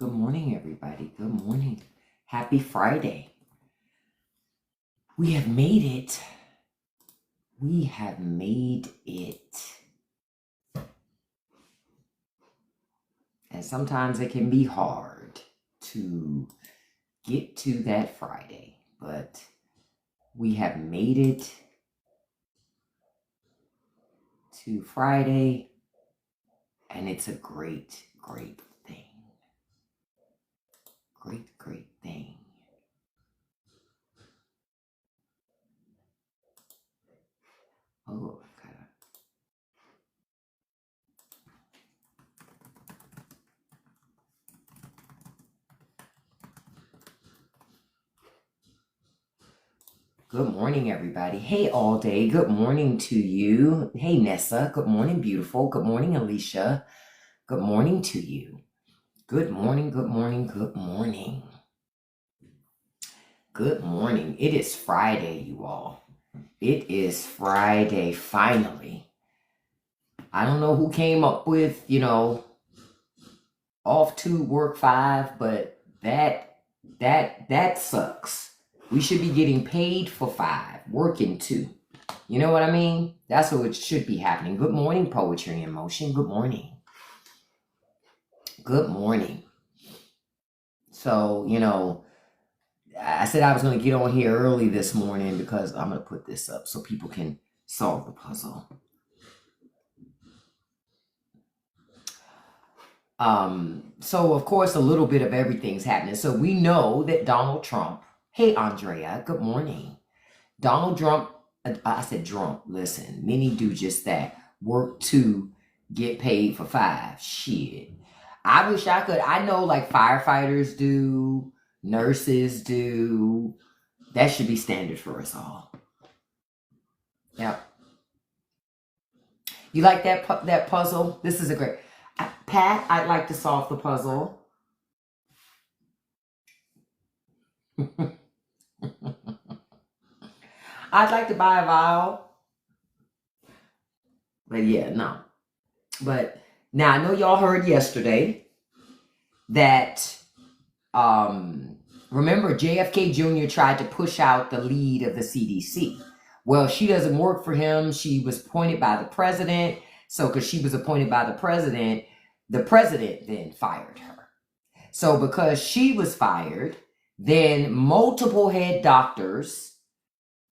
Good morning, everybody. Good morning. Happy Friday. We have made it. We have made it. And sometimes it can be hard to get to that Friday, but we have made it to Friday, and it's a great, great thing. Great, great thing. Oh, okay. Good morning, everybody. Hey, all day. Good morning to you. Hey, Nessa. Good morning, beautiful. Good morning, Alicia. Good morning to you. Good morning, good morning, good morning. Good morning. It is Friday, you all. It is Friday, finally. I don't know who came up with, off 2, work 5, but that sucks. We should be getting paid for 5, working 2. You know what I mean? That's what it should be happening. Good morning, Poetry in Motion. Good morning. Good morning. So, I said I was going to get on here early this morning because I'm going to put this up so people can solve the puzzle. So of course, a little bit of everything's happening. So we know that Donald Trump, hey, Andrea, good morning. Donald Trump, I said Trump, listen, many do just that. Work 2, get paid for 5. Shit. I wish I could. I know like firefighters do, nurses do. That should be standard for us all. Yep. You like that puzzle? This is a great... Pat, I'd like to solve the puzzle. I'd like to buy a vowel. But yeah, no. But now I know y'all heard yesterday that remember JFK Jr. tried to push out the lead of the CDC. Well, she doesn't work for him. She was appointed by the president. So because she was appointed by the president then fired her. So because she was fired, then multiple head doctors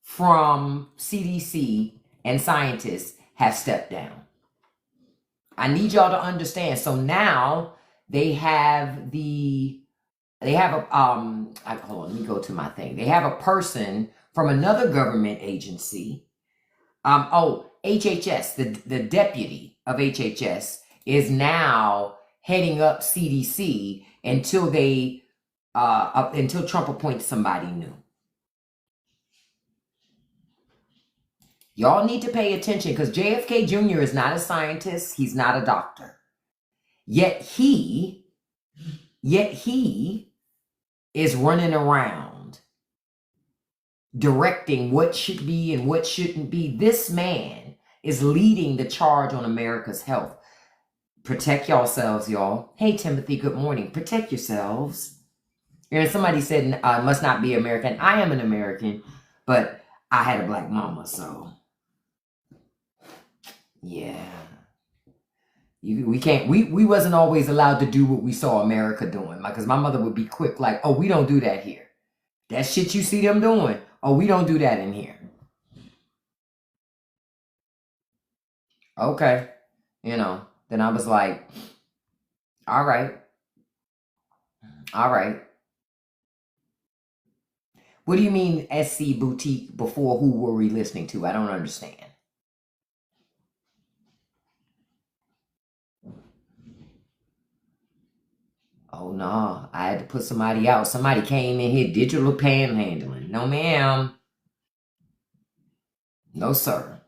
from CDC and scientists have stepped down. I need y'all to understand. So now they have hold on, let me go to my thing. They have a person from another government agency. HHS, the deputy of HHS is now heading up CDC until Trump appoints somebody new. Y'all need to pay attention because JFK Jr. is not a scientist. He's not a doctor. Yet he is running around directing what should be and what shouldn't be. This man is leading the charge on America's health. Protect yourselves, y'all. Hey, Timothy, good morning. Protect yourselves. And somebody said, must not be American. I am an American, but I had a black mama, so yeah. We wasn't always allowed to do what we saw America doing. Because my mother would be quick, like, oh, we don't do that here. That shit you see them doing, oh, we don't do that in here. Okay. Then I was like, all right. What do you mean SC Boutique before who were we listening to? I don't understand. Oh no, I had to put somebody out. Somebody came in here digital panhandling. No ma'am. No sir.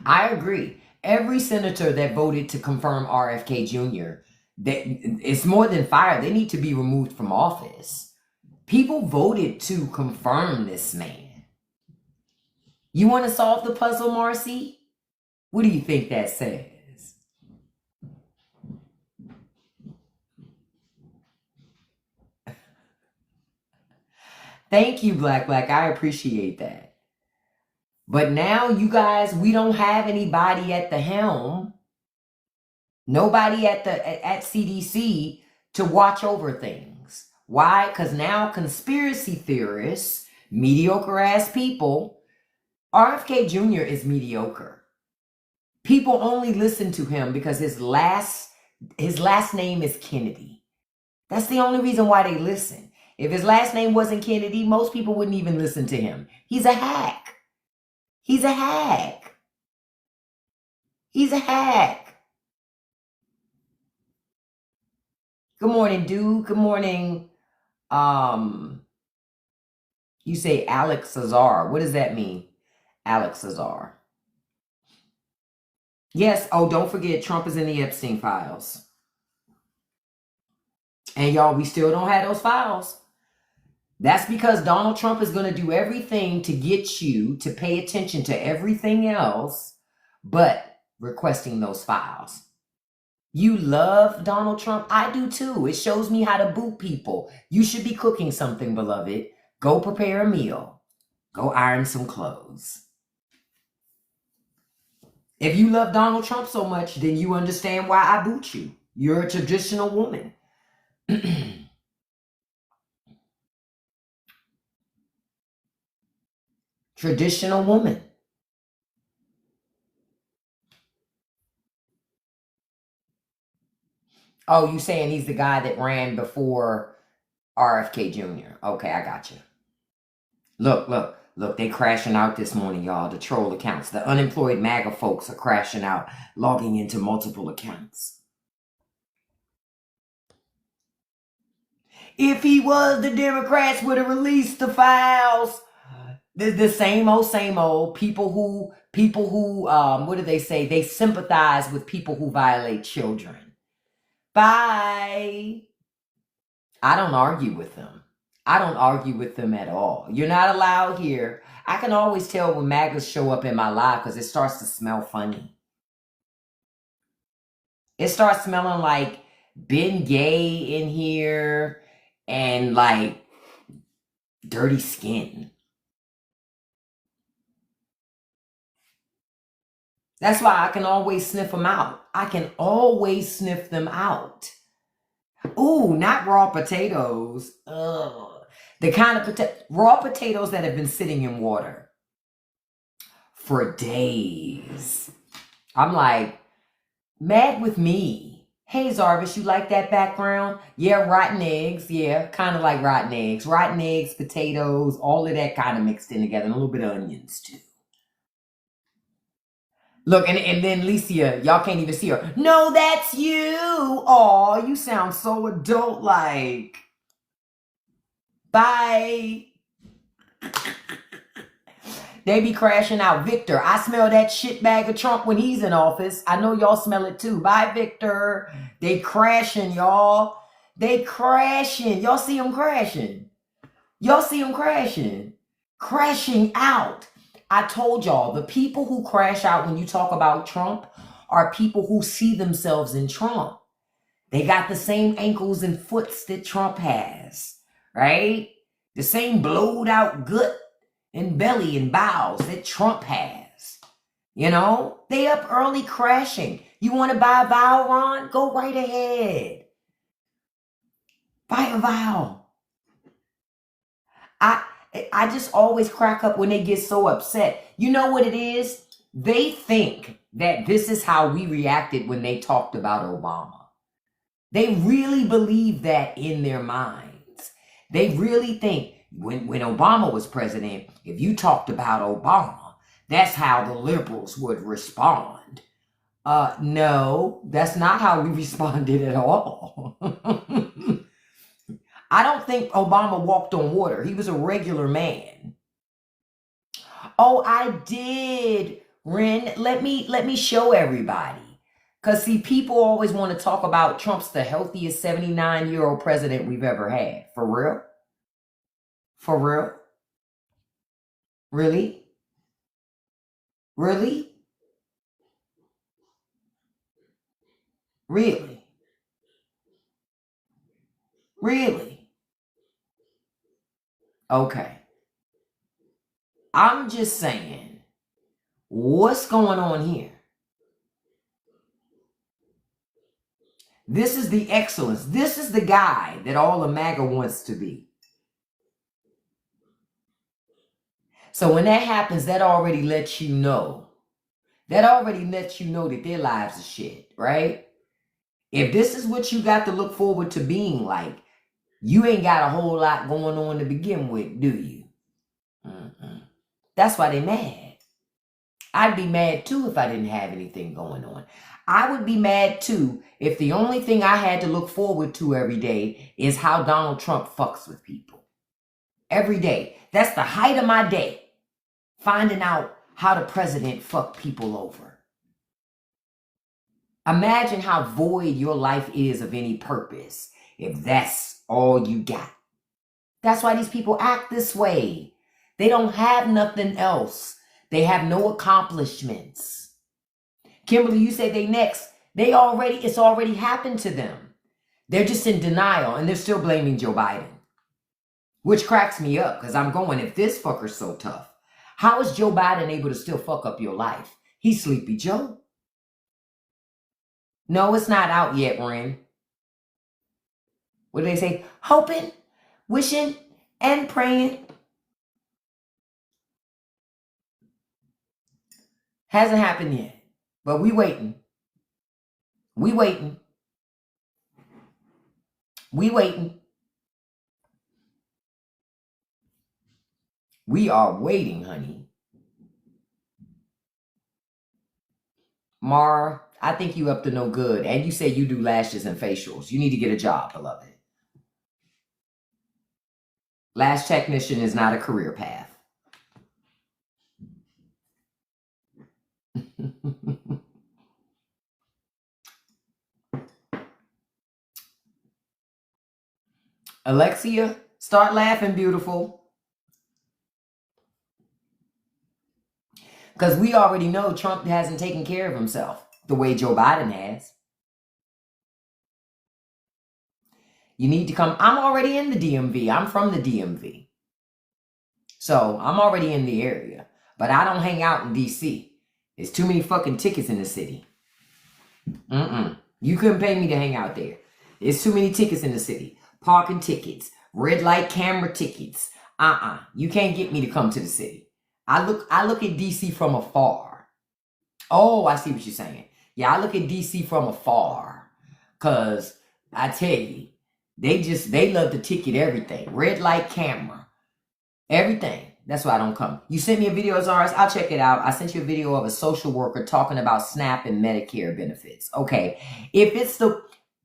I agree. Every senator that voted to confirm RFK Jr., it's more than fired. They need to be removed from office. People voted to confirm this man. You want to solve the puzzle, Marcy? What do you think that says? Thank you, Black Black. I appreciate that. But now, you guys, we don't have anybody at the helm, nobody at CDC to watch over things. Why? Because now conspiracy theorists, mediocre ass people, RFK Jr. is mediocre. People only listen to him because his last name is Kennedy. That's the only reason why they listen. If his last name wasn't Kennedy, most people wouldn't even listen to him. He's a hack. He's a hack. He's a hack. Good morning, dude. Good morning. You say Alex Azar. What does that mean? Alex Azar. Yes. Oh, don't forget, Trump is in the Epstein files. And y'all, we still don't have those files. That's because Donald Trump is going to do everything to get you to pay attention to everything else but requesting those files. You love Donald Trump? I do too. It shows me how to boot people. You should be cooking something, beloved. Go prepare a meal. Go iron some clothes. If you love Donald Trump so much, then you understand why I boot you. You're a traditional woman. Traditional woman. Oh, you saying he's the guy that ran before RFK Jr. Okay, I got you. Look, they crashing out this morning, y'all. The troll accounts. The unemployed MAGA folks are crashing out, logging into multiple accounts. If he was, the Democrats would have released the files. The same old people who what do they say? They sympathize with people who violate children. Bye. I don't argue with them. I don't argue with them at all. You're not allowed here. I can always tell when MAGAs show up in my life because it starts to smell funny. It starts smelling like Ben Gay in here and like dirty skin. That's why I can always sniff them out. I can always sniff them out. Ooh, not raw potatoes. Ugh. The kind of raw potatoes that have been sitting in water for days. I'm like, mad with me. Hey, Zarvis, you like that background? Yeah, rotten eggs. Yeah, kind of like rotten eggs. Rotten eggs, potatoes, all of that kind of mixed in together. And a little bit of onions, too. Look, and then Licia, y'all can't even see her. No, that's you. Aw, you sound so adult-like. Bye. They be crashing out. Victor, I smell that shit bag of Trump when he's in office. I know y'all smell it too. Bye, Victor. They crashing, y'all. They crashing. Y'all see them crashing. Y'all see them crashing. Crashing out. I told y'all, the people who crash out when you talk about Trump are people who see themselves in Trump. They got the same ankles and foots that Trump has, right? The same blowed out gut and belly and bowels that Trump has. You know, they up early crashing. You want to buy a vial, Ron? Go right ahead. Buy a vial. I just always crack up when they get so upset. You know what it is? They think that this is how we reacted when they talked about Obama. They really believe that in their minds. They really think when Obama was president, if you talked about Obama, that's how the liberals would respond. No, that's not how we responded at all. I don't think Obama walked on water. He was a regular man. Oh, I did, Ren. Let me show everybody. Because, see, people always want to talk about Trump's the healthiest 79-year-old president we've ever had. For real? For real? Really? Really? Really? Really? Okay. I'm just saying, what's going on here? This is the excellence. This is the guy that all the MAGA wants to be. So when that happens, that already lets you know. That already lets you know that their lives are shit, right? If this is what you got to look forward to being like, you ain't got a whole lot going on to begin with, do you? That's why they mad. I'd be mad too if I didn't have anything going on. I would be mad too if the only thing I had to look forward to every day is how Donald Trump fucks with people. Every day. That's the height of my day. Finding out how the president fucked people over. Imagine how void your life is of any purpose if that's all you got. That's why these people act this way. They don't have nothing else. They have no accomplishments. Kimberly, you say they next. It's already happened to them. They're just in denial and they're still blaming Joe Biden. Which cracks me up because I'm going, if this fucker's so tough, how is Joe Biden able to still fuck up your life? He's Sleepy Joe. No, it's not out yet, Ren. What do they say? Hoping, wishing, and praying. Hasn't happened yet, but we waiting. We waiting. We waiting. We are waiting, honey. Mara, I think you up to no good. And you say you do lashes and facials. You need to get a job, beloved. Lash technician is not a career path. Alexia, start laughing, beautiful. Because we already know Trump hasn't taken care of himself the way Joe Biden has. You need to come. I'm already in the DMV. I'm from the DMV. So I'm already in the area. But I don't hang out in DC. There's too many fucking tickets in the city. You couldn't pay me to hang out there. There's too many tickets in the city. Parking tickets. Red light camera tickets. You can't get me to come to the city. I look at DC from afar. Oh, I see what you're saying. Yeah, I look at DC from afar. Cause I tell you, they love to ticket everything. Red light camera. Everything. That's why I don't come. You sent me a video, Zaris. I'll check it out. I sent you a video of a social worker talking about SNAP and Medicare benefits. Okay. If it's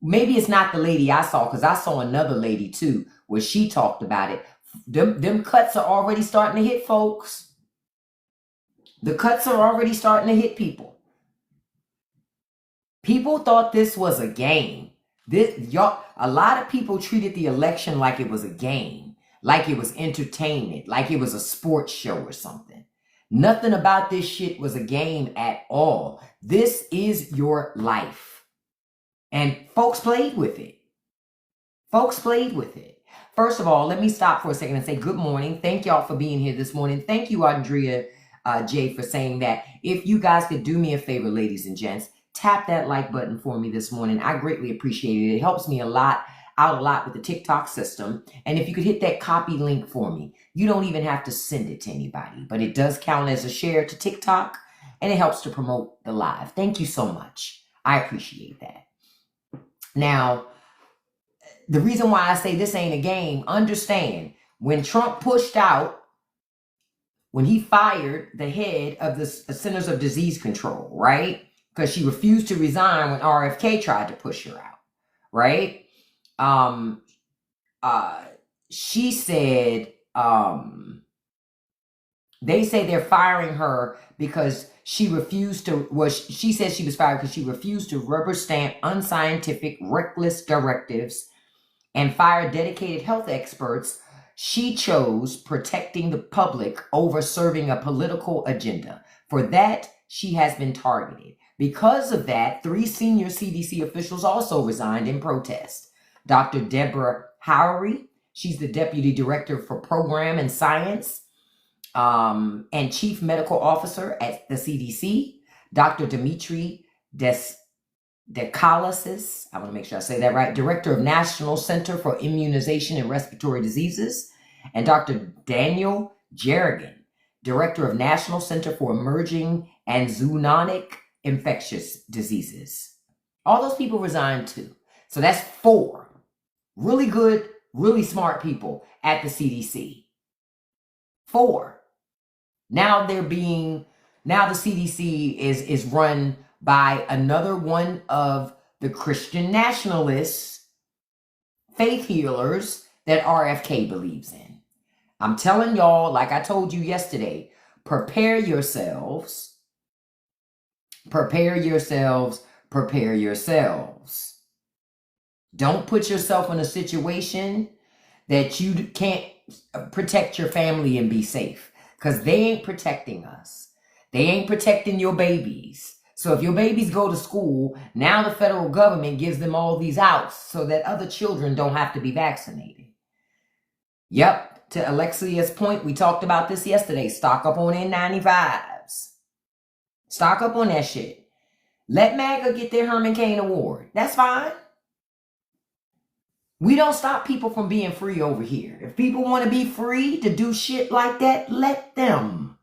maybe it's not the lady I saw, because I saw another lady too, where she talked about it. Them cuts are already starting to hit folks. The cuts are already starting to hit people. People thought this was a game. A lot of people treated the election like it was a game, like it was entertainment, like it was a sports show or something. Nothing about this shit was a game at all. This is your life. And folks played with it. Folks played with it. First of all, let me stop for a second and say good morning. Thank y'all for being here this morning. Thank you, Andrea J, for saying that. If you guys could do me a favor, ladies and gents, tap that like button for me this morning. I greatly appreciate it. It helps me out a lot with the TikTok system. And if you could hit that copy link for me, you don't even have to send it to anybody, but it does count as a share to TikTok and it helps to promote the live. Thank you so much. I appreciate that. Now, the reason why I say this ain't a game, understand when Trump pushed out, when he fired the head of the Centers of Disease Control, right? Because she refused to resign when RFK tried to push her out, right? She said, they say they're firing her because she said she was fired because she refused to rubber stamp unscientific, reckless directives and fire dedicated health experts. She chose protecting the public over serving a political agenda. For that, she has been targeted. Because of that, 3 senior CDC officials also resigned in protest. Dr. Deborah Howery, She's the Deputy Director for Program and Science and Chief Medical Officer at the CDC. Dr. Dimitri Deskalisis, I want to make sure I say that right, Director of National Center for Immunization and Respiratory Diseases, and Dr. Daniel Jerrigan, Director of National Center for Emerging and Zoonotic Infectious Diseases. All those people resigned too. So that's 4 really good, really smart people at the CDC. 4. Now the CDC is run by another one of the Christian nationalists, faith healers that RFK believes in. I'm telling y'all, like I told you yesterday, prepare yourselves, prepare yourselves, prepare yourselves. Don't put yourself in a situation that you can't protect your family and be safe, because they ain't protecting us. They ain't protecting your babies. So if your babies go to school, now the federal government gives them all these outs so that other children don't have to be vaccinated. Yep, to Alexia's point, we talked about this yesterday. Stock up on N95s. Stock up on that shit. Let MAGA get their Herman Cain Award. That's fine. We don't stop people from being free over here. If people want to be free to do shit like that, let them.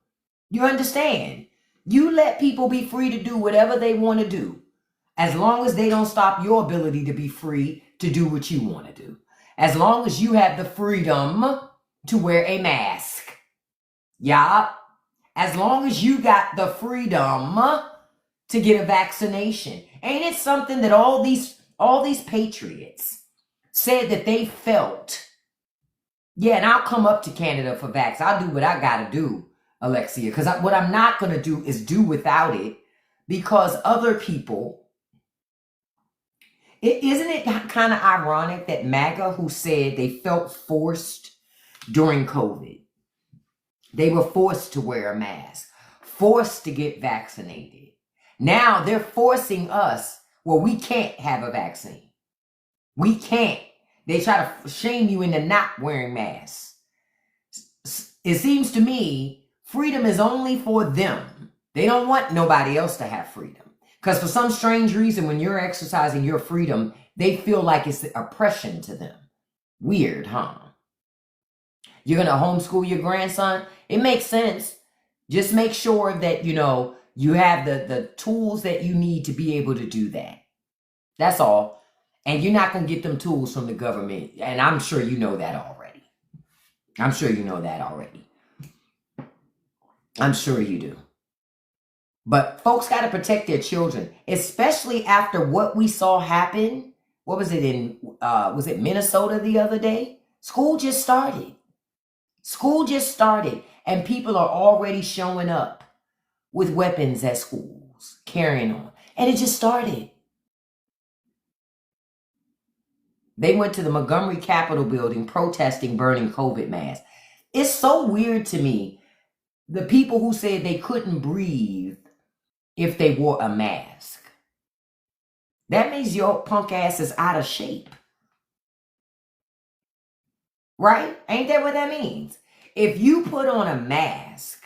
You understand? You let people be free to do whatever they want to do, as long as they don't stop your ability to be free to do what you want to do. As long as you have the freedom to wear a mask. Yeah. As long as you got the freedom to get a vaccination. Ain't it something that all these patriots said that they felt? Yeah, and I'll come up to Canada for vax. I'll do what I got to do, Alexia, because what I'm not going to do is do without it, because other people, isn't it kind of ironic that MAGA, who said they felt forced during COVID, they were forced to wear a mask, forced to get vaccinated. Now they're forcing us, well, we can't have a vaccine. We can't. They try to shame you into not wearing masks. It seems to me freedom is only for them. They don't want nobody else to have freedom. Because for some strange reason, when you're exercising your freedom, they feel like it's oppression to them. Weird, huh? You're going to homeschool your grandson? It makes sense. Just make sure that, you have the tools that you need to be able to do that. That's all. And you're not going to get them tools from the government. And I'm sure you know that already. I'm sure you know that already. I'm sure you do. But folks got to protect their children, especially after what we saw happen. What was it was it Minnesota the other day? School just started. School just started, and people are already showing up with weapons at schools, carrying on. And it just started. They went to the Montgomery Capitol building protesting burning COVID masks. It's so weird to me, the people who said they couldn't breathe if they wore a mask. That means your punk ass is out of shape. Right? Ain't that what that means? If you put on a mask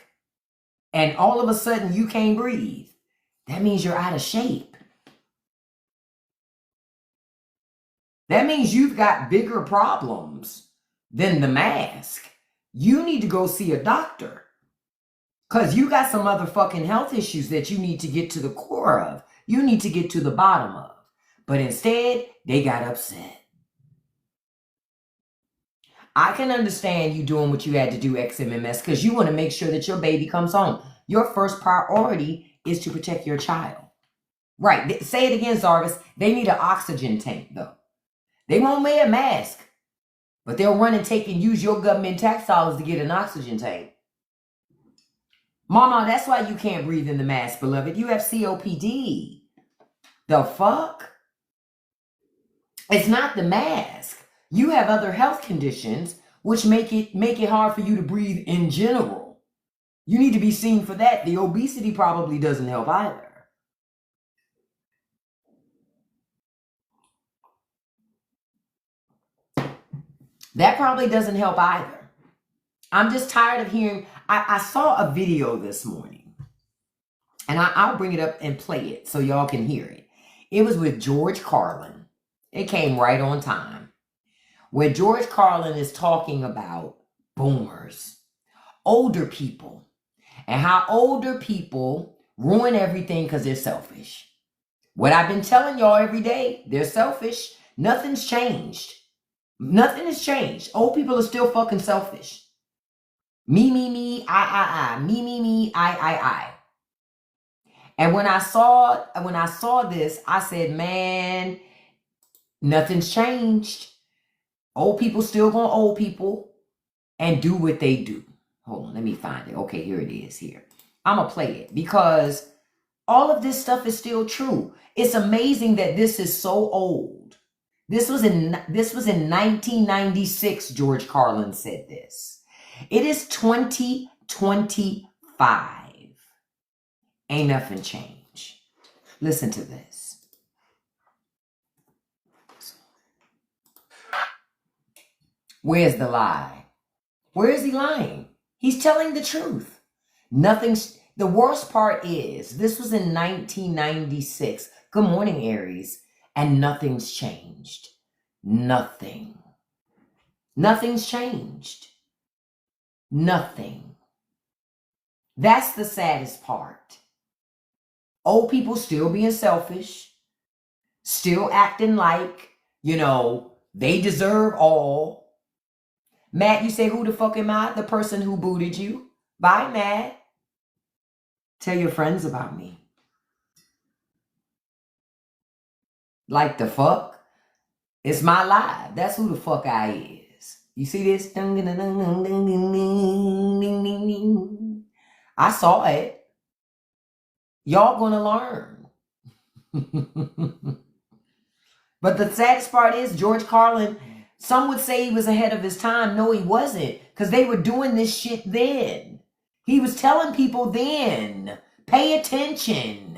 and all of a sudden you can't breathe, that means you're out of shape. That means you've got bigger problems than the mask. You need to go see a doctor. Because you got some other fucking health issues that you need to get to the core of. You need to get to the bottom of. But instead, they got upset. I can understand you doing what you had to do, XMMS, because you want to make sure that your baby comes home. Your first priority is to protect your child. Right. Say it again, Zarvis. They need an oxygen tank, though. They won't wear a mask, but they'll run and use your government tax dollars to get an oxygen tank. Mama, that's why you can't breathe in the mask, beloved. You have COPD. The fuck? It's not the mask. You have other health conditions which make it hard for you to breathe in general. You need to be seen for that. The obesity probably doesn't help either. That probably doesn't help either. I'm just tired of hearing. I saw a video this morning, and I'll bring it up and play it so y'all can hear it. It was with George Carlin. It came right on time. Where George Carlin is talking about boomers, older people, and how older people ruin everything because they're selfish. What I've been telling y'all every day, they're selfish. Nothing's changed. Nothing has changed. Old people are still fucking selfish. Me, I. Me, I. And when I saw this, I said, man, nothing's changed. Old people still gonna old people and do what they do. Hold on, let me find it. Okay, here it is here. I'm gonna play it because all of this stuff is still true. It's amazing that this is so old. This was in 1996, George Carlin said this. It is 2025. Ain't nothing changed. Listen to this. Where's the lie? Where is he lying? He's telling the truth. The worst part is, this was in 1996. Good morning, Aries. And nothing's changed. Nothing. Nothing's changed. Nothing. That's the saddest part. Old people still being selfish, still acting like, they deserve all. Matt, you say, who the fuck am I? The person who booted you. Bye, Matt. Tell your friends about me. Like the fuck? It's my life. That's who the fuck I is. You see this? I saw it. Y'all gonna learn. But the saddest part is George Carlin, some would say he was ahead of his time. No, he wasn't, because they were doing this shit then. He was telling people then, pay attention.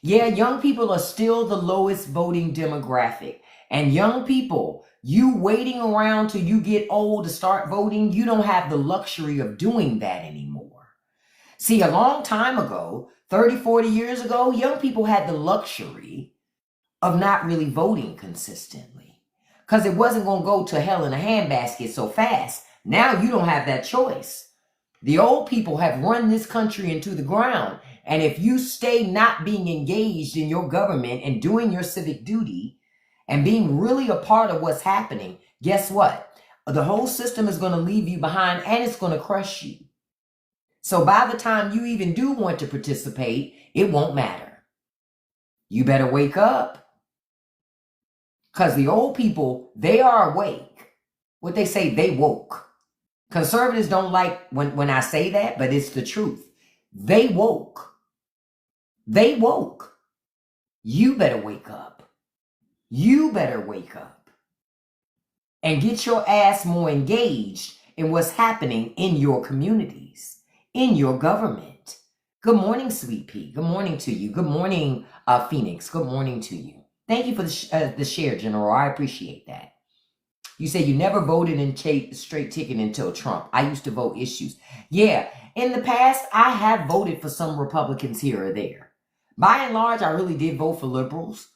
Yeah, young people are still the lowest voting demographic. And young people, you waiting around till you get old to start voting, you don't have the luxury of doing that anymore. See, a long time ago, 30, 40 years ago, young people had the luxury of not really voting consistently because it wasn't going to go to hell in a handbasket so fast. Now you don't have that choice. The old people have run this country into the ground. And if you stay not being engaged in your government and doing your civic duty and being really a part of what's happening, guess what? The whole system is going to leave you behind and it's going to crush you. So by the time you even do want to participate, it won't matter. You better wake up. Because the old people, they are awake. What they say, they woke. Conservatives don't like when I say that, but it's the truth. They woke. They woke. You better wake up. You better wake up. And get your ass more engaged in what's happening in your communities. In your government. Good morning, Sweet Pea. Good morning to you. Good morning, Phoenix. Good morning to you. Thank you for the share, General. I appreciate that. You say you never voted in straight ticket until Trump. I used to vote issues. Yeah, in the past, I have voted for some Republicans here or there. By and large, I really did vote for liberals.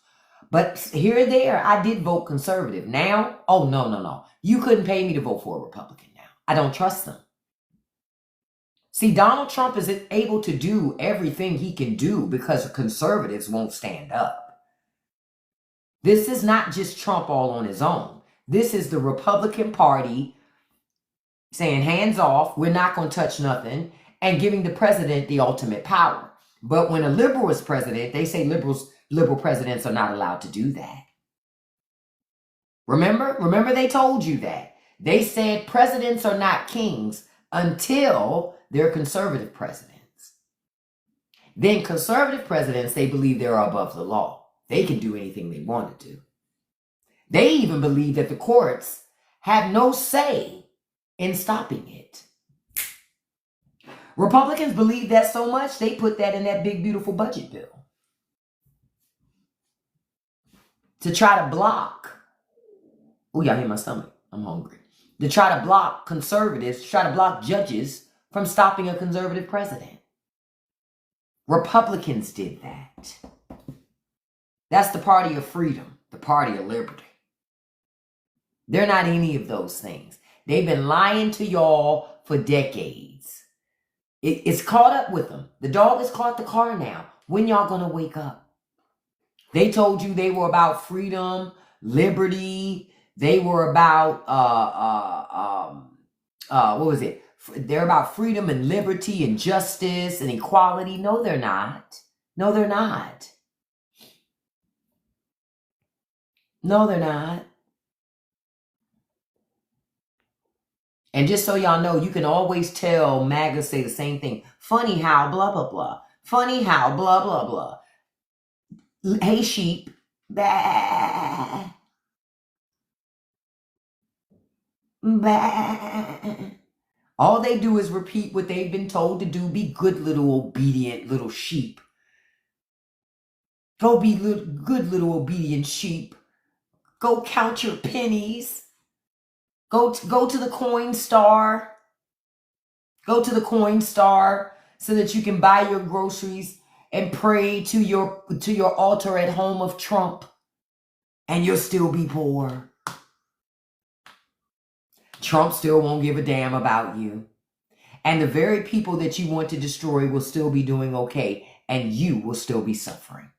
But here or there, I did vote conservative. Now, oh, no. You couldn't pay me to vote for a Republican now. I don't trust them. See, Donald Trump is able to do everything he can do because conservatives won't stand up. This is not just Trump all on his own. This is the Republican Party saying, hands off, we're not going to touch nothing, and giving the president the ultimate power. But when a liberal is president, they say liberal presidents are not allowed to do that. Remember they told you that. They said presidents are not kings until they're conservative presidents. Then conservative presidents, they believe they're above the law. They can do anything they want to do. They even believe that the courts have no say in stopping it. Republicans believe that so much, they put that in that big, beautiful budget bill to try to block Oh, y'all hear my stomach. I'm hungry. To try to block conservatives, to try to block judges from stopping a conservative president. Republicans did that. That's the party of freedom, the party of liberty. They're not any of those things. They've been lying to y'all for decades. It's caught up with them. The dog has caught the car now. When y'all gonna wake up? They told you they were about freedom, liberty. They were about what was it? They're about freedom and liberty and justice and equality. No, they're not. No, they're not. No, they're not. And just so y'all know, you can always tell MAGA say the same thing. Funny how blah, blah, blah. Funny how blah, blah, blah. Hey, sheep. Bah. Bah. All they do is repeat what they've been told to do. Be good little obedient little sheep. Go be good little obedient sheep. Go count your pennies. Go to the Coinstar. Go to the Coinstar so that you can buy your groceries and pray to your altar at home of Trump, and you'll still be poor. Trump still won't give a damn about you. And the very people that you want to destroy will still be doing okay, and you will still be suffering.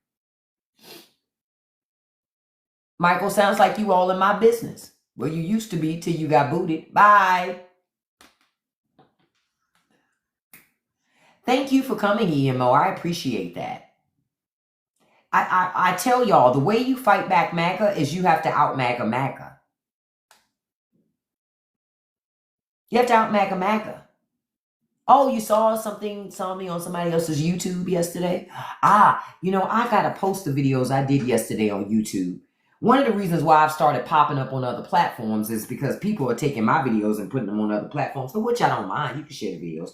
Michael, sounds like you all in my business. Well, you used to be till you got booted. Bye. Thank you for coming, EMO. I appreciate that. I tell y'all, the way you fight back MAGA is you have to out MAGA MAGA. You have to out MAGA MAGA. Oh, you saw me on somebody else's YouTube yesterday? I got to post the videos I did yesterday on YouTube. One of the reasons why I've started popping up on other platforms is because people are taking my videos and putting them on other platforms, for which I don't mind. You can share the videos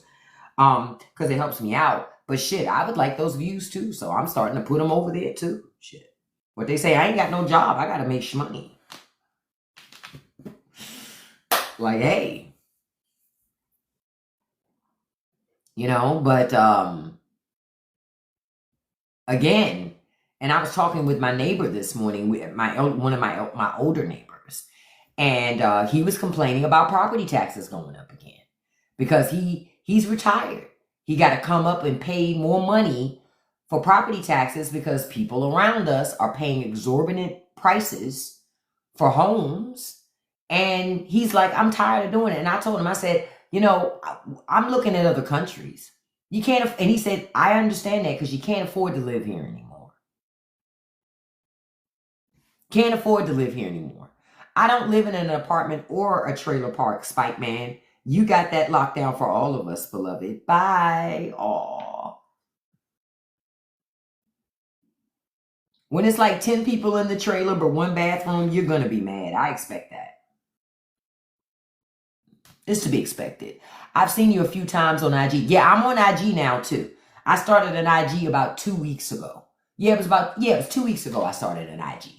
because it helps me out. But shit, I would like those views too, so I'm starting to put them over there too. Shit. What they say, I ain't got no job. I got to make money. Like, hey. But again, and I was talking with my neighbor this morning, one of my older neighbors, and he was complaining about property taxes going up again because he's retired. He got to come up and pay more money for property taxes because people around us are paying exorbitant prices for homes, and he's like, I'm tired of doing it. And I told him, I said, I'm looking at other countries. You can't, and he said, I understand that because you can't afford to live here anymore. Can't afford to live here anymore. I don't live in an apartment or a trailer park, Spike Man. You got that locked down for all of us, beloved. Bye. Aw. When it's like 10 people in the trailer but one bathroom, you're going to be mad. I expect that. It's to be expected. I've seen you a few times on IG. Yeah, I'm on IG now too. I started an IG about 2 weeks ago. It was 2 weeks ago I started an IG.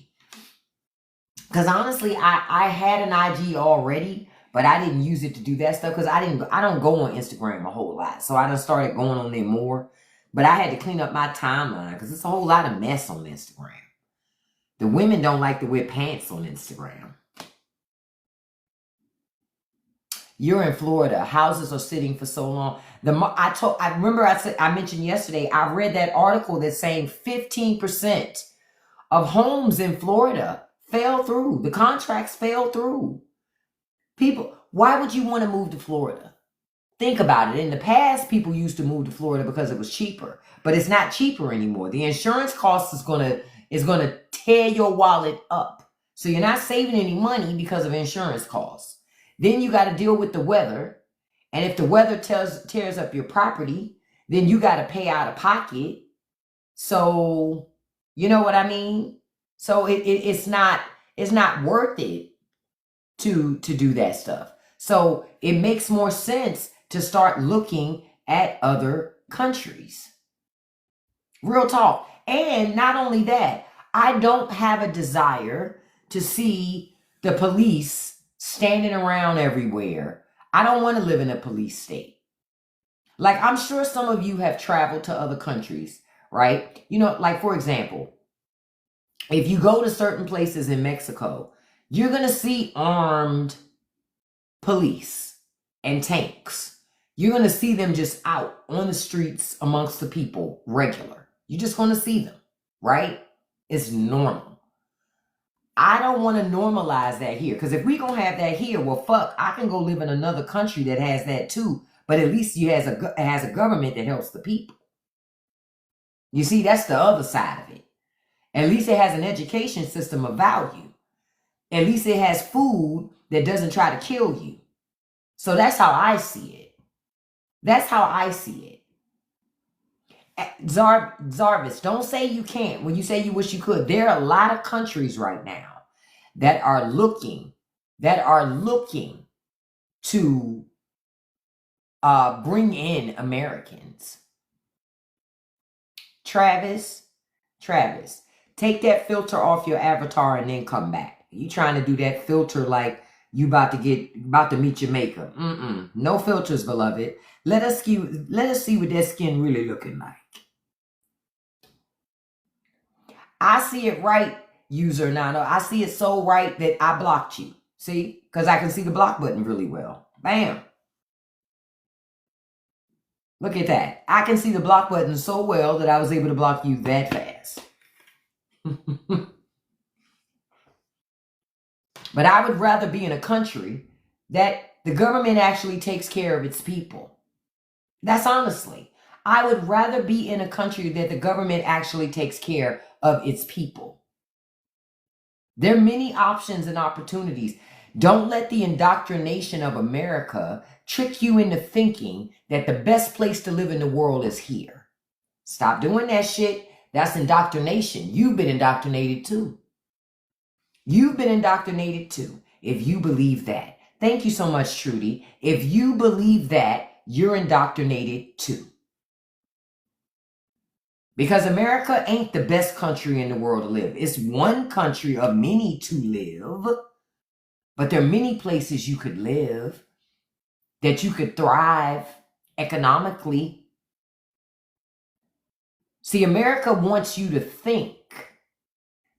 Because honestly, I had an IG already, but I didn't use it to do that stuff because I don't go on Instagram a whole lot. So I just started going on there more. But I had to clean up my timeline because it's a whole lot of mess on Instagram. The women don't like to wear pants on Instagram. You're in Florida. Houses are sitting for so long. I mentioned yesterday, I read that article that's saying 15% of homes in Florida fell through. The contracts fell through. People, why would you want to move to Florida? Think about it. In the past, people used to move to Florida because it was cheaper, but it's not cheaper anymore. The insurance cost is gonna tear your wallet up. So you're not saving any money because of insurance costs. Then you got to deal with the weather, and if the weather tears up your property, then you got to pay out of pocket. So you know what I mean? So it's not worth it to do that stuff. So it makes more sense to start looking at other countries. Real talk. And not only that, I don't have a desire to see the police standing around everywhere. I don't want to live in a police state. Like, I'm sure some of you have traveled to other countries, right? You know, like, for example, if you go to certain places in Mexico, you're going to see armed police and tanks. You're going to see them just out on the streets amongst the people, regular. You're just going to see them, right? It's normal. I don't want to normalize that here, because if we're going to have that here, well, fuck, I can go live in another country that has that too, but at least it has a government that helps the people. You see, that's the other side of it. At least it has an education system of value. At least it has food that doesn't try to kill you. So that's how I see it. That's how I see it. Zarvis, don't say you can't when you say you wish you could. There are a lot of countries right now that are looking to bring in Americans. Travis, take that filter off your avatar and then come back. You trying to do that filter like you about to meet your maker. No filters, beloved. Let us see what that skin really looking like. I see it right, user Nano. I see it so right that I blocked you. See? Because I can see the block button really well. Bam. Look at that. I can see the block button so well that I was able to block you that fast. But I would rather be in a country that the government actually takes care of its people. That's honestly. I would rather be in a country that the government actually takes care of its people. There are many options and opportunities. Don't let the indoctrination of America trick you into thinking that the best place to live in the world is here. Stop doing that shit. That's indoctrination. You've been indoctrinated too. You've been indoctrinated too, if you believe that. Thank you so much, Trudy. If you believe that, you're indoctrinated too. Because America ain't the best country in the world to live. It's one country of many to live, but there are many places you could live, that you could thrive economically. See, America wants you to think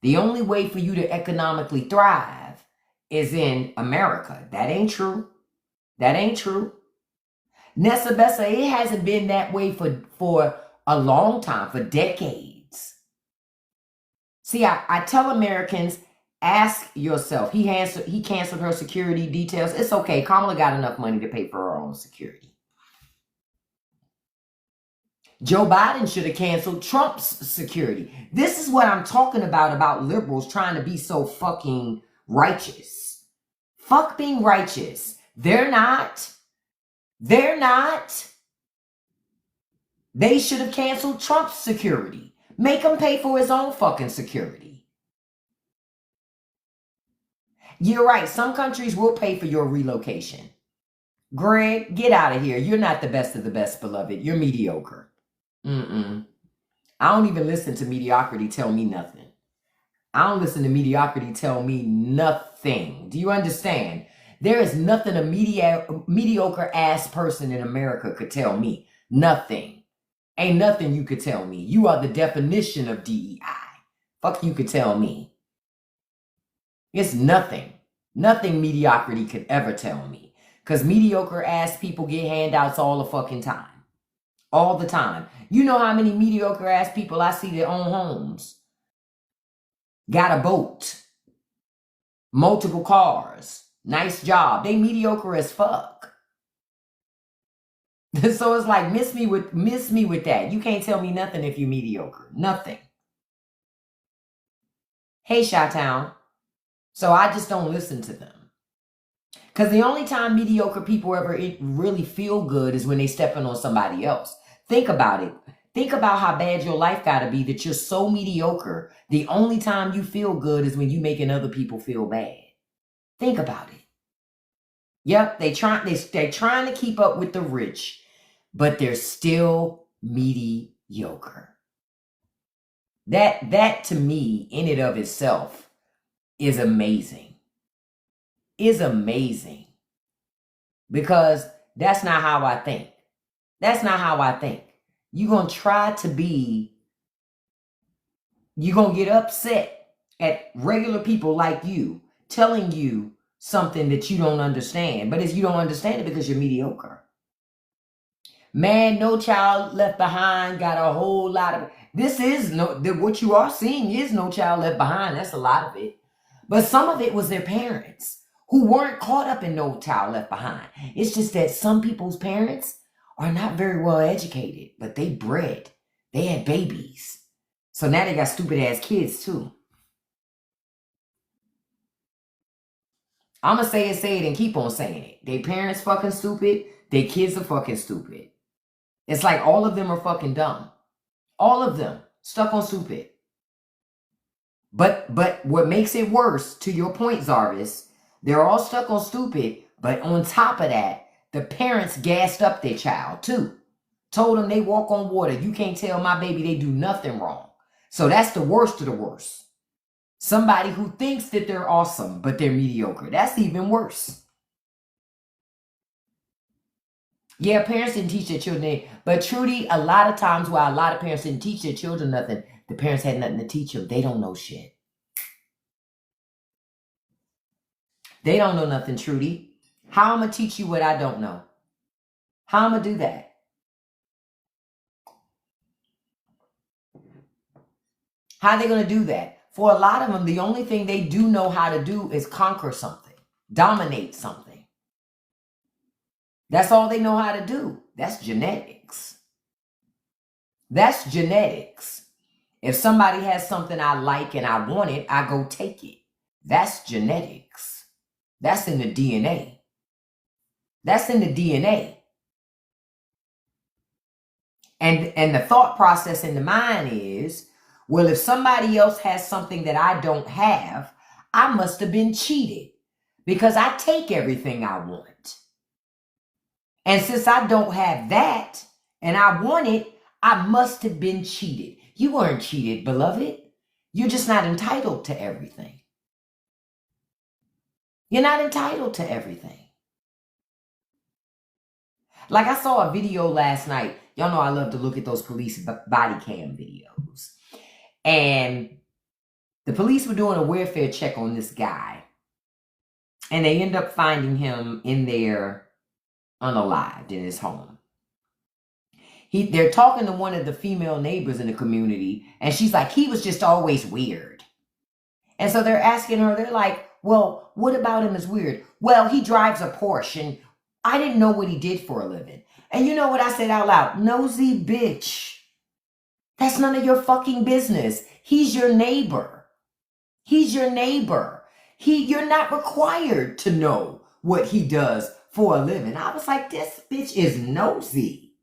the only way for you to economically thrive is in America. That ain't true. That ain't true. Nessa Bessa, it hasn't been that way for a long time, for decades. See, I tell Americans, ask yourself. He canceled her security details. It's okay. Kamala got enough money to pay for her own security. Joe Biden should have canceled Trump's security. This is what I'm talking about liberals trying to be so fucking righteous. Fuck being righteous. They're not. They're not. They should have canceled Trump's security. Make him pay for his own fucking security. You're right. Some countries will pay for your relocation. Greg, get out of here. You're not the best of the best, beloved. You're mediocre. I don't even listen to mediocrity tell me nothing. I don't listen to mediocrity tell me nothing. Do you understand? There is nothing a mediocre ass person in America could tell me. Nothing. Ain't nothing you could tell me. You are the definition of DEI. Fuck you could tell me. It's nothing. Nothing mediocrity could ever tell me. Because mediocre ass people get handouts all the fucking time. All the time. You know how many mediocre ass people I see that own homes, got a boat, multiple cars, nice job. They mediocre as fuck. So it's like, miss me with that. You can't tell me nothing if you're mediocre. Nothing. Hey, Chi-Town. So I just don't listen to them. Because the only time mediocre people ever really feel good is when they stepping on somebody else. Think about it. Think about how bad your life got to be that you're so mediocre. The only time you feel good is when you making other people feel bad. Think about it. Yep, they're trying to keep up with the rich, but they're still mediocre. That to me, in and of itself, is amazing. is amazing, because that's not how I think. That's not how I think. You're going to try to be, you're going to get upset at regular people like you telling you something that you don't understand. But if you don't understand it because you're mediocre. Man, No Child Left Behind got a whole lot of, what you are seeing is No Child Left Behind. That's a lot of it. But some of it was their parents who weren't caught up in No Child Left Behind. It's just that some people's parents are not very well educated, but they bred. They had babies. So now they got stupid ass kids too. I'm going to say it and keep on saying it. Their parents fucking stupid. Their kids are fucking stupid. It's like all of them are fucking dumb. All of them stuck on stupid. But what makes it worse, to your point, Zarvis, they're all stuck on stupid, but on top of that, the parents gassed up their child too. Told them they walk on water. You can't tell my baby they do nothing wrong. So that's the worst of the worst. Somebody who thinks that they're awesome, but they're mediocre. That's even worse. Yeah, parents didn't teach their children. But Trudy, a lot of times while a lot of parents didn't teach their children nothing, the parents had nothing to teach them. They don't know shit. They don't know nothing, Trudy. How I'm going to teach you what I don't know? How I'm going to do that? How are they going to do that? For a lot of them, the only thing they do know how to do is conquer something, dominate something. That's all they know how to do. That's genetics. That's genetics. If somebody has something I like and I want it, I go take it. That's genetics. That's in the DNA. That's in the DNA. And the thought process in the mind is, well, if somebody else has something that I don't have, I must have been cheated because I take everything I want. And since I don't have that and I want it, I must have been cheated. You weren't cheated, beloved. You're just not entitled to everything. You're not entitled to everything. Like I saw a video last night. Y'all know I love to look at those police body cam videos. And the police were doing a welfare check on this guy. And they end up finding him in there unalived in his home. They're talking to one of the female neighbors in the community. And she's like, he was just always weird. And so they're asking her, they're like, well, what about him is weird? Well, he drives a Porsche and I didn't know what he did for a living. And you know what I said out loud? Nosy bitch. That's none of your fucking business. He's your neighbor. He's your neighbor. You're not required to know what he does for a living. I was like, this bitch is nosy.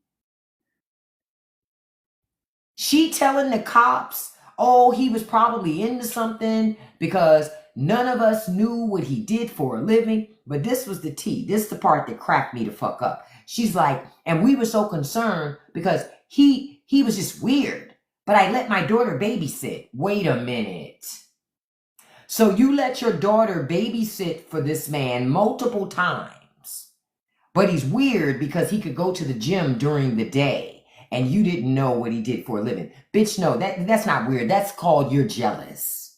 She telling the cops, oh, he was probably into something because none of us knew what he did for a living. But this was the tea. This is the part that cracked me the fuck up. She's like, and we were so concerned because he was just weird. But I let my daughter babysit. Wait a minute. So you let your daughter babysit for this man multiple times. But he's weird because he could go to the gym during the day. And you didn't know what he did for a living. Bitch, no, that's not weird. That's called you're jealous.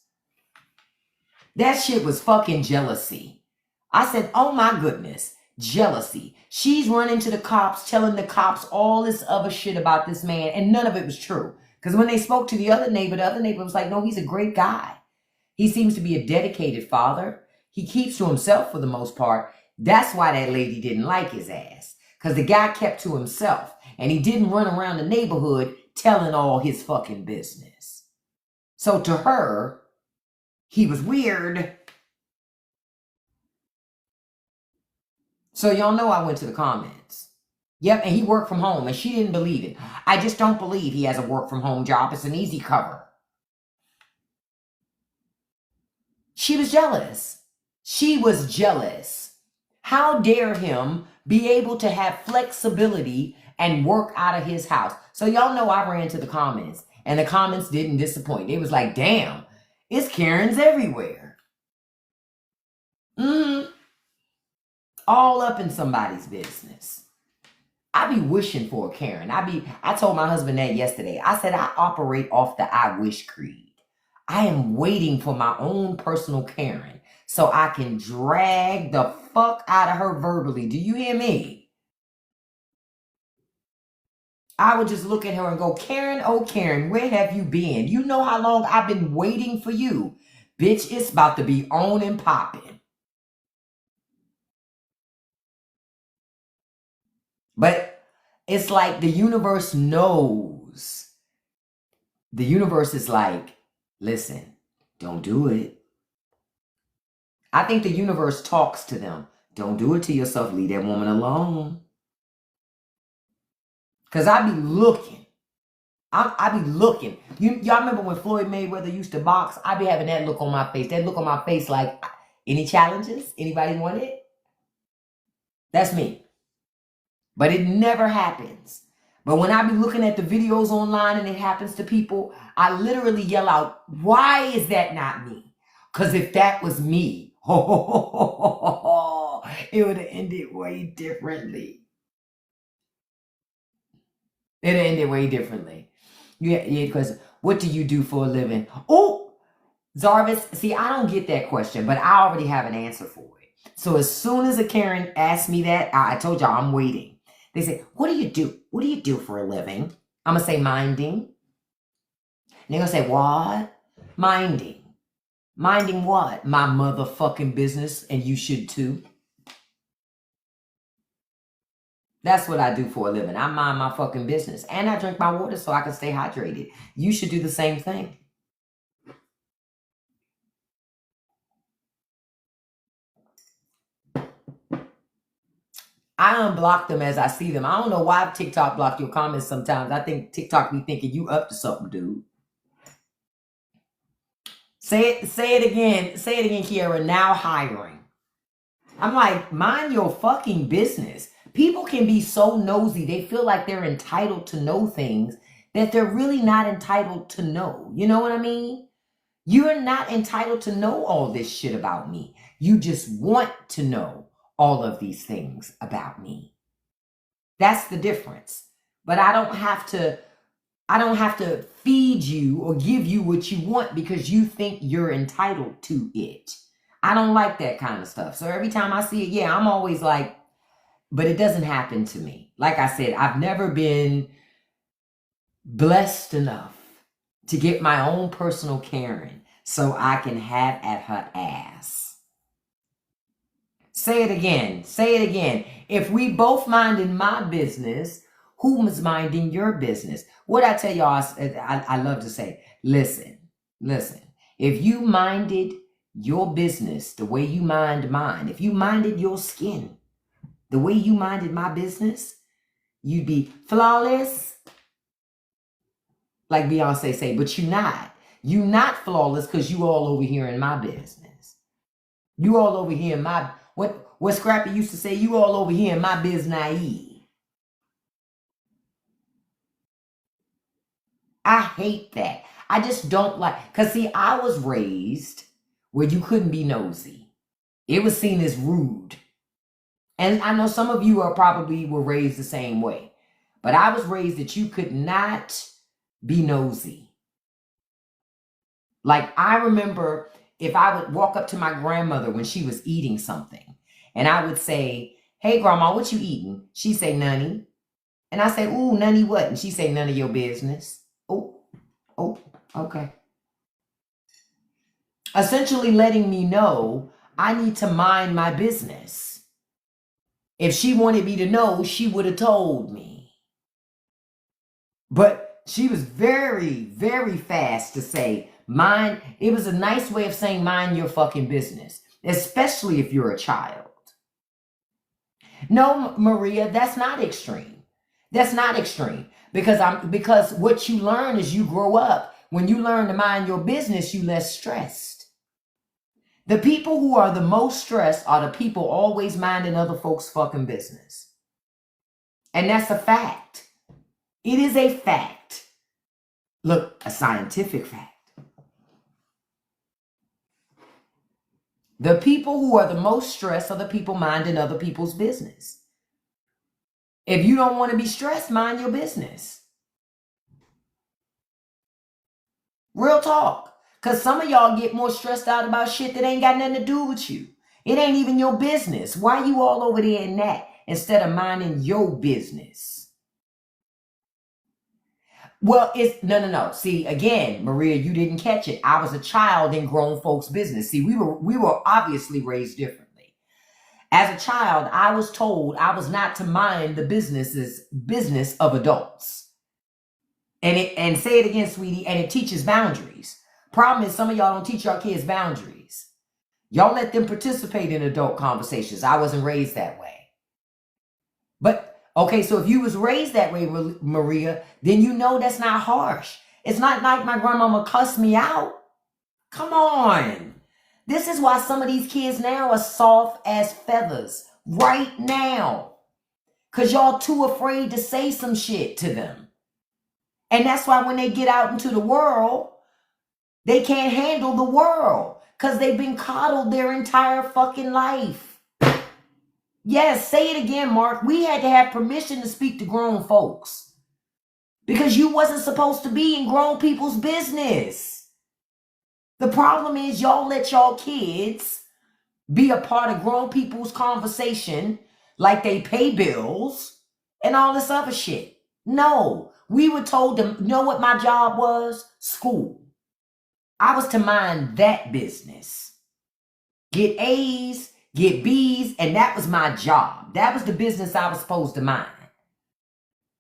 That shit was fucking jealousy. I said, oh my goodness, jealousy. She's running to the cops, telling the cops all this other shit about this man, and none of it was true. Because when they spoke to the other neighbor was like, no, he's a great guy. He seems to be a dedicated father. He keeps to himself for the most part. That's why that lady didn't like his ass. Because the guy kept to himself. And he didn't run around the neighborhood telling all his fucking business. So to her, he was weird. So y'all know I went to the comments. Yep, and he worked from home, and she didn't believe it. I just don't believe he has a work from home job. It's an easy cover. She was jealous. She was jealous. How dare him be able to have flexibility and work out of his house? So y'all know I ran to the comments, and the comments didn't disappoint. It was like, damn, it's Karens everywhere. all up in somebody's business. I be wishing for a Karen. I told my husband that yesterday. I said I operate off the I wish creed. I am waiting for my own personal Karen so I can drag the fuck out of her verbally. Do you hear me? I would just look at her and go, Karen, oh Karen, where have you been? You know how long I've been waiting for you. Bitch, it's about to be on and popping. But it's like the universe knows. The universe is like, listen, don't do it. I think the universe talks to them. Don't do it to yourself. Leave that woman alone. Because I be looking. I be looking. Y'all remember when Floyd Mayweather used to box? I be having that look on my face. That look on my face like, any challenges? Anybody want it? That's me. But it never happens. But when I be looking at the videos online and it happens to people, I literally yell out, why is that not me? Because if that was me, it would have ended way differently. It ended way differently. Yeah, because what do you do for a living? Oh, Zarvis, see, I don't get that question, but I already have an answer for it. So as soon as a Karen asks me that, I told y'all I'm waiting. They say, what do you do? What do you do for a living? I'm going to say minding. And they're going to say, what? Minding. Minding what? My motherfucking business, and you should too. That's what I do for a living. I mind my fucking business. And I drink my water so I can stay hydrated. You should do the same thing. I unblock them as I see them. I don't know why TikTok block your comments sometimes. I think TikTok be thinking you up to something, dude. Say it again. Say it again, Kiara. Now hiring. I'm like, mind your fucking business. People can be so nosy. They feel like they're entitled to know things that they're really not entitled to know. You know what I mean? You're not entitled to know all this shit about me. You just want to know all of these things about me. That's the difference. But I don't have to feed you or give you what you want because you think you're entitled to it. I don't like that kind of stuff. So every time I see it, yeah, I'm always like, but it doesn't happen to me. Like I said, I've never been blessed enough to get my own personal Karen so I can have at her ass. Say it again. Say it again. If we both minding my business, who's minding your business? What I tell y'all, I love to say, listen. If you minded your business the way you mind mine, if you minded your skin the way you minded my business, you'd be flawless. Like Beyonce say, but you're not. You're not flawless because you all over here in my business. You all over here in my, what Scrappy used to say, you all over here in my biz naive. I hate that. I just don't like, because see, I was raised where you couldn't be nosy. It was seen as rude. And I know some of you were raised the same way. But I was raised that you could not be nosy. Like I remember if I would walk up to my grandmother when she was eating something and I would say, hey grandma, what you eating? She'd say, none. And I say, ooh, none what? And she'd say, none of your business. Oh, okay. Essentially letting me know I need to mind my business. If she wanted me to know, she would have told me. But she was very, very fast to say, mind. It was a nice way of saying mind your fucking business, especially if you're a child. No, Maria, that's not extreme. That's not extreme. Because what you learn as you grow up, when you learn to mind your business, you less stressed. The people who are the most stressed are the people always minding other folks' fucking business. And that's a fact. It is a fact. Look, a scientific fact. The people who are the most stressed are the people minding other people's business. If you don't want to be stressed, mind your business. Real talk. Because some of y'all get more stressed out about shit that ain't got nothing to do with you. It ain't even your business. Why you all over there in that instead of minding your business? Well, it's no. See, again, Maria, you didn't catch it. I was a child in grown folks' business. See, we were obviously raised differently. As a child, I was told I was not to mind the business of adults. And say it again, sweetie, and it teaches boundaries. Problem is, some of y'all don't teach your kids boundaries. Y'all let them participate in adult conversations. I wasn't raised that way. But, okay, so if you was raised that way, Maria, then you know that's not harsh. It's not like my grandmama cussed me out. Come on. This is why some of these kids now are soft as feathers. Right now. Because y'all too afraid to say some shit to them. And that's why when they get out into the world, they can't handle the world. Because they've been coddled their entire fucking life. Yes, say it again, Mark. We had to have permission to speak to grown folks. Because you wasn't supposed to be in grown people's business. The problem is y'all let y'all kids be a part of grown people's conversation like they pay bills and all this other shit. No, we were told to know what my job was? School. I was to mind that business. Get A's, get B's, and that was my job. That was the business I was supposed to mind.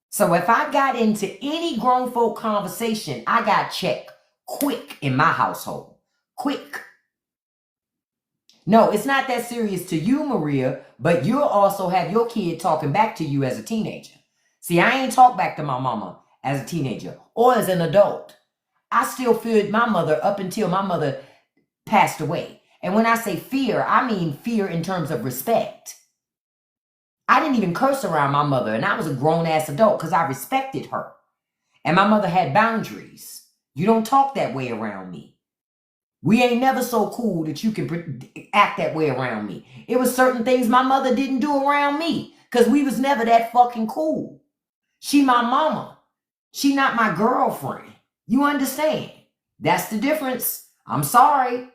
So if I got into any grown folk conversation, I got checked quick in my household. Quick. No, it's not that serious to you, Maria, but you'll also have your kid talking back to you as a teenager. See, I ain't talk back to my mama as a teenager or as an adult. I still feared my mother up until my mother passed away. And when I say fear, I mean fear in terms of respect. I didn't even curse around my mother, and I was a grown-ass adult because I respected her. And my mother had boundaries. You don't talk that way around me. We ain't never so cool that you can act that way around me. It was certain things my mother didn't do around me because we was never that fucking cool. She my mama. She not my girlfriend. You understand? That's the difference. I'm sorry.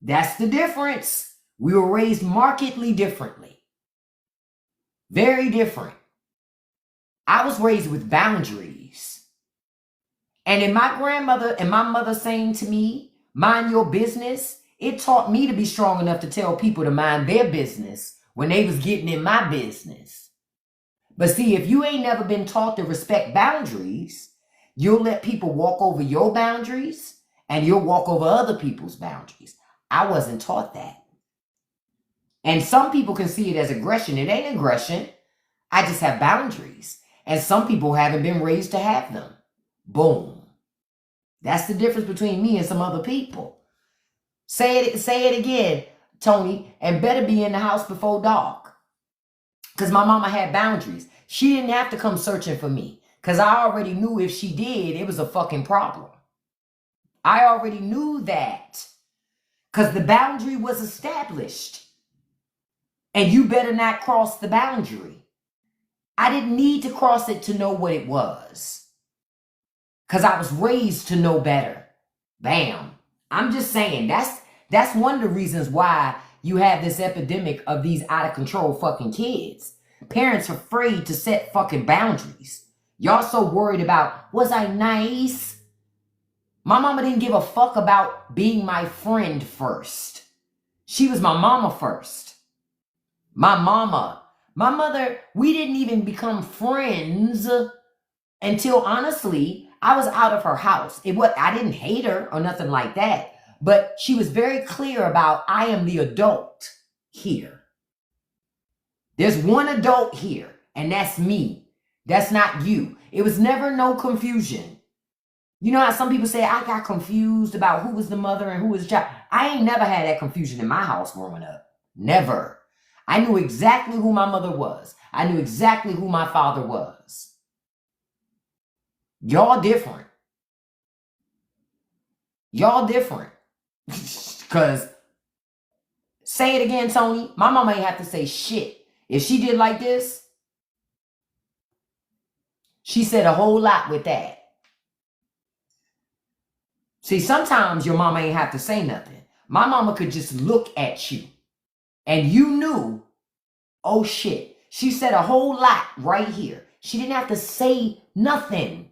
That's the difference. We were raised markedly differently. Very different. I was raised with boundaries. And in my grandmother and my mother saying to me, mind your business, it taught me to be strong enough to tell people to mind their business when they was getting in my business. But see, if you ain't never been taught to respect boundaries, you'll let people walk over your boundaries and you'll walk over other people's boundaries. I wasn't taught that. And some people can see it as aggression. It ain't aggression. I just have boundaries. And some people haven't been raised to have them. Boom. That's the difference between me and some other people. Say it again, Tony, and better be in the house before dark. Because my mama had boundaries. She didn't have to come searching for me. Because I already knew if she did, it was a fucking problem. I already knew that. Because the boundary was established. And you better not cross the boundary. I didn't need to cross it to know what it was. Because I was raised to know better. Bam. I'm just saying, that's one of the reasons why you have this epidemic of these out of control fucking kids. Parents are afraid to set fucking boundaries. Y'all so worried about, was I nice? My mama didn't give a fuck about being my friend first. She was my mama first. My mother, we didn't even become friends until, honestly, I was out of her house. I didn't hate her or nothing like that. But she was very clear about, I am the adult here. There's one adult here, and that's me. That's not you. It was never no confusion. You know how some people say, I got confused about who was the mother and who was the child. I ain't never had that confusion in my house growing up. Never. I knew exactly who my mother was. I knew exactly who my father was. Y'all different. Y'all different. Because Say it again, Tony. My mama ain't have to say shit. If she did like this, she said a whole lot with that. See, sometimes your mama ain't have to say nothing. My mama could just look at you and you knew, oh shit, she said a whole lot right here. She didn't have to say nothing.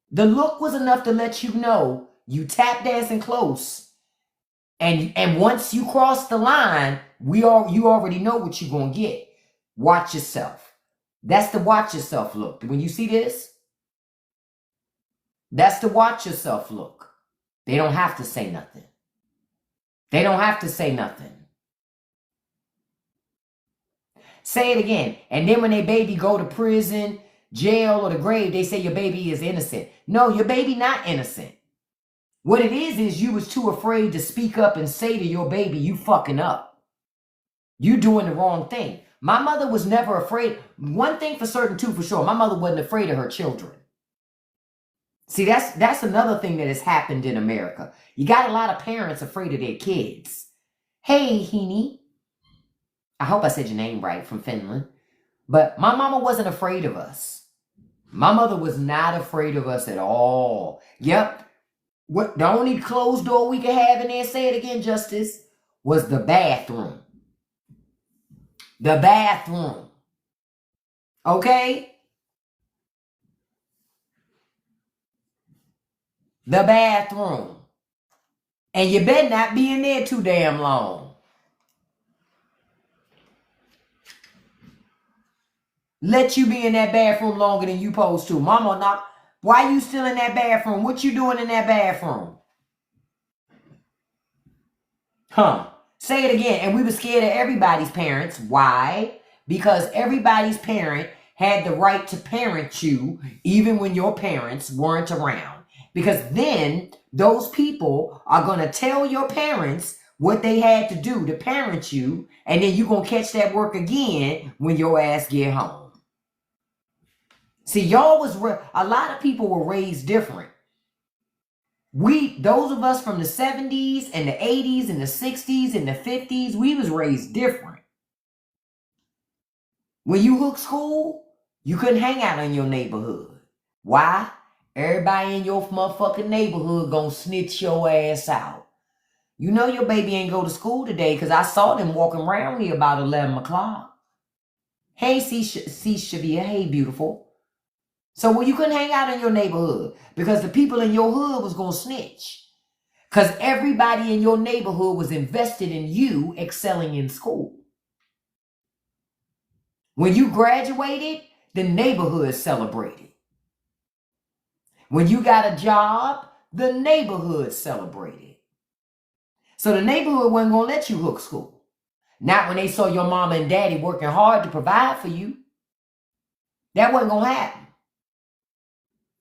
The look was enough to let you know you tap dancing close. And once you cross the line, you already know what you're going to get. Watch yourself. That's the watch yourself look. When you see this, that's the watch yourself look. They don't have to say nothing. They don't have to say nothing. Say it again. And then when their baby go to prison, jail, or the grave, they say your baby is innocent. No, your baby not innocent. What it is you was too afraid to speak up and say to your baby, you fucking up. You doing the wrong thing. My mother was never afraid. One thing for certain, too, for sure. My mother wasn't afraid of her children. See, that's another thing that has happened in America. You got a lot of parents afraid of their kids. Hey, Heaney. I hope I said your name right, from Finland. But my mama wasn't afraid of us. My mother was not afraid of us at all. Yep. What the only closed door we could have in there, say it again, Justice, was the bathroom. The bathroom. Okay? The bathroom. And you better not be in there too damn long. Let you be in that bathroom longer than you supposed to. Mama, not. Why you still in that bathroom? What you doing in that bathroom? Huh? Say it again. And we were scared of everybody's parents. Why? Because everybody's parent had the right to parent you even when your parents weren't around. Because then those people are going to tell your parents what they had to do to parent you, and then you're going to catch that work again when your ass get home. See, y'all was, a lot of people were raised different. Those of us from the 70s and the 80s and the 60s and the 50s, we was raised different. When you hook school, you couldn't hang out in your neighborhood. Why? Everybody in your motherfucking neighborhood gonna snitch your ass out. You know your baby ain't go to school today because I saw them walking around here about 11 o'clock. Hey, C. Shavia. Hey, beautiful. So well, you couldn't hang out in your neighborhood because the people in your hood was going to snitch. Because everybody in your neighborhood was invested in you excelling in school. When you graduated, the neighborhood celebrated. When you got a job, the neighborhood celebrated. So the neighborhood wasn't going to let you hook school. Not when they saw your mama and daddy working hard to provide for you. That wasn't going to happen.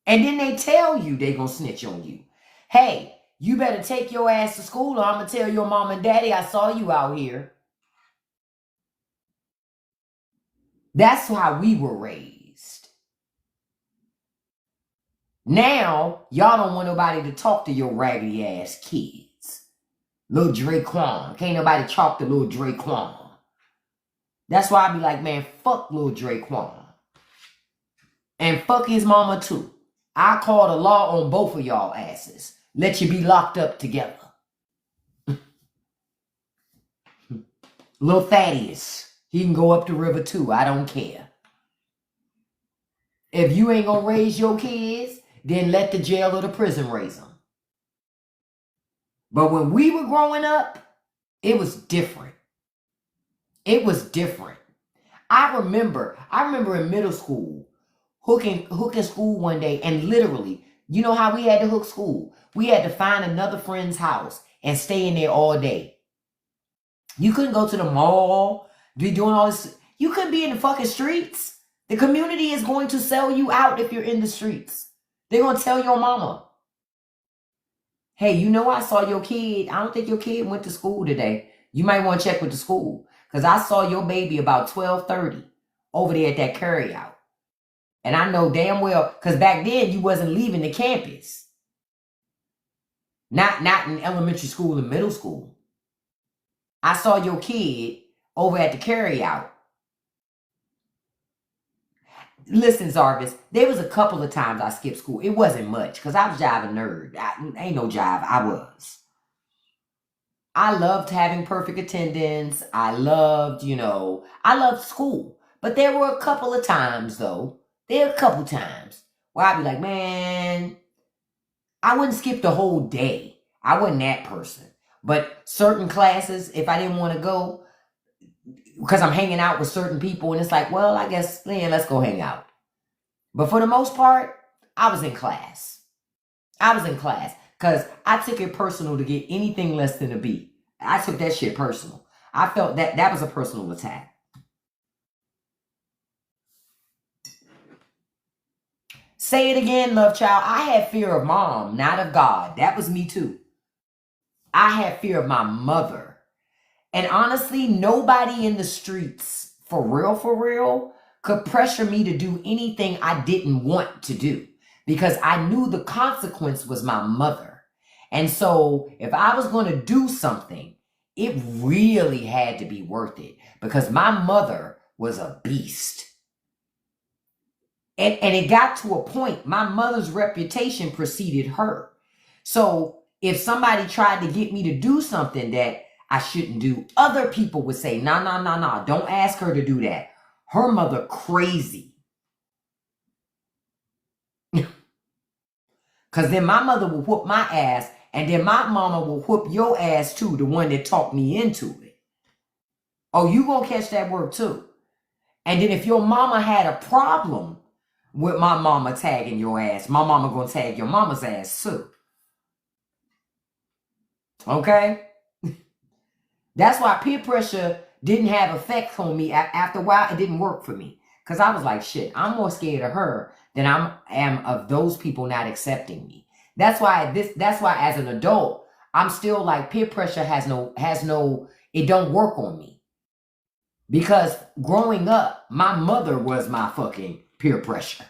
And then they tell you they gonna snitch on you. Hey, you better take your ass to school or I'm gonna tell your mom and daddy I saw you out here. That's how we were raised. Now, y'all don't want nobody to talk to your raggedy ass kids. Little Draquan. Can't nobody talk to little Draquan. That's why I be like, man, fuck little Draquan. And fuck his mama too. I call the law on both of y'all asses. Let you be locked up together. Little Thaddeus, he can go up the river too. I don't care. If you ain't gonna raise your kids, then let the jail or the prison raise them. But when we were growing up, it was different. It was different. I remember in middle school, hooking school one day, and literally, you know how we had to hook school? We had to find another friend's house and stay in there all day. You couldn't go to the mall, be doing all this. You couldn't be in the fucking streets. The community is going to sell you out if you're in the streets. They're going to tell your mama, hey, you know I saw your kid. I don't think your kid went to school today. You might want to check with the school because I saw your baby about 12:30 over there at that carryout. And I know damn well, because back then you wasn't leaving the campus. Not in elementary school and middle school. I saw your kid over at the carryout. Listen, Zarvis, there was a couple of times I skipped school. It wasn't much because I was jive a nerd. Ain't no jive. I was. I loved having perfect attendance. I loved, I loved school. But there were a couple of times, though. There were a couple times where I'd be like, man, I wouldn't skip the whole day. I wasn't that person. But certain classes, if I didn't want to go, because I'm hanging out with certain people, and it's like, well, I guess, yeah, let's go hang out. But for the most part, I was in class. I was in class because I took it personal to get anything less than a B. I took that shit personal. I felt that was a personal attack. Say it again, love child. I had fear of mom, not of God. That was me too. I had fear of my mother. And honestly, nobody in the streets, for real, could pressure me to do anything I didn't want to do because I knew the consequence was my mother. And so if I was going to do something, it really had to be worth it because my mother was a beast. And it got to a point, my mother's reputation preceded her. So if somebody tried to get me to do something that I shouldn't do, other people would say, nah, don't ask her to do that. Her mother crazy. Because then my mother will whoop my ass, and then my mama will whoop your ass too, the one that talked me into it. Oh, you gonna catch that work too. And then if your mama had a problem with my mama tagging your ass, my mama gonna tag your mama's ass too. Okay? That's why peer pressure didn't have effect on me. After a while, it didn't work for me. Because I was like, shit, I'm more scared of her than I am of those people not accepting me. That's why as an adult, I'm still like peer pressure it don't work on me. Because growing up, my mother was my fucking peer pressure.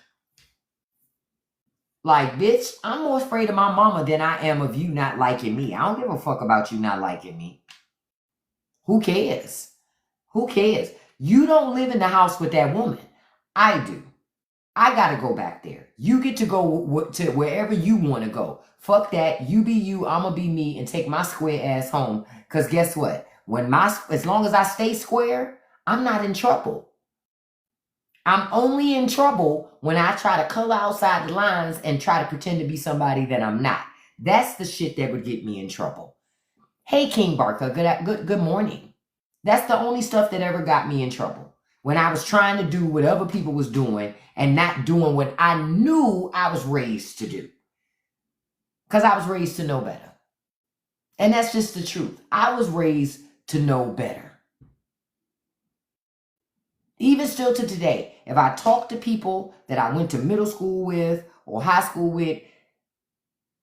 Like, bitch, I'm more afraid of my mama than I am of you not liking me. I don't give a fuck about you not liking me. Who cares? Who cares? You don't live in the house with that woman. I do. I got to go back there. You get to go to wherever you want to go. Fuck that. You be you, I'm going to be me, and take my square ass home. Because guess what? As long as I stay square, I'm not in trouble. I'm only in trouble when I try to color outside the lines and try to pretend to be somebody that I'm not. That's the shit that would get me in trouble. Hey, King Barker, good morning. That's the only stuff that ever got me in trouble. When I was trying to do what other people was doing and not doing what I knew I was raised to do. Because I was raised to know better. And that's just the truth. I was raised to know better. Even still to today, if I talk to people that I went to middle school with or high school with,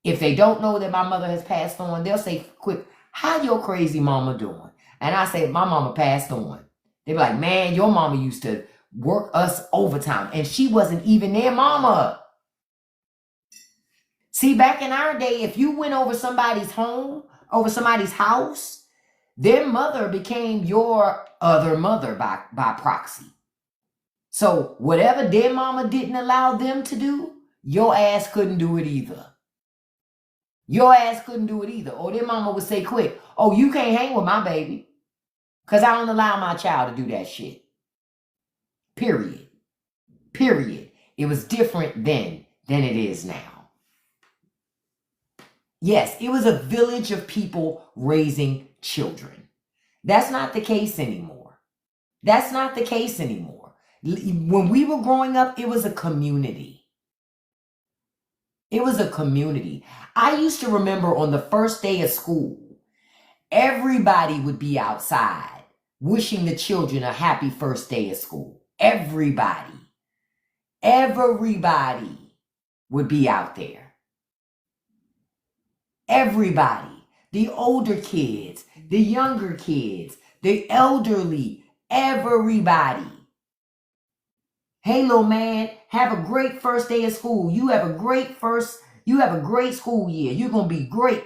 if they don't know that my mother has passed on, they'll say, quick, how your crazy mama doing? And I say, my mama passed on. They be like, man, your mama used to work us overtime. And she wasn't even their mama. See, back in our day, if you went over somebody's home, over somebody's house, their mother became your other mother by proxy. So whatever their mama didn't allow them to do, your ass couldn't do it either. Your ass couldn't do it either. Or their mama would say quick, oh, you can't hang with my baby. Because I don't allow my child to do that shit. Period. It was different then than it is now. Yes, it was a village of people raising children. That's not the case anymore. When we were growing up, it was a community. I used to remember on the first day of school, everybody would be outside wishing the children a happy first day of school. Everybody would be out there. Everybody, the older kids, the younger kids, the elderly, everybody. Hey, little man, have a great first day of school. You have a great school year. You're going to be great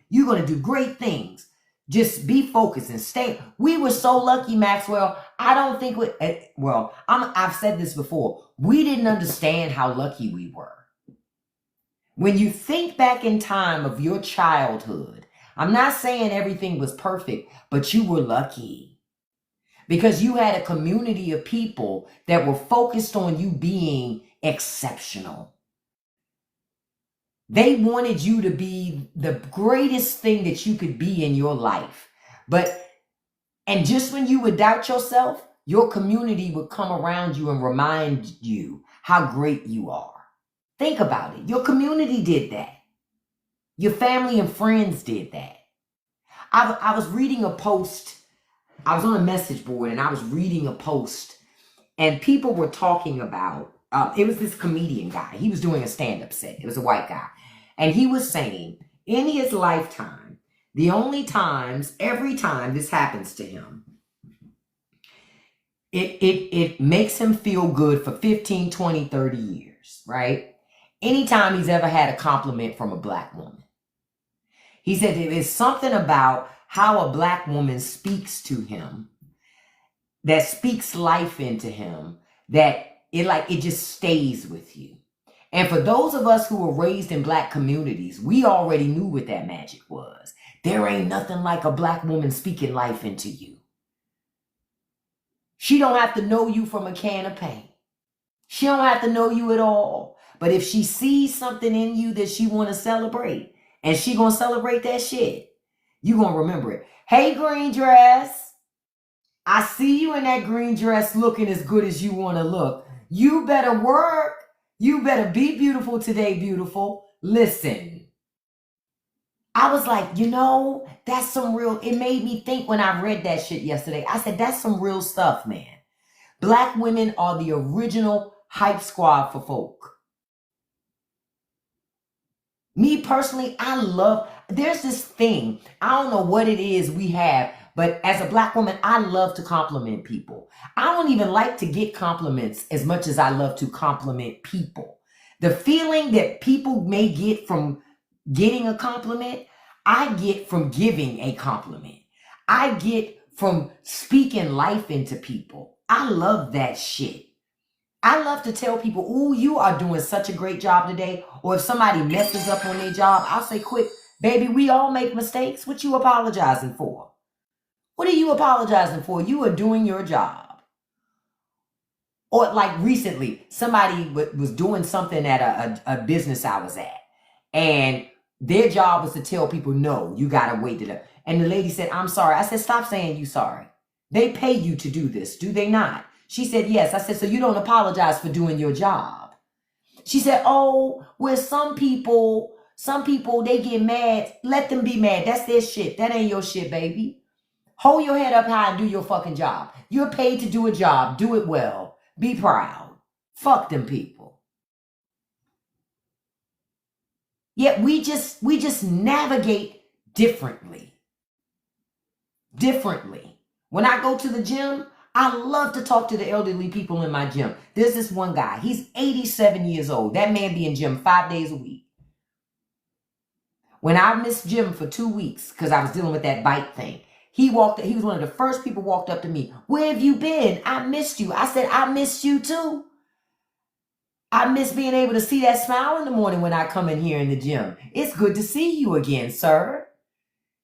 you're going to do great things. Just be focused and stay. We were so lucky, Maxwell. I don't think I've said this before. We didn't understand how lucky we were. When you think back in time of your childhood, I'm not saying everything was perfect, but you were lucky because you had a community of people that were focused on you being exceptional. They wanted you to be the greatest thing that you could be in your life. And just when you would doubt yourself, your community would come around you and remind you how great you are. Think about it. Your community did that. Your family and friends did that. I was reading a post. I was on a message board and I was reading a post and people were talking about, it was this comedian guy. He was doing a stand-up set. It was a white guy. And he was saying in his lifetime, every time this happens to him, it makes him feel good for 15, 20, 30 years, right? Anytime he's ever had a compliment from a black woman. He said there's something about how a black woman speaks to him that speaks life into him that it just stays with you. And for those of us who were raised in black communities, we already knew what that magic was. There ain't nothing like a black woman speaking life into you. She don't have to know you from a can of paint. She don't have to know you at all. But if she sees something in you that she want to celebrate, and she going to celebrate that shit, you going to remember it. Hey, green dress. I see you in that green dress looking as good as you want to look. You better work. You better be beautiful today, beautiful. Listen. I was like, that's some real, it made me think when I read that shit yesterday. I said, that's some real stuff, man. Black women are the original hype squad for folk. Me personally, there's this thing, I don't know what it is we have, but as a black woman, I love to compliment people. I don't even like to get compliments as much as I love to compliment people. The feeling that people may get from getting a compliment, I get from giving a compliment. I get from speaking life into people. I love that shit. I love to tell people, "Ooh, you are doing such a great job today." Or if somebody messes up on their job, I'll say, "Quick, baby, we all make mistakes. What you apologizing for? What are you apologizing for? You are doing your job." Or like recently, somebody was doing something at a business I was at. And their job was to tell people, "No, you got to wait it up." And the lady said, "I'm sorry." I said, "Stop saying you sorry. They pay you to do this, do they not?" She said, "Yes." I said, "So you don't apologize for doing your job?" She said, "Oh, well, some people, they get mad. Let them be mad. That's their shit. That ain't your shit, baby. Hold your head up high and do your fucking job. You're paid to do a job. Do it well. Be proud. Fuck them people." Yet we just navigate differently. Differently. When I go to the gym, I love to talk to the elderly people in my gym. There's this one guy. He's 87 years old. That man be in gym 5 days a week. When I missed gym for 2 weeks because I was dealing with that bite thing, he was one of the first people walked up to me. "Where have you been? I missed you." I said, "I missed you too. I miss being able to see that smile in the morning when I come in here in the gym. It's good to see you again, sir.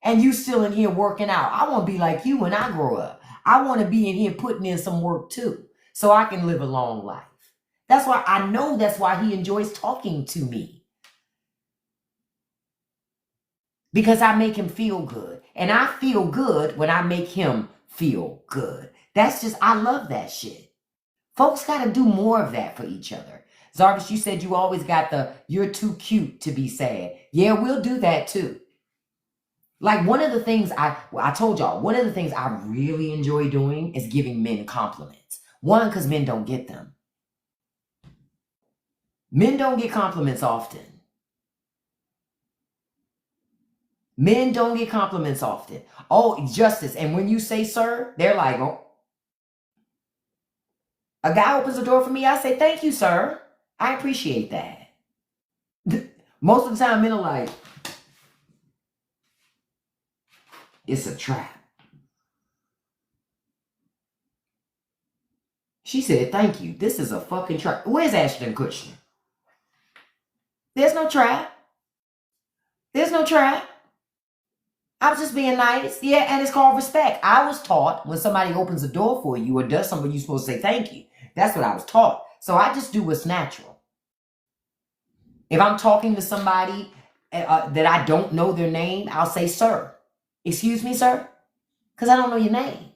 And you still in here working out. I want to be like you when I grow up. I want to be in here putting in some work too, so I can live a long life." That's why he enjoys talking to me. Because I make him feel good. And I feel good when I make him feel good. I love that shit. Folks got to do more of that for each other. Zarvis, you said you always got "you're too cute to be sad." Yeah, we'll do that too. Like one of the things I told y'all, one of the things I really enjoy doing is giving men compliments. One, because men don't get them. Men don't get compliments often. Men don't get compliments often. "Oh, Justice." And when you say "sir," they're like, "Oh." A guy opens the door for me, I say, "Thank you, sir. I appreciate that." Most of the time, men are like, It's a trap. She said, thank you. This is a fucking trap. Where's Ashton Kutcher? There's no trap. There's no trap. I'm just being nice. Yeah, and it's called respect. I was taught when somebody opens a door for you or does something, you're supposed to say thank you. That's what I was taught. So I just do what's natural. If I'm talking to somebody that I don't know their name, I'll say, sir. Excuse me, sir? Because I don't know your name.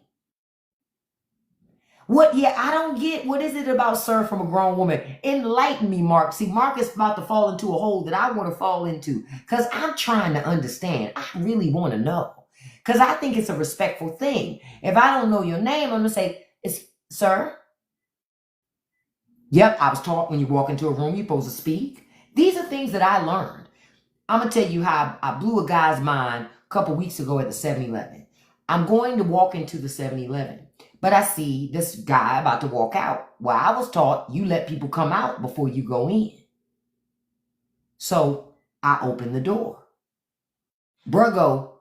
What? Yeah, I don't get, what is it about sir from a grown woman? Enlighten me, Mark. See, Mark is about to fall into a hole that I want to fall into because I'm trying to understand. I really want to know because I think it's a respectful thing. If I don't know your name, I'm going to say, it's sir. Yep, I was taught when you walk into a room, you're supposed to speak. These are things that I learned. I'm going to tell you how I blew a guy's mind a couple weeks ago at the 7-Eleven. I'm going to walk into the 7-Eleven. But I see this guy about to walk out. Well, I was taught you let people come out before you go in. So I open the door. Bruh go,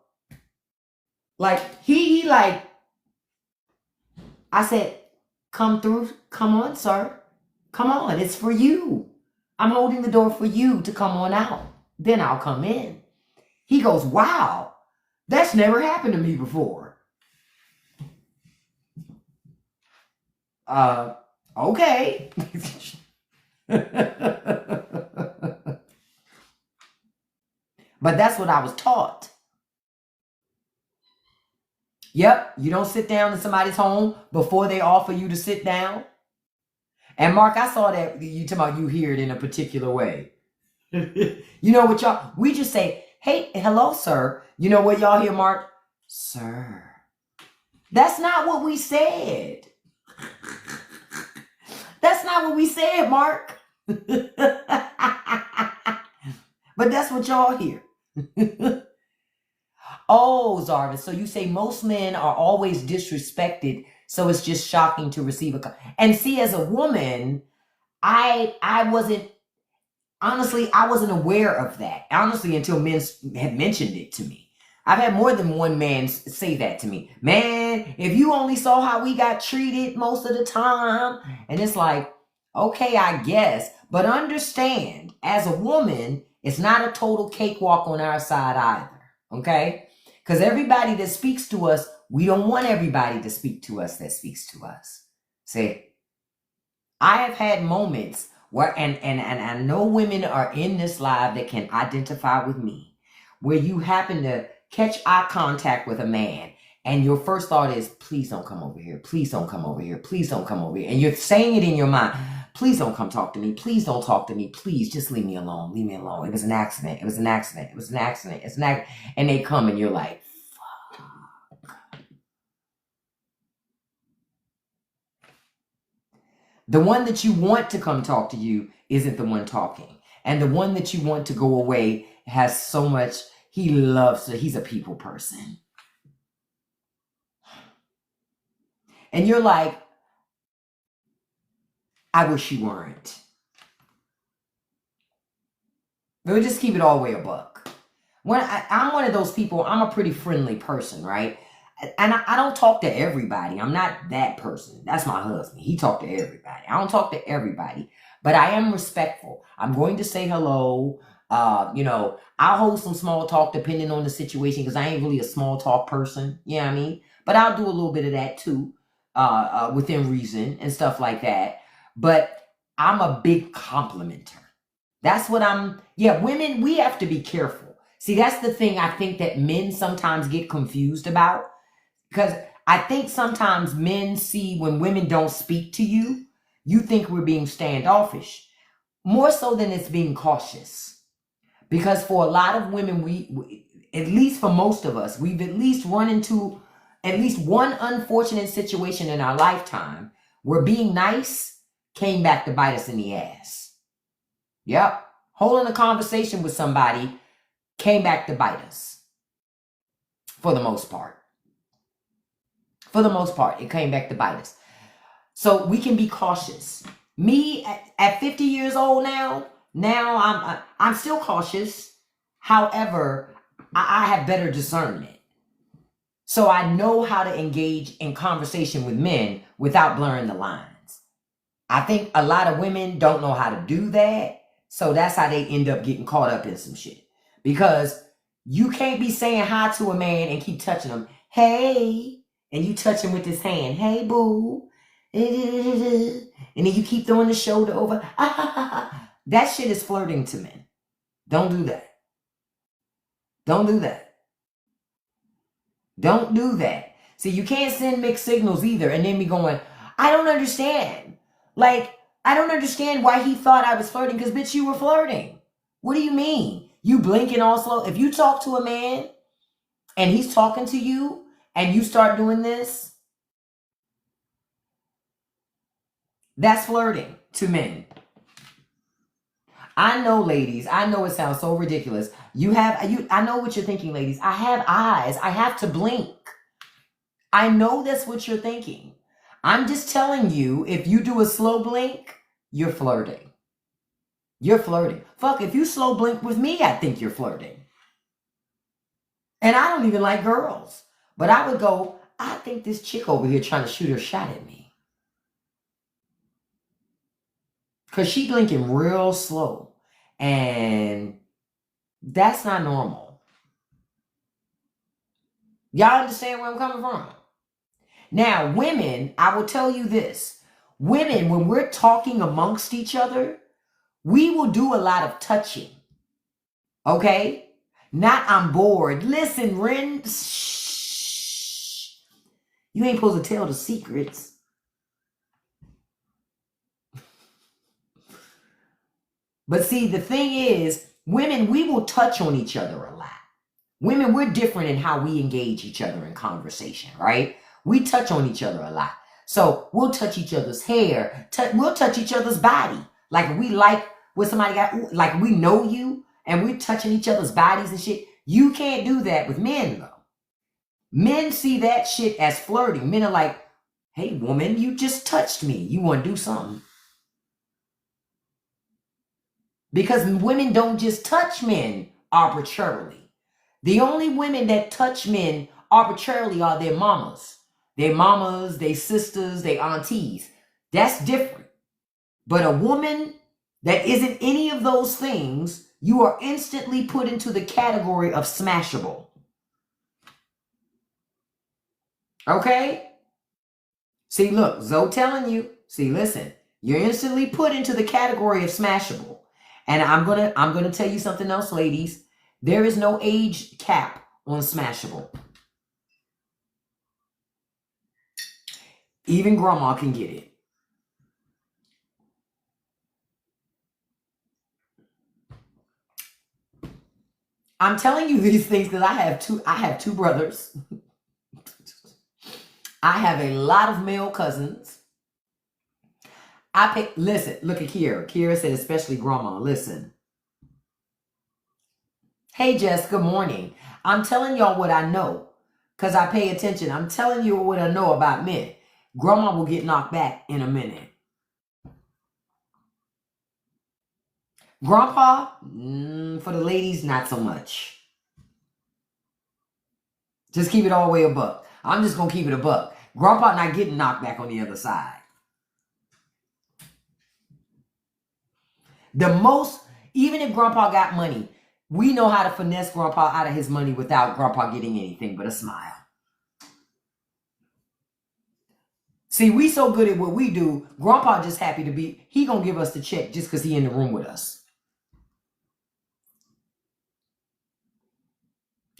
like, he like, I said, come through, come on, sir. Come on, it's for you. I'm holding the door for you to come on out. Then I'll come in. He goes, wow, that's never happened to me before. Okay. But that's what I was taught. Yep, you don't sit down in somebody's home before they offer you to sit down. And Mark, I saw that you talking about you hear it in a particular way. You know what y'all, we just say, hey, hello, sir. You know what y'all hear, Mark? Sir. That's not what we said. That's not what we said, Mark. But that's what y'all hear. Oh, Zarvis, so you say most men are always disrespected, so it's just shocking to receive a... And see, as a woman, I wasn't... Honestly, I wasn't aware of that. Honestly, until men had mentioned it to me. I've had more than one man say that to me. Man, if you only saw how we got treated most of the time. And it's like, okay, I guess. But understand, as a woman, it's not a total cakewalk on our side either. Okay? Because everybody that speaks to us, we don't want everybody to speak to us that speaks to us. See? I have had moments where, and I know women are in this live that can identify with me, where you happen to catch eye contact with a man and your first thought is, please don't come over here. Please don't come over here. Please don't come over here. And you're saying it in your mind. Please don't come talk to me. Please don't talk to me. Please just leave me alone. Leave me alone. It was an accident. It was an accident. It was an accident. It's an accident. And they come and you're like, fuck. The one that you want to come talk to you isn't the one talking. And the one that you want to go away has so much... He loves it. He's a people person. And you're like, I wish you weren't. But we'll just keep it all the way a buck. When I'm one of those people, I'm a pretty friendly person, right? And I don't talk to everybody. I'm not that person. That's my husband. He talks to everybody. I don't talk to everybody. But I am respectful. I'm going to say hello. I'll hold some small talk depending on the situation because I ain't really a small talk person. You know what I mean? But I'll do a little bit of that too, within reason and stuff like that. But I'm a big complimenter. That's what women, we have to be careful. See, that's the thing I think that men sometimes get confused about. Because I think sometimes men see when women don't speak to you, you think we're being standoffish. More so than it's being cautious. Because for a lot of women, we at least for most of us, we've at least run into at least one unfortunate situation in our lifetime where being nice came back to bite us in the ass. Yep. Holding a conversation with somebody came back to bite us. For the most part. For the most part, it came back to bite us. So we can be cautious. Me at 50 years old now I'm still cautious. However, I have better discernment. So I know how to engage in conversation with men without blurring the lines. I think a lot of women don't know how to do that. So that's how they end up getting caught up in some shit. Because you can't be saying hi to a man and keep touching him. Hey, and you touch him with his hand. Hey, boo. And then you keep throwing the shoulder over. That shit is flirting to men. Don't do that. Don't do that. Don't do that. See, you can't send mixed signals either and then be going, I don't understand. Like, I don't understand why he thought I was flirting because, bitch, you were flirting. What do you mean? You blinking all slow. If you talk to a man and he's talking to you and you start doing this, that's flirting to men. I know, ladies, I know it sounds so ridiculous. I know what you're thinking, ladies. I have eyes. I have to blink. I know that's what you're thinking. I'm just telling you, if you do a slow blink, you're flirting. You're flirting. Fuck, if you slow blink with me, I think you're flirting. And I don't even like girls. But I would go, I think this chick over here trying to shoot her shot at me. Because she blinking real slow. And that's not normal. Y'all understand where I'm coming from? Now, women, I will tell you this. Women, when we're talking amongst each other, we will do a lot of touching. Okay? Not I'm bored. Listen, Ren. Shh. You ain't supposed to tell the secrets. But see, the thing is, women, we will touch on each other a lot. Women, we're different in how we engage each other in conversation, right? We touch on each other a lot. So we'll touch each other's hair. We'll touch each other's body. Like we like what somebody got, like we know you and we're touching each other's bodies and shit. You can't do that with men, though. Men see that shit as flirting. Men are like, hey, woman, you just touched me. You want to do something? Because women don't just touch men arbitrarily. The only women that touch men arbitrarily are their mamas. Their mamas, their sisters, their aunties. That's different. But a woman that isn't any of those things, you are instantly put into the category of smashable. Okay? See, look, Zoe telling you. See, listen. You're instantly put into the category of smashable. And I'm gonna tell you something else, ladies. There is no age cap on smashable. Even grandma can get it. I'm telling you these things because I have two brothers. I have a lot of male cousins. Listen, look at Kira. Kira said, especially grandma, listen. Hey, Jess, good morning. I'm telling y'all what I know because I pay attention. I'm telling you what I know about men. Grandma will get knocked back in a minute. Grandpa, for the ladies, not so much. Just keep it all the way a buck. I'm just going to keep it a buck. Grandpa not getting knocked back on the other side. Even if grandpa got money, we know how to finesse grandpa out of his money without grandpa getting anything but a smile. See, we so good at what we do, grandpa just happy to be, he gonna give us the check just because he in the room with us.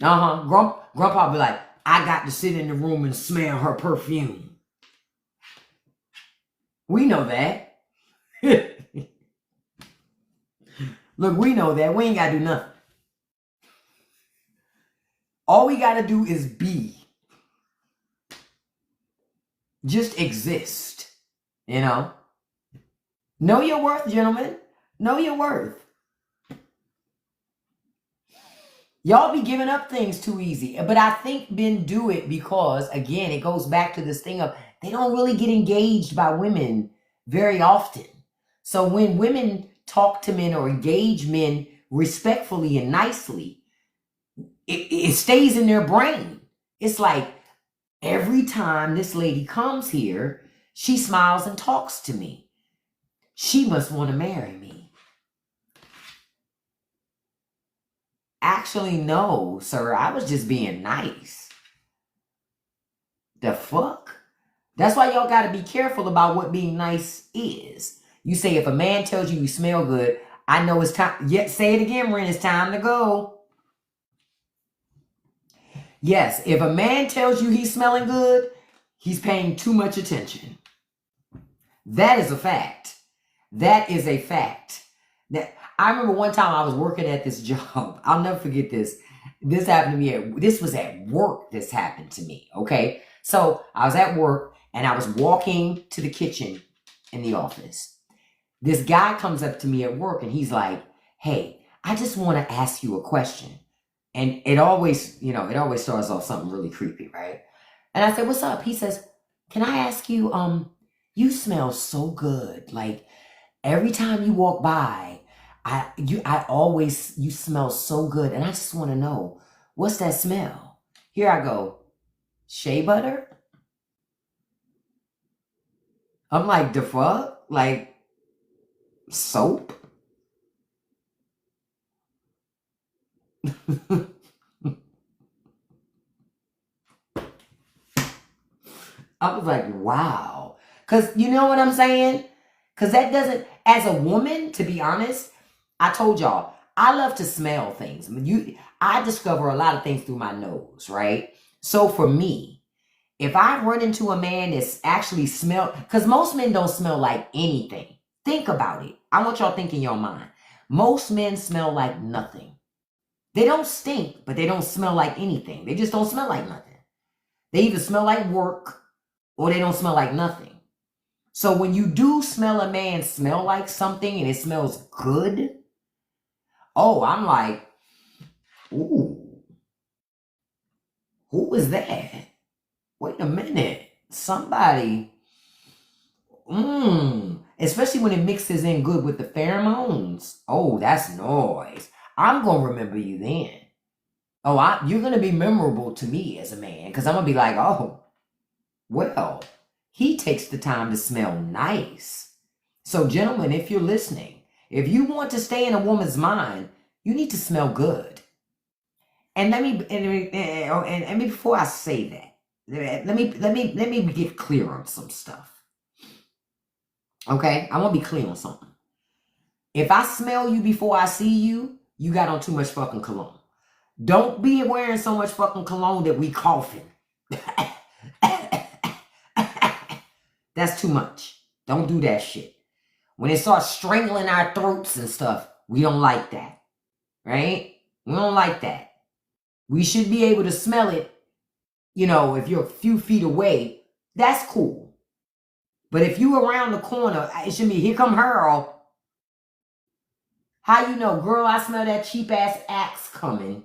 Grandpa be like, I got to sit in the room and smell her perfume. We know that. Look, we know that. We ain't got to do nothing. All we got to do is be. Just exist. You know? Know your worth, gentlemen. Know your worth. Y'all be giving up things too easy. But I think men do it because, again, it goes back to this thing of they don't really get engaged by women very often. So when women talk to men or engage men respectfully and nicely, it stays in their brain. It's like, Every time this lady comes here, she smiles and talks to me. She must want to marry me. Actually, no, sir. I was just being nice. The fuck? That's why y'all got to be careful about what being nice is. You say if a man tells you smell good, I know it's time. Yeah, say it again, Ren. It's time to go. Yes, if a man tells you he's smelling good, he's paying too much attention. That is a fact. That is a fact. That I remember one time I was working at this job. I'll never forget this. This happened to me. This was at work. This happened to me. Okay. So I was at work and I was walking to the kitchen in the office. This guy comes up to me at work and he's like, hey, I just want to ask you a question. And it always starts off something really creepy, right? And I said, what's up? He says, can I ask you, you smell so good. Like every time you walk by, you smell so good. And I just want to know, what's that smell? Here I go. Shea butter? I'm like, the fuck? Like soap? I was like, wow. Because you know what I'm saying? Because that doesn't, as a woman, to be honest, I told y'all, I love to smell things. I discover a lot of things through my nose, right? So for me, if I run into a man that's actually smell, because most men don't smell like anything. Think about it. I want y'all to think in your mind. Most men smell like nothing. They don't stink, but they don't smell like anything. They just don't smell like nothing. They either smell like work or they don't smell like nothing. So when you do smell a man smell like something and it smells good, oh, I'm like, ooh, who was that? Wait a minute. Somebody, especially when it mixes in good with the pheromones. Oh, that's noise. I'm going to remember you then. Oh, you're going to be memorable to me as a man because I'm going to be like, oh, well, he takes the time to smell nice. So, gentlemen, if you're listening, if you want to stay in a woman's mind, you need to smell good. And before I say that, let me get clear on some stuff. Okay, I want to be clear on something. If I smell you before I see you, you got on too much fucking cologne. Don't be wearing so much fucking cologne that we coughing. That's too much. Don't do that shit. When it starts strangling our throats and stuff, we don't like that. Right? We don't like that. We should be able to smell it, if you're a few feet away, that's cool. But if you around the corner, it should be, here come Earl. How you know, girl, I smell that cheap ass Axe coming.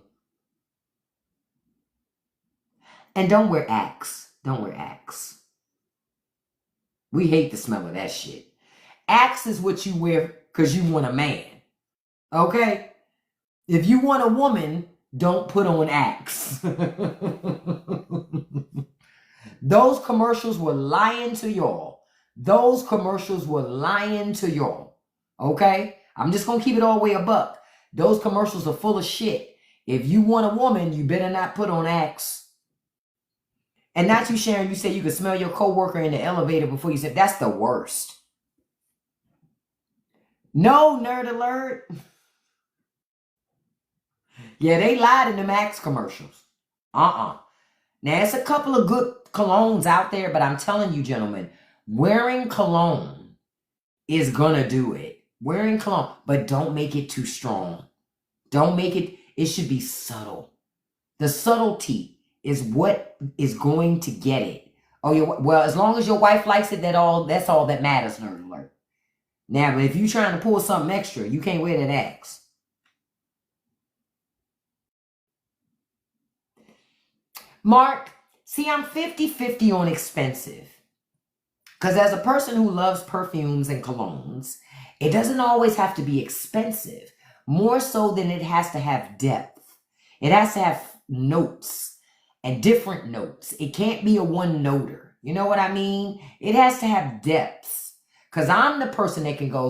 And don't wear Axe. Don't wear Axe. We hate the smell of that shit. Axe is what you wear because you want a man. Okay? If you want a woman, don't put on Axe. Those commercials were lying to y'all. Those commercials were lying to y'all. Okay? I'm just going to keep it all the way a buck. Those commercials are full of shit. If you want a woman, you better not put on Axe. And not you, Sharon, you said you could smell your coworker in the elevator before you said, that's the worst. No, nerd alert. Yeah, they lied in the Axe commercials. Now, there's a couple of good colognes out there, but I'm telling you, gentlemen, wearing cologne is gonna do it. Wearing cologne, but don't make it too strong. Don't make it, it should be subtle. The subtlety is what is going to get it. Oh, well, as long as your wife likes it, that's all that matters, nerd alert. Now, but if you're trying to pull something extra, you can't wear that Axe. Mark, see, I'm 50-50 on expensive. Because as a person who loves perfumes and colognes, it doesn't always have to be expensive. More so than it has to have depth. It has to have notes. and different notes. It can't be a one-noter. You know what I mean? It has to have depths. Because I'm the person that can go,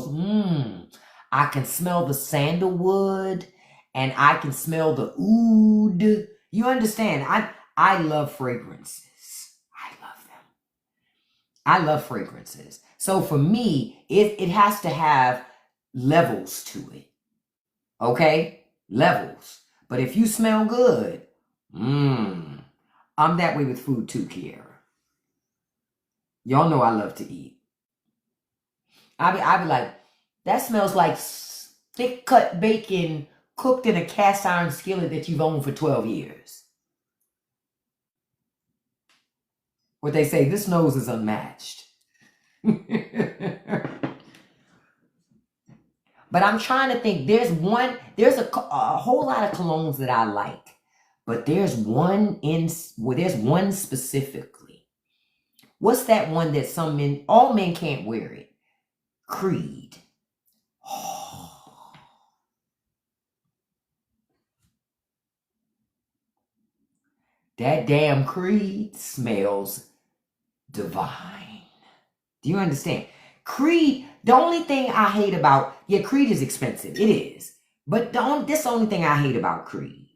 I can smell the sandalwood and I can smell the oud. You understand? I love fragrances. I love them. I love fragrances. So for me, it has to have levels to it. Okay? Levels. But if you smell good, I'm that way with food too, Kiara. Y'all know I love to eat. I be like, that smells like thick cut bacon cooked in a cast iron skillet that you've owned for 12 years. What they say, this nose is unmatched. But I'm trying to think, there's a whole lot of colognes that I like, but there's one specifically. What's that one that all men can't wear it? Creed. Oh. That damn Creed smells divine. Do you understand? Creed, the only thing I hate about, Creed is expensive. It is. But this is the only thing I hate about Creed.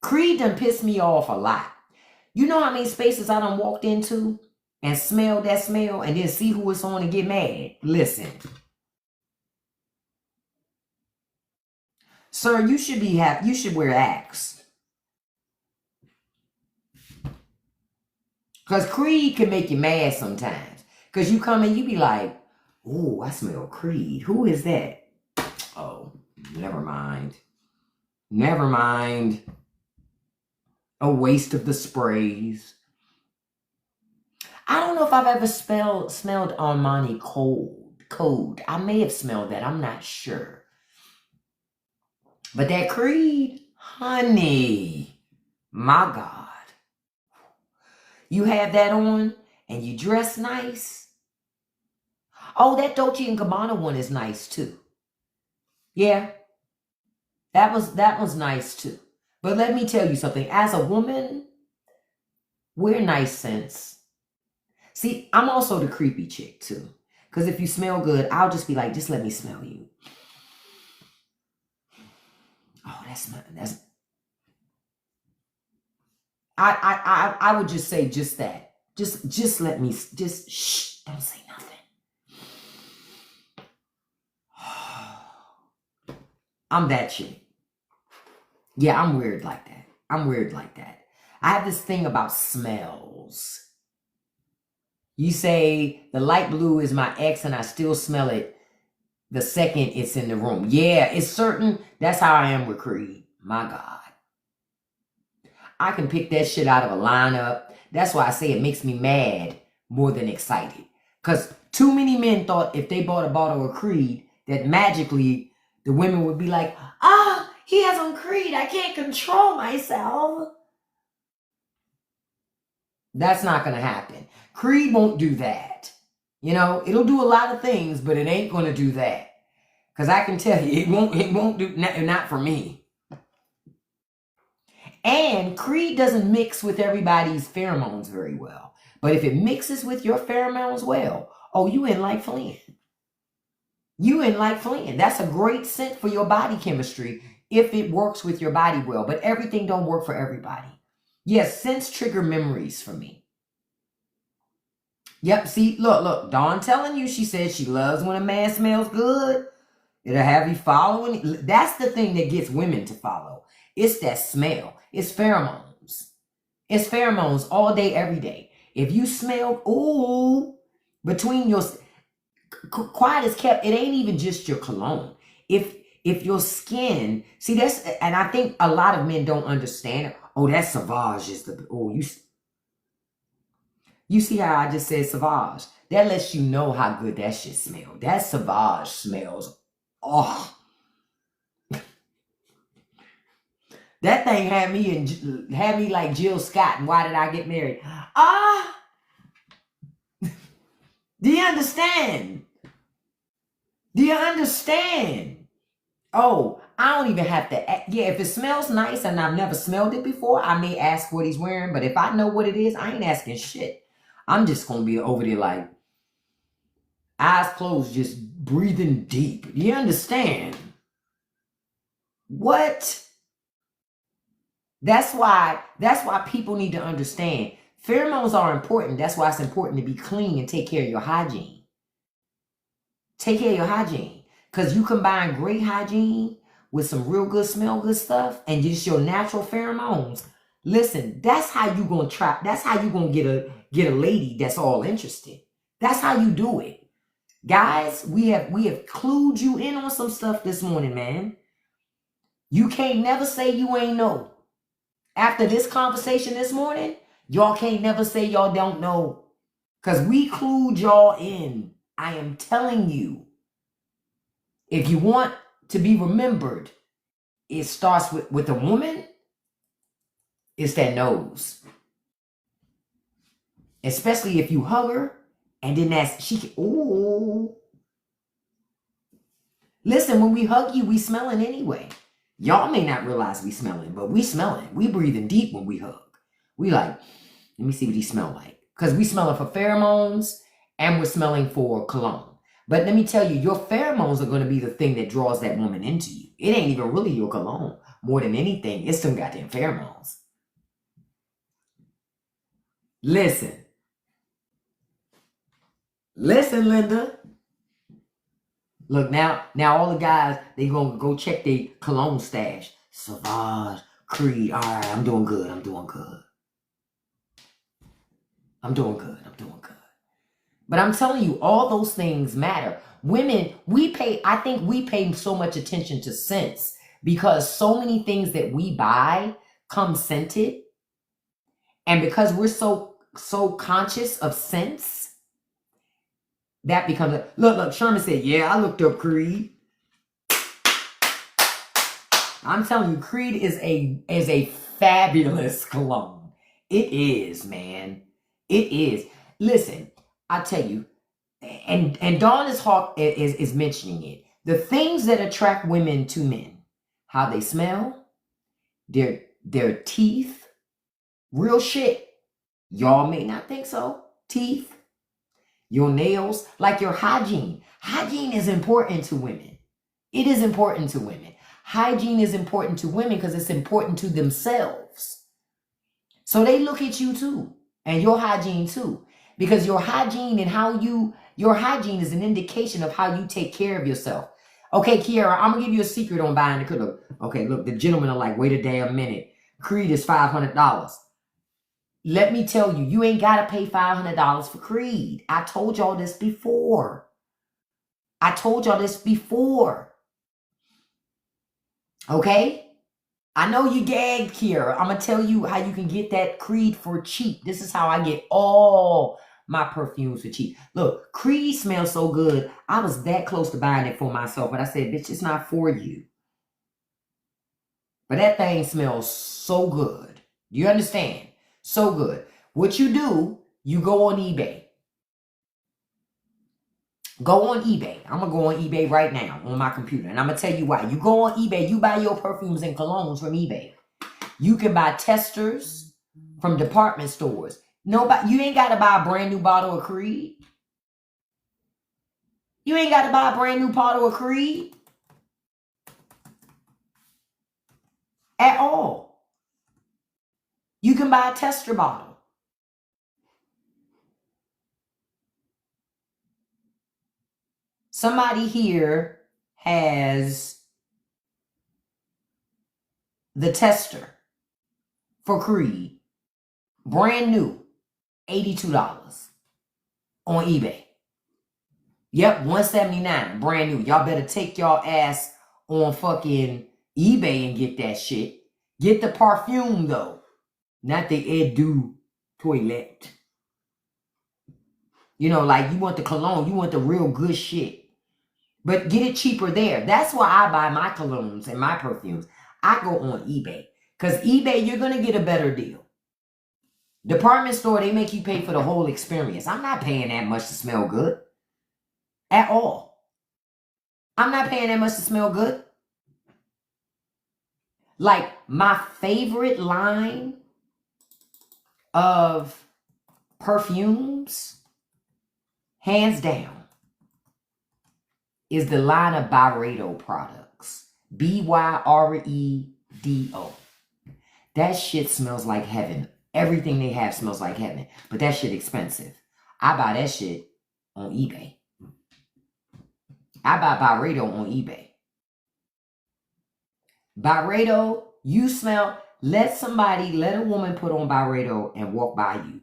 Creed done pissed me off a lot. You know how many spaces I done walked into and smelled that smell and then see who it's on and get mad? Listen. Sir, you should wear Axe. Because Creed can make you mad sometimes. Because you come and you be like, oh, I smell Creed. Who is that? Oh, never mind. Never mind. A waste of the sprays. I don't know if I've ever smelled Armani Code. I may have smelled that. I'm not sure. But that Creed, honey, my God. You have that on and you dress nice. Oh, that Dolce & Gabbana one is nice too. Yeah, that was nice too. But let me tell you something. As a woman, wear nice scents. See, I'm also the creepy chick too. Because if you smell good, I'll just be like, just let me smell you. Oh, that's I would just say just that. Just let me, shh, don't say nothing. I'm that chick. Yeah, I'm weird like that. I have this thing about smells. You say the light blue is my ex and I still smell it the second it's in the room. Yeah, it's certain. That's how I am with Creed. My God. I can pick that shit out of a lineup. That's why I say it makes me mad more than excited. Because too many men thought if they bought a bottle of Creed that magically the women would be like, he has on Creed. I can't control myself. That's not going to happen. Creed won't do that. You know, it'll do a lot of things, but it ain't going to do that. Because I can tell you, it won't do, not for me. And Creed doesn't mix with everybody's pheromones very well. But if it mixes with your pheromones well, oh, you in like Flynn. You in like Flynn. That's a great scent for your body chemistry if it works with your body well. But everything don't work for everybody. Yes, scents trigger memories for me. Yep, see, look, Dawn telling you, she said she loves when a man smells good. It'll have you following. That's the thing that gets women to follow. It's that smell. It's pheromones. It's pheromones all day, every day. If you smell, between your, quiet as kept, it ain't even just your cologne. If your skin, see that's, and I think a lot of men don't understand it. Oh, that Sauvage is you see how I just said Sauvage? That lets you know how good that shit smells. That Sauvage smells, that thing had me like Jill Scott and Why Did I Get Married? Do you understand? Do you understand? Oh, I don't even have to. Yeah, if it smells nice and I've never smelled it before, I may ask what he's wearing. But if I know what it is, I ain't asking shit. I'm just gonna be over there like eyes closed, just breathing deep. You understand? What? That's why people need to understand. Pheromones are important. That's why it's important to be clean and take care of your hygiene. Take care of your hygiene. Because you combine great hygiene with some real good smell good stuff and just your natural pheromones. Listen, that's how you gonna trap. That's how you gonna get a lady that's all interested. That's how you do it. Guys, we have clued you in on some stuff this morning, man. You can't never say you ain't know. After this conversation this morning, y'all can't never say y'all don't know. Because we clued y'all in. I am telling you. If you want to be remembered, it starts with a woman. It's that nose. Especially if you hug her. And then she can, ooh. Listen, when we hug you, we smelling anyway. Y'all may not realize we smelling, but we smelling. We breathing deep when we hug. We like, let me see what he smell like. Because we smelling for pheromones and we're smelling for cologne. But let me tell you, your pheromones are going to be the thing that draws that woman into you. It ain't even really your cologne. More than anything, it's some goddamn pheromones. Listen. Listen, Linda. Look, now all the guys, they going to go check their cologne stash. Sauvage, Creed. All right, I'm doing good. I'm doing good. I'm doing good. I'm doing good. But I'm telling you, all those things matter. Women, I think we pay so much attention to scents because so many things that we buy come scented. And because we're so conscious of scents, that becomes look, Sherman said, yeah, I looked up Creed. I'm telling you, Creed is a fabulous cologne. It is, man. It is. Listen, I tell you, and Dawn is mentioning it. The things that attract women to men, how they smell, their teeth, real shit. Y'all may not think so. Teeth, your nails, like your hygiene. Hygiene is important to women. It is important to women. Hygiene is important to women because it's important to themselves. So they look at you too, and your hygiene too. Because your hygiene is an indication of how you take care of yourself. Okay, Kiara, I'm gonna give you a secret on buying the cologne. Okay, look, the gentlemen are like, wait a damn minute. Creed is $500. Let me tell you, you ain't gotta pay $500 for Creed. I told y'all this before. Okay? I know you gagged, Kiara. I'm gonna tell you how you can get that Creed for cheap. This is how I get all my perfumes for cheap. Look, Creed smells so good. I was that close to buying it for myself, but I said, bitch, it's not for you. But that thing smells so good. You understand? So good. What you do, you go on eBay. Go on eBay. I'm going to go on eBay right now on my computer. And I'm going to tell you why. You go on eBay, you buy your perfumes and colognes from eBay. You can buy testers from department stores. Nobody, you ain't got to buy a brand new bottle of Creed. You ain't got to buy a brand new bottle of Creed. At all. You can buy a tester bottle. Somebody here has the tester for Creed. Brand new. $82 on eBay. Yep, $179. Brand new. Y'all better take y'all ass on fucking eBay and get that shit. Get the perfume though. Not the Eau de Toilette. You know, like you want the cologne. You want the real good shit. But get it cheaper there. That's why I buy my colognes and my perfumes. I go on eBay. Because eBay, you're going to get a better deal. Department store, they make you pay for the whole experience. I'm not paying that much to smell good. At all. I'm not paying that much to smell good. Like my favorite line of perfumes, hands down, is the line of Byredo products. Byredo. That shit smells like heaven. Everything they have smells like heaven. But that shit expensive. I buy that shit on eBay. I buy Byredo on eBay. Byredo, you smell, let a woman put on Byredo and walk by you.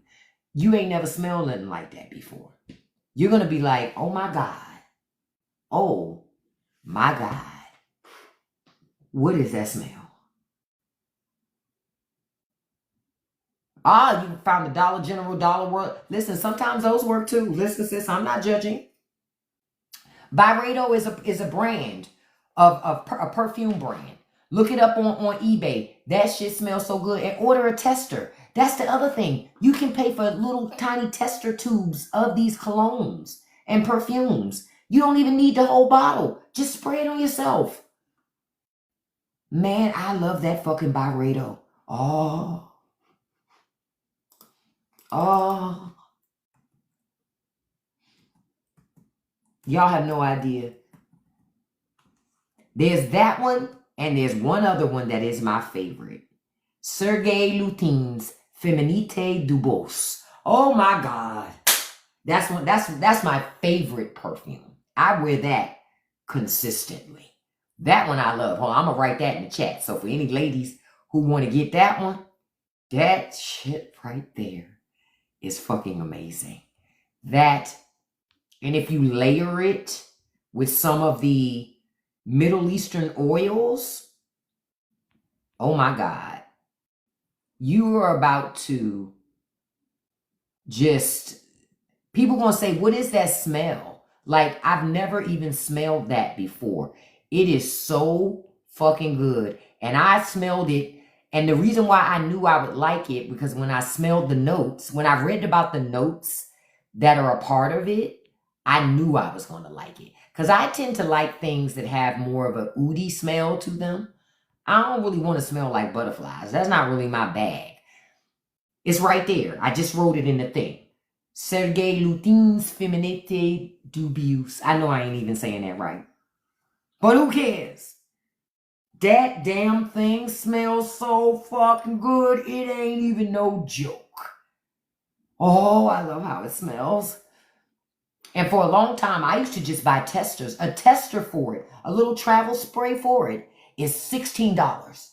You ain't never smelled nothing like that before. You're going to be like, oh my God. Oh my God. What is that smell? Ah, you found the Dollar General, Dollar World. Listen, sometimes those work too. Listen, sis, I'm not judging. Byredo is a brand of a perfume brand. Look it up on eBay. That shit smells so good. And order a tester. That's the other thing. You can pay for little tiny tester tubes of these colognes and perfumes. You don't even need the whole bottle. Just spray it on yourself. Man, I love that fucking Byredo. Oh. Y'all have no idea. There's that one, and there's one other one that is my favorite. Sergei Lutin's Féminité du Boss. Oh my God. That's my favorite perfume. I wear that consistently. That one I love. Hold on, I'm gonna write that in the chat. So for any ladies who want to get that one, that shit right there is fucking amazing. That, and if you layer it with some of the Middle Eastern oils, oh my God, you are about to just, people gonna say, what is that smell? Like, I've never even smelled that before. It is so fucking good. And I smelled it. And the reason why I knew I would like it, because when I smelled the notes, when I read about the notes that are a part of it, I knew I was going to like it. Because I tend to like things that have more of a oody smell to them. I don't really want to smell like butterflies. That's not really my bag. It's right there. I just wrote it in the thing. Sergei Lutin's Féminité du Boss. I know I ain't even saying that right. But who cares? That damn thing smells so fucking good. It ain't even no joke. Oh, I love how it smells. And for a long time, I used to just buy testers. A tester for it, a little travel spray for it is $16.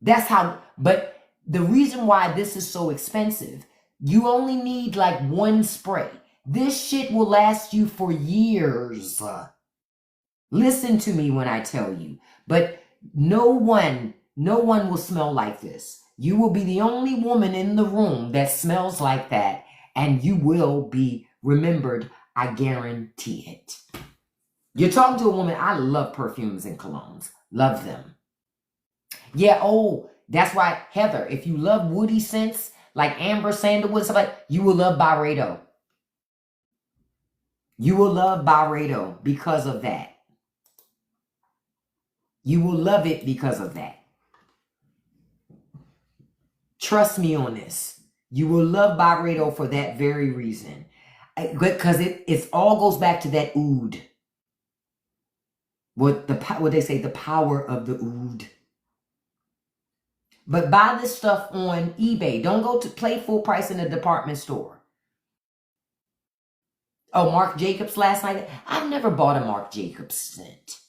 That's how, but the reason why this is so expensive, you only need like one spray. This shit will last you for years. Listen to me when I tell you. But no one will smell like this. You will be the only woman in the room that smells like that, and you will be remembered. I guarantee it. You're talking to a woman. I love perfumes and colognes. Love them. Yeah, oh, that's why, Heather, if you love woody scents, like amber, sandalwood, stuff like, you will love Byredo. You will love Byredo because of that. You will love it because of that. Trust me on this. You will love Byredo for that very reason. Because it all goes back to that oud. What they say, the power of the oud. But buy this stuff on eBay. Don't go to play full price in a department store. Oh, Marc Jacobs last night. I've never bought a Marc Jacobs scent.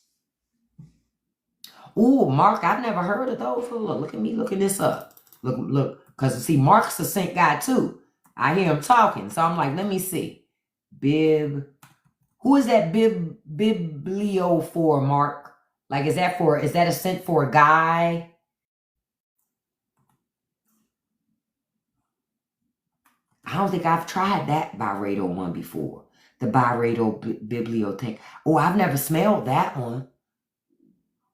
Ooh, Marc, I've never heard of those. Look at me looking this up. Look. Because, see, Marc's a scent guy, too. I hear him talking. So I'm like, let me see. Bib. Who is that Biblio for, Marc? Like, is that a scent for a guy? I don't think I've tried that Byredo one before. The Byredo Biblio thing. Oh, I've never smelled that one.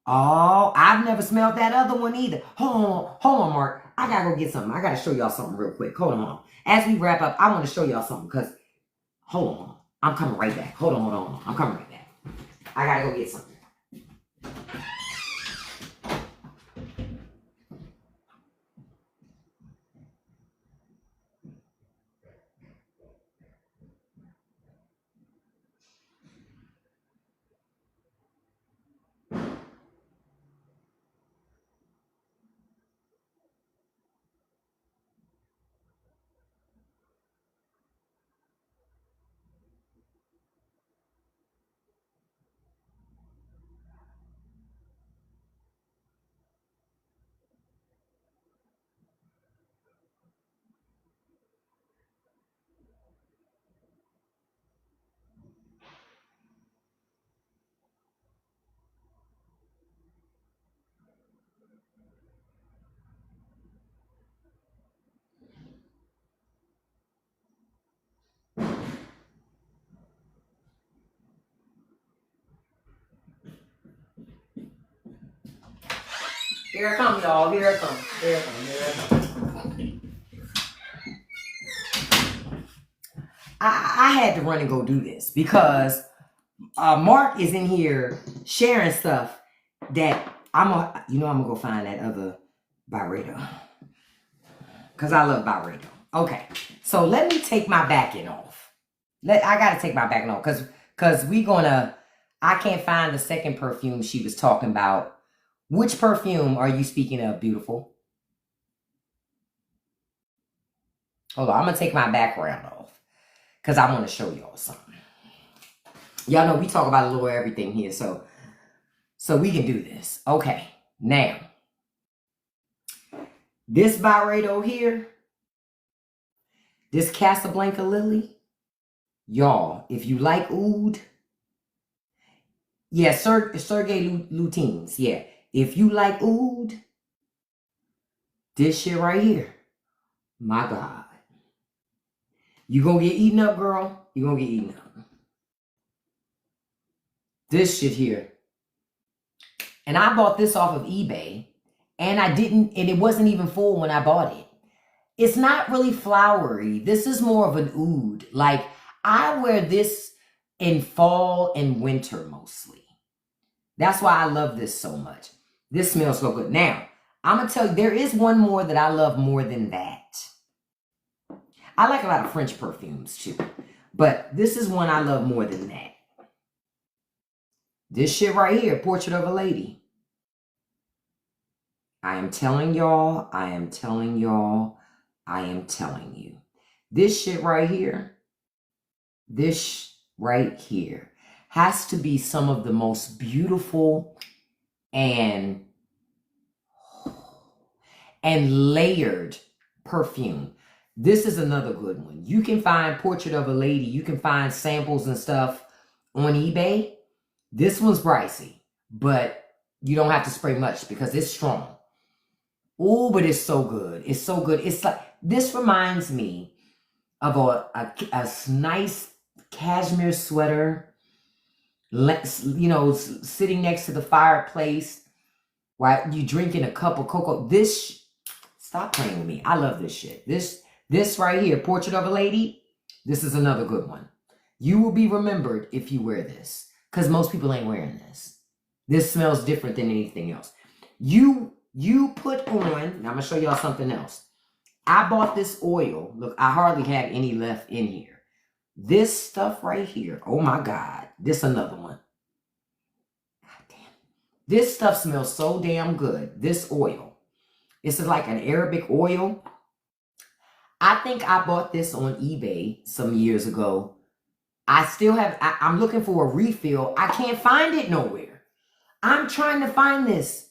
Oh, I've never smelled that other one either. Hold on, Marc. I gotta go get something. I gotta show y'all something real quick. Hold on. As we wrap up, I want to show y'all something because, hold on. I'm coming right back. Hold on. I'm coming right back. I gotta go get something. Here I come, y'all. Here I come. Here I come. Here I come. I had to run and go do this because Mark is in here sharing stuff that I'm gonna go find that other Byredo because I love Byredo. Okay, so let me take my backing off. I gotta take my backing off because I can't find the second perfume she was talking about. Which perfume are you speaking of, beautiful? Hold on, I'm gonna take my background off because I want to show y'all something. Y'all know we talk about a little everything here, so we can do this. Okay, now this Byredo here, this Casablanca Lily, y'all, if you like oud, yeah, Sergei Lutens, yeah, if you like oud, this shit right here, my God, you gonna get eaten up, girl. You gonna get eaten up. This shit here. And I bought this off of eBay. And it wasn't even full when I bought it. It's not really flowery. This is more of an oud. Like, I wear this in fall and winter mostly. That's why I love this so much. This smells so good. Now, I'm going to tell you, there is one more that I love more than that. I like a lot of French perfumes too. But this is one I love more than that. This shit right here, Portrait of a Lady. I am telling y'all, I am telling y'all, I am telling you. This shit right here, this right here has to be some of the most beautiful and layered perfume. This is another good one. You can find Portrait of a Lady. You can find samples and stuff on eBay. This one's pricey, but you don't have to spray much because it's strong. Oh, but it's so good. It's so good. It's like, this reminds me of a nice cashmere sweater, you know, sitting next to the fireplace while you drinking a cup of cocoa. Stop playing with me. I love this shit. This right here, Portrait of a Lady, this is another good one. You will be remembered if you wear this because most people ain't wearing this. This smells different than anything else. You put on, now I'm going to show y'all something else. I bought this oil. Look, I hardly have any left in here. This stuff right here, oh my God, this another one. God damn. This stuff smells so damn good. This oil. This is like an Arabic oil. I think I bought this on eBay some years ago. I still have, I'm looking for a refill. I can't find it nowhere. I'm trying to find this.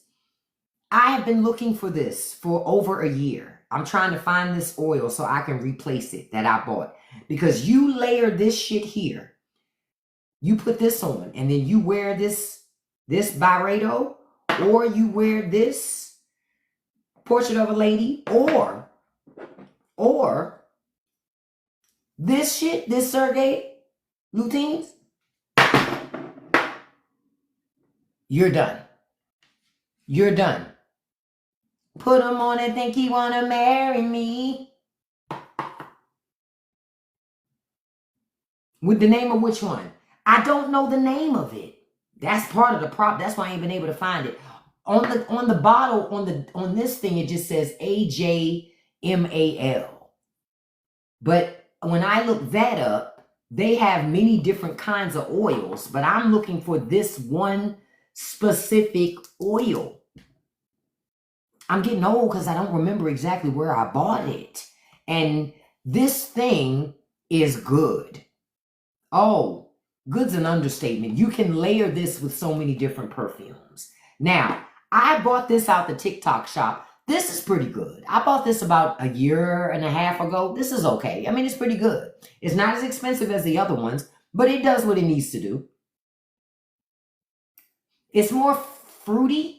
I have been looking for this for over a year. I'm trying to find this oil so I can replace it that I bought. Because you layer this shit here. You put this on and then you wear this Byredo, or you wear this Portrait of a Lady, or this shit, this Sergei Lutens. You're done. You're done. Put him on and think he wanna marry me. With the name of which one? I don't know the name of it. That's part of the problem. That's why I ain't been able to find it. On the bottle, on this thing, it just says AJMAL. But when I look that up, they have many different kinds of oils, but I'm looking for this one specific oil. I'm getting old because I don't remember exactly where I bought it. And this thing is good. Oh, good's an understatement. You can layer this with so many different perfumes. Now, I bought this out the TikTok shop. This is pretty good. I bought this about a year and a half ago. This is okay. I mean, it's pretty good. It's not as expensive as the other ones, but it does what it needs to do. It's more fruity.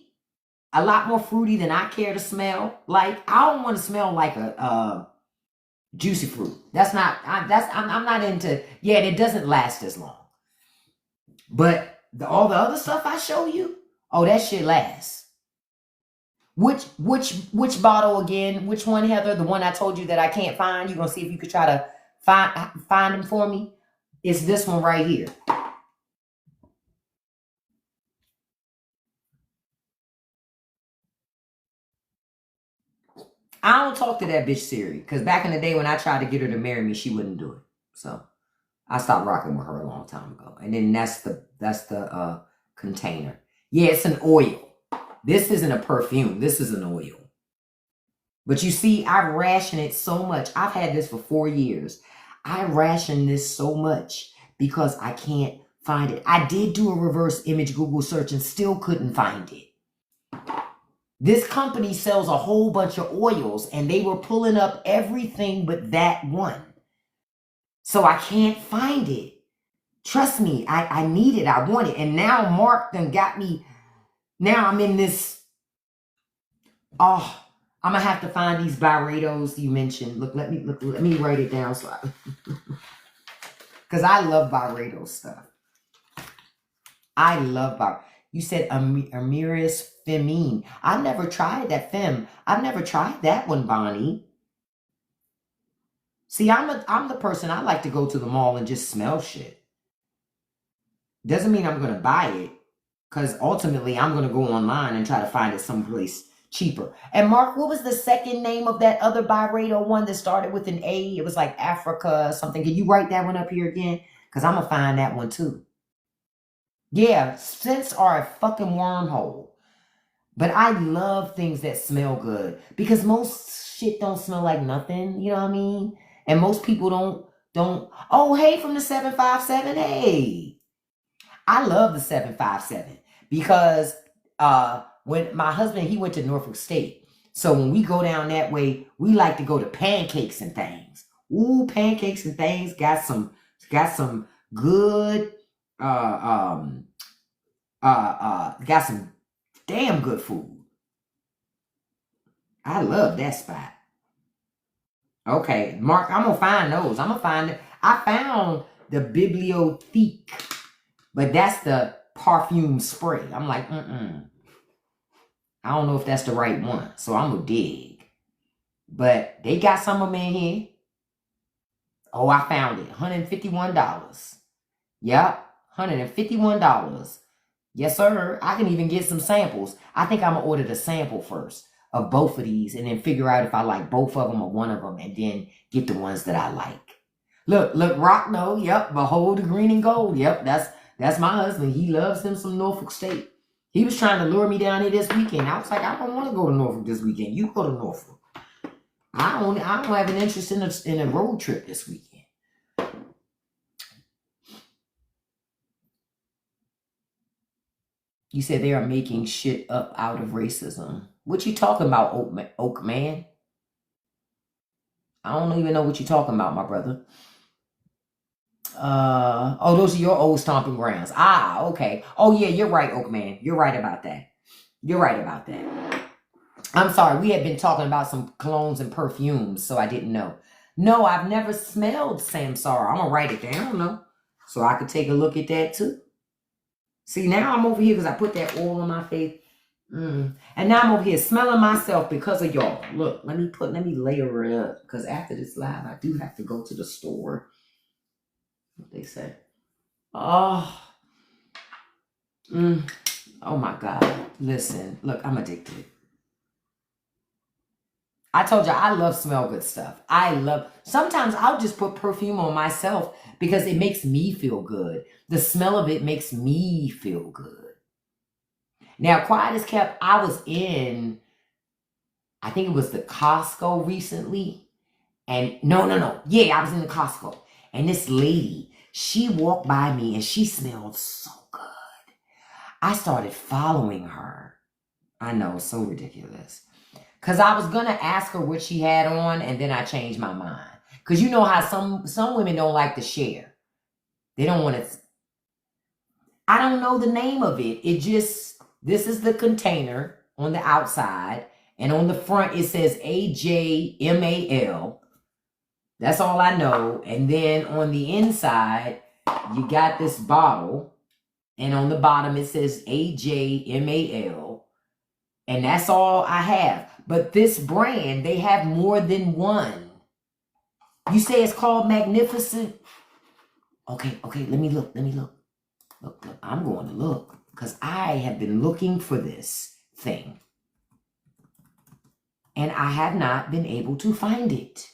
A lot more fruity than I care to smell. Like, I don't want to smell like a juicy fruit. I'm not into, yeah, it doesn't last as long. But all the other stuff I show you, oh, that shit lasts. Which bottle again? Which one, Heather? The one I told you that I can't find? You're gonna see if you could try to find them for me? It's this one right here. I don't talk to that bitch Siri, because back in the day when I tried to get her to marry me, she wouldn't do it. So I stopped rocking with her a long time ago. And then that's the container. Yeah, it's an oil. This isn't a perfume. This is an oil. But you see, I ration it so much. I've had this for 4 years. I ration this so much because I can't find it. I did do a reverse image Google search and still couldn't find it. This company sells a whole bunch of oils and they were pulling up everything but that one. So I can't find it. Trust me, I need it. I want it. And now Mark done got me. Now I'm in this. Oh, I'm going to have to find these Byredos you mentioned. Look, let me write it down. Because I love Byredo stuff. I love Byredo. You said Amiris Femine. I've never tried that Femme. I've never tried that one, Bonnie. See, I'm the person, I like to go to the mall and just smell shit. Doesn't mean I'm going to buy it. Because ultimately, I'm going to go online and try to find it someplace cheaper. And Mark, what was the second name of that other Byredo one that started with an A? It was like Africa something. Can you write that one up here again? Because I'm going to find that one too. Yeah, scents are a fucking wormhole. But I love things that smell good. Because most shit don't smell like nothing. You know what I mean? And most people don't. Oh, hey, from the 757. Hey. I love the 757. Because when my husband, he went to Norfolk State. So when we go down that way, we like to go to Pancakes and Things. Ooh, Pancakes and Things got some good got some damn good food. I love that spot. Okay, Mark, I'm gonna find those. I found the Bibliothèque, but that's the perfume spray. I'm like, I don't know if that's the right one, so I'm gonna dig. But they got some of them in here. Oh, I found it. $151. Yep, $151. Yes, sir. I can even get some samples. I think I'm going to order the sample first of both of these and then figure out if I like both of them or one of them and then get the ones that I like. Look, Rockno. Yep, behold the green and gold. Yep, that's my husband. He loves him some Norfolk State. He was trying to lure me down here this weekend. I was like, I don't want to go to Norfolk this weekend. You go to Norfolk. I don't have an interest in a road trip this weekend. You said they are making shit up out of racism. What you talking about, Oak Man? I don't even know what you're talking about, my brother. Oh, those are your old stomping grounds. Ah, okay. Oh, yeah, you're right, Oak Man. You're right about that. I'm sorry. We had been talking about some colognes and perfumes, so I didn't know. No, I've never smelled Samsara. I'm going to write it down, though, so I could take a look at that, too. See, now I'm over here because I put that oil on my face. And now I'm over here smelling myself because of y'all. Look, let me layer it up. Because after this live, I do have to go to the store. What they say. Oh. Oh my God. Listen, look, I'm addicted. I told you I love smell good stuff. Sometimes I'll just put perfume on myself because it makes me feel good. The smell of it makes me feel good. Now, quiet as kept, I was in, I think it was the Costco recently. And no. Yeah, I was in the Costco. And this lady, she walked by me and she smelled so good. I started following her. I know, it's so ridiculous. Because I was going to ask her what she had on, and then I changed my mind. Because you know how some women don't like to share. They don't want to. I don't know the name of it. This is the container on the outside. And on the front, it says AJMAL. That's all I know. And then on the inside, you got this bottle. And on the bottom, it says AJMAL. And that's all I have. But this brand, they have more than one. You say it's called Magnificent? Okay, let me look. Look, I'm going to look because I have been looking for this thing. And I have not been able to find it.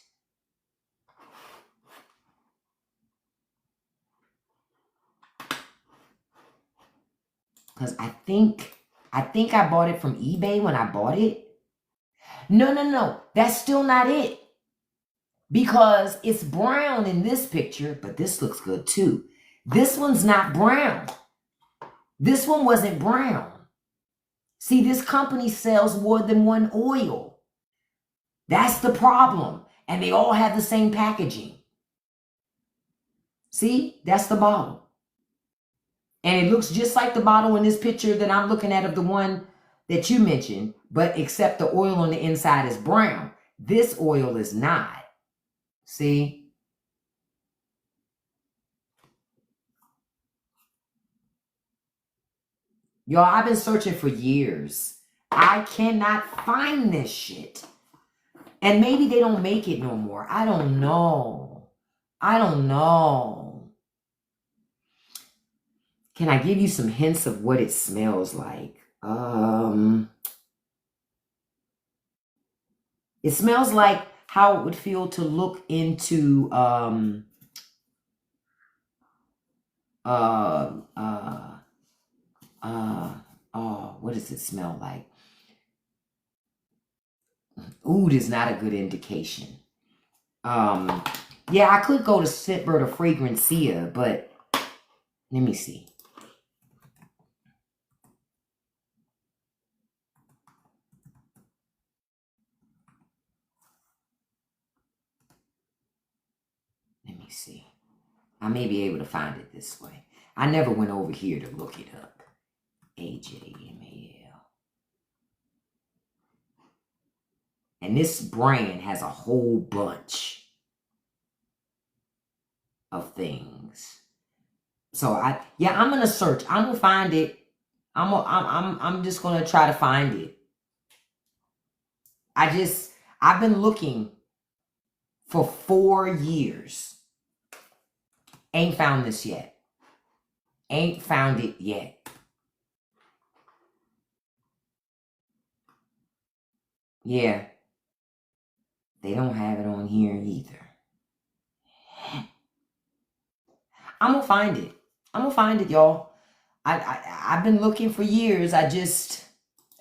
Because I think I bought it from eBay when I bought it. No. That's still not it. Because it's brown in this picture, but this looks good too. This one's not brown. This one wasn't brown. See, this company sells more than one oil. That's the problem. And they all have the same packaging. See, that's the bottle. And it looks just like the bottle in this picture that I'm looking at of the one that you mentioned, but except the oil on the inside is brown. This oil is not. See? Y'all, I've been searching for years. I cannot find this shit. And maybe they don't make it no more. I don't know. Can I give you some hints of what it smells like? It smells like how it would feel to look into what does it smell like? Oud is not a good indication. Yeah, I could go to Scentbird or Fragrantia, but let me see. Let me see. I may be able to find it this way. I never went over here to look it up. AJMAL. And this brand has a whole bunch of things. So I'm gonna search. I'm gonna find it. I'm just gonna try to find it. I've been looking for 4 years. Ain't found this yet. Ain't found it yet. Yeah. They don't have it on here either. I'm gonna find it. I'm gonna find it, y'all. I've been looking for years. I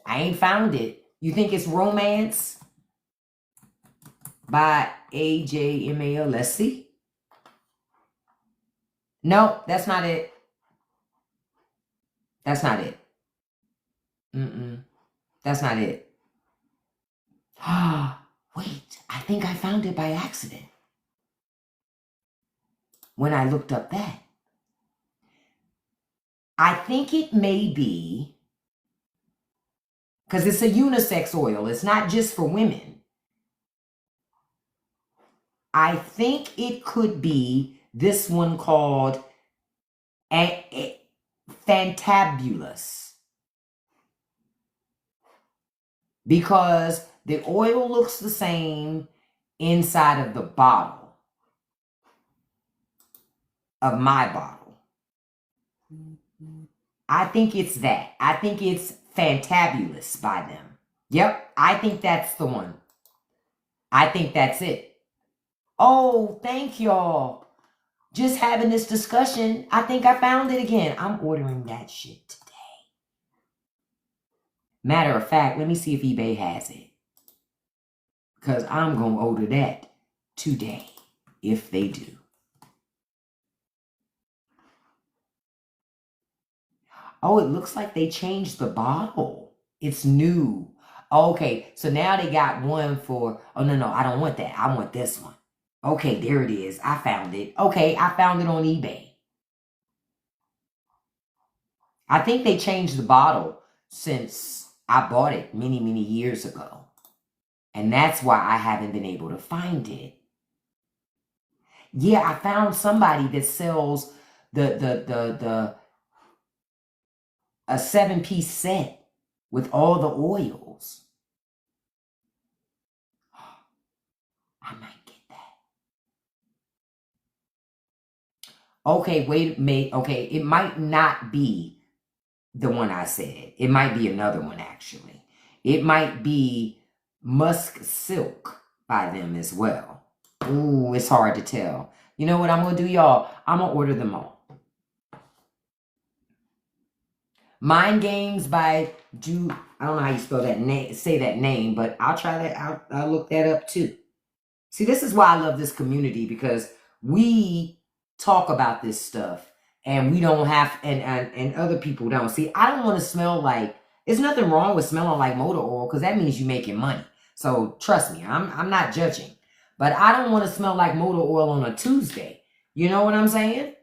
ain't found it. You think it's Romance by AJMAL? Let's see. No, that's not it. That's not it. That's not it. Wait, I think I found it by accident when I looked up that. I think it may be, because it's a unisex oil. It's not just for women. I think it could be this one called Fantabulous. Because the oil looks the same inside of the bottle. Of my bottle. I think it's that. I think it's Fantabulous by them. Yep, I think that's the one. I think that's it. Oh, thank y'all. Just having this discussion, I think I found it again. I'm ordering that shit today. Matter of fact, let me see if eBay has it. Because I'm going to order that today, if they do. Oh, it looks like they changed the bottle. It's new. Okay, so now they got one for... Oh, no, I don't want that. I want this one. Okay, there it is. I found it. Okay, I found it on eBay. I think they changed the bottle since I bought it many, many years ago. And that's why I haven't been able to find it. Yeah, I found somebody that sells a 7-piece set with all the oils. I might get that. Okay, okay, it might not be the one I said. It might be another one, actually. It might be Musk Silk by them as well. Ooh, it's hard to tell. You know what I'm going to do, y'all? I'm going to order them all. Mind Games by Jude. I don't know how you spell that name, say that name, but I'll try that. I'll look that up too. See, this is why I love this community, because we talk about this stuff and we don't have, and other people don't. See, I don't want to smell like, there's nothing wrong with smelling like motor oil, because that means you're making money. So trust me, I'm not judging, but I don't want to smell like motor oil on a Tuesday. You know what I'm saying?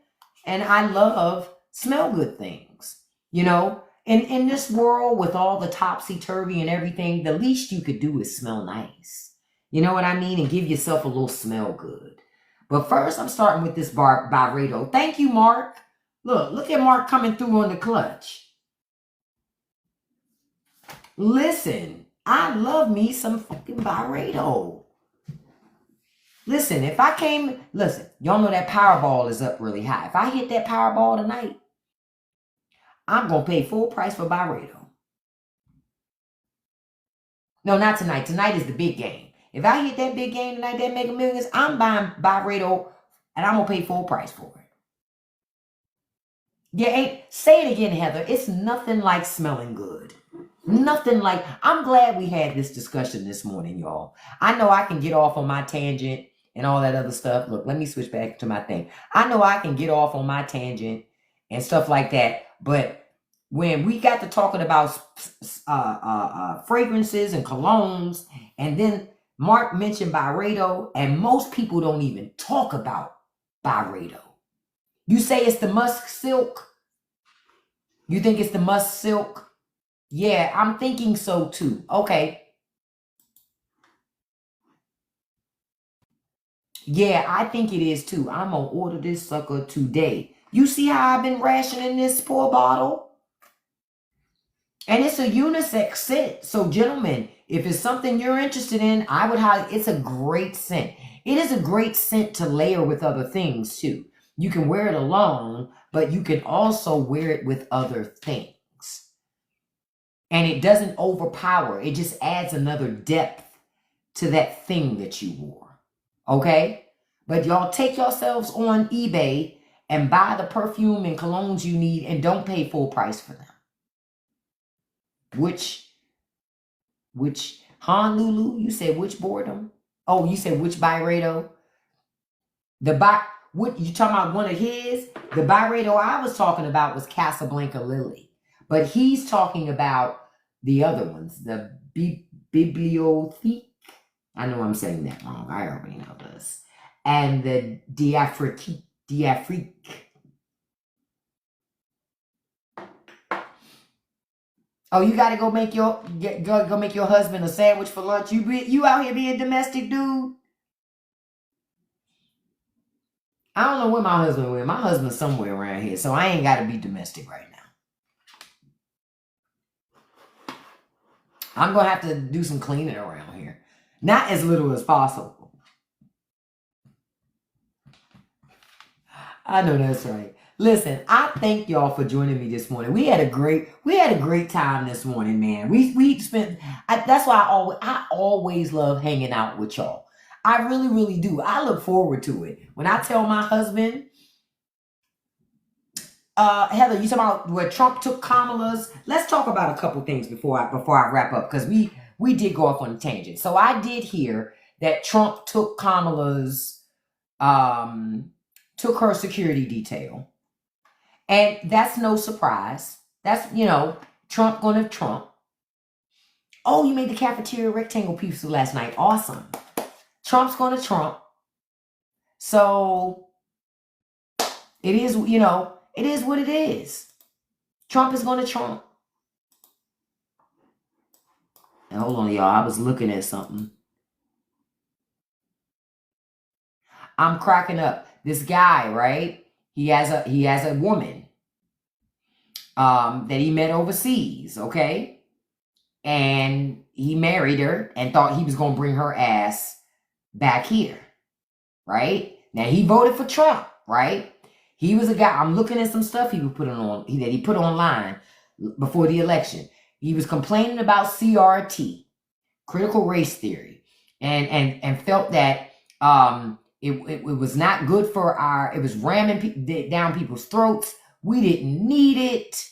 And I love smell good things, you know? And in this world with all the topsy-turvy and everything, the least you could do is smell nice. You know what I mean? And give yourself a little smell good. But first, I'm starting with this Byredo. Thank you, Mark. Look at Mark coming through on the clutch. Listen, I love me some fucking Byredo. Listen, y'all know that Powerball is up really high. If I hit that Powerball tonight, I'm going to pay full price for Byredo. No, not tonight. Tonight is the big game. If I hit that big game tonight, that Mega Millions, I'm buying Byredo and I'm going to pay full price for it. Yeah, say it again, Heather. It's nothing like smelling good. Nothing like, I'm glad we had this discussion this morning, y'all. I know I can get off on my tangent and all that other stuff. Look, let me switch back to my thing. I know I can get off on my tangent and stuff like that. But when we got to talking about fragrances and colognes, and then Mark mentioned Byredo, and most people don't even talk about Byredo. You say it's the Musk Silk? You think it's the Musk Silk? Yeah, I'm thinking so too. Okay. Yeah, I think it is too. I'm going to order this sucker today. You see how I've been rationing this poor bottle? And it's a unisex scent. So, gentlemen, if it's something you're interested in, I would highly, it's a great scent. It is a great scent to layer with other things too. You can wear it alone, but you can also wear it with other things. And it doesn't overpower. It just adds another depth to that thing that you wore. Okay? But y'all take yourselves on eBay and buy the perfume and colognes you need and don't pay full price for them. Which Honolulu? You said which boredom? Oh, you said which Byredo? What you talking about? One of his? The Byredo I was talking about was Casablanca Lily, but he's talking about the other ones, the Bibliothèque. I know I'm saying that wrong. I already know this. And the D'Afrique. Oh, you gotta go make your husband a sandwich for lunch. You out here being domestic, dude? I don't know where my husband went. My husband's somewhere around here, so I ain't gotta be domestic right now. I'm gonna have to do some cleaning around here. Not as little as possible. I know that's right. Listen, I thank y'all for joining me this morning. We had a great time this morning, man. We spent. That's why I always love hanging out with y'all. I really, really do. I look forward to it. When I tell my husband, Heather, you talking about where Trump took Kamala's? Let's talk about a couple things before I wrap up, because we did go off on a tangent. So I did hear that Trump took Kamala's took her security detail. And that's no surprise. That's, Trump gonna Trump. Oh, you made the cafeteria rectangle pizza last night. Awesome. Trump's gonna Trump. So it is, it is what it is. Trump is gonna Trump. And hold on, y'all. I was looking at something. I'm cracking up. This guy, right? He has a woman that he met overseas, okay? and he married her and thought he was going to bring her ass back here, right? Now, he voted for Trump, right? He was a guy, I'm looking at some stuff that he put online before the election. He was complaining about CRT, critical race theory, and felt that it was not good for it was ramming down people's throats. We didn't need it.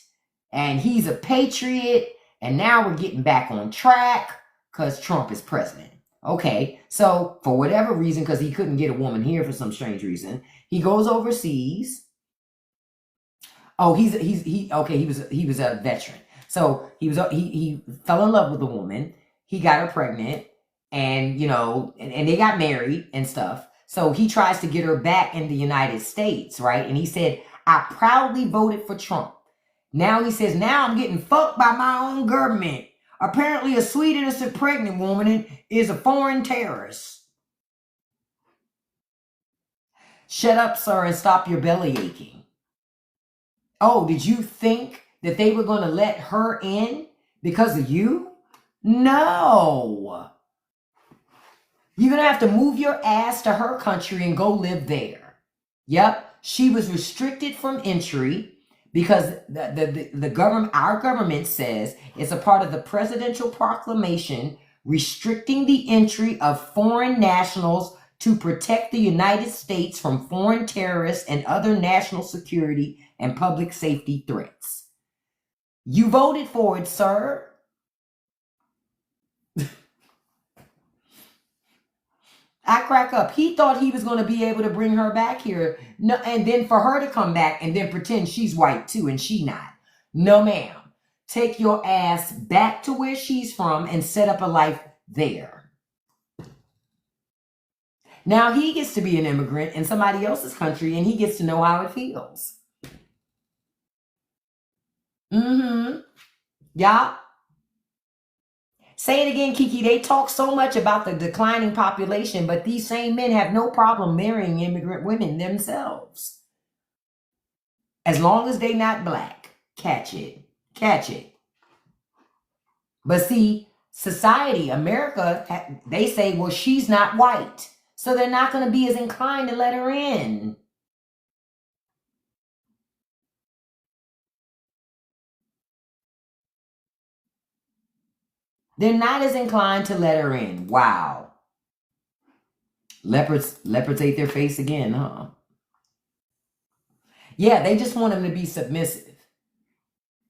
And he's a patriot. And now we're getting back on track because Trump is president. Okay, so for whatever reason, because he couldn't get a woman here for some strange reason, he goes overseas. Oh, he was a veteran. So he fell in love with a woman. He got her pregnant, and and they got married and stuff. So he tries to get her back in the United States, right? And he said, I proudly voted for Trump. Now he says, now I'm getting fucked by my own government. Apparently a sweet, innocent pregnant woman is a foreign terrorist. Shut up, sir, and stop your belly aching. Oh, did you think that they were going to let her in because of you? No. You're going to have to move your ass to her country and go live there. Yep. She was restricted from entry because the government, our government says it's a part of the presidential proclamation restricting the entry of foreign nationals to protect the United States from foreign terrorists and other national security and public safety threats. You voted for it, sir. I crack up. He thought he was going to be able to bring her back here. No, and then for her to come back and then pretend she's white too and she not. No, ma'am. Take your ass back to where she's from and set up a life there. Now he gets to be an immigrant in somebody else's country and he gets to know how it feels. Yeah. Say it again, Kiki. They talk so much about the declining population, but these same men have no problem marrying immigrant women themselves. As long as they not black. Catch it. Catch it. But see, society, America, they say, well, she's not white. So they're not going to be as inclined to let her in. They're not as inclined to let her in. Wow. Leopards ate their face again, huh? Yeah, they just want them to be submissive.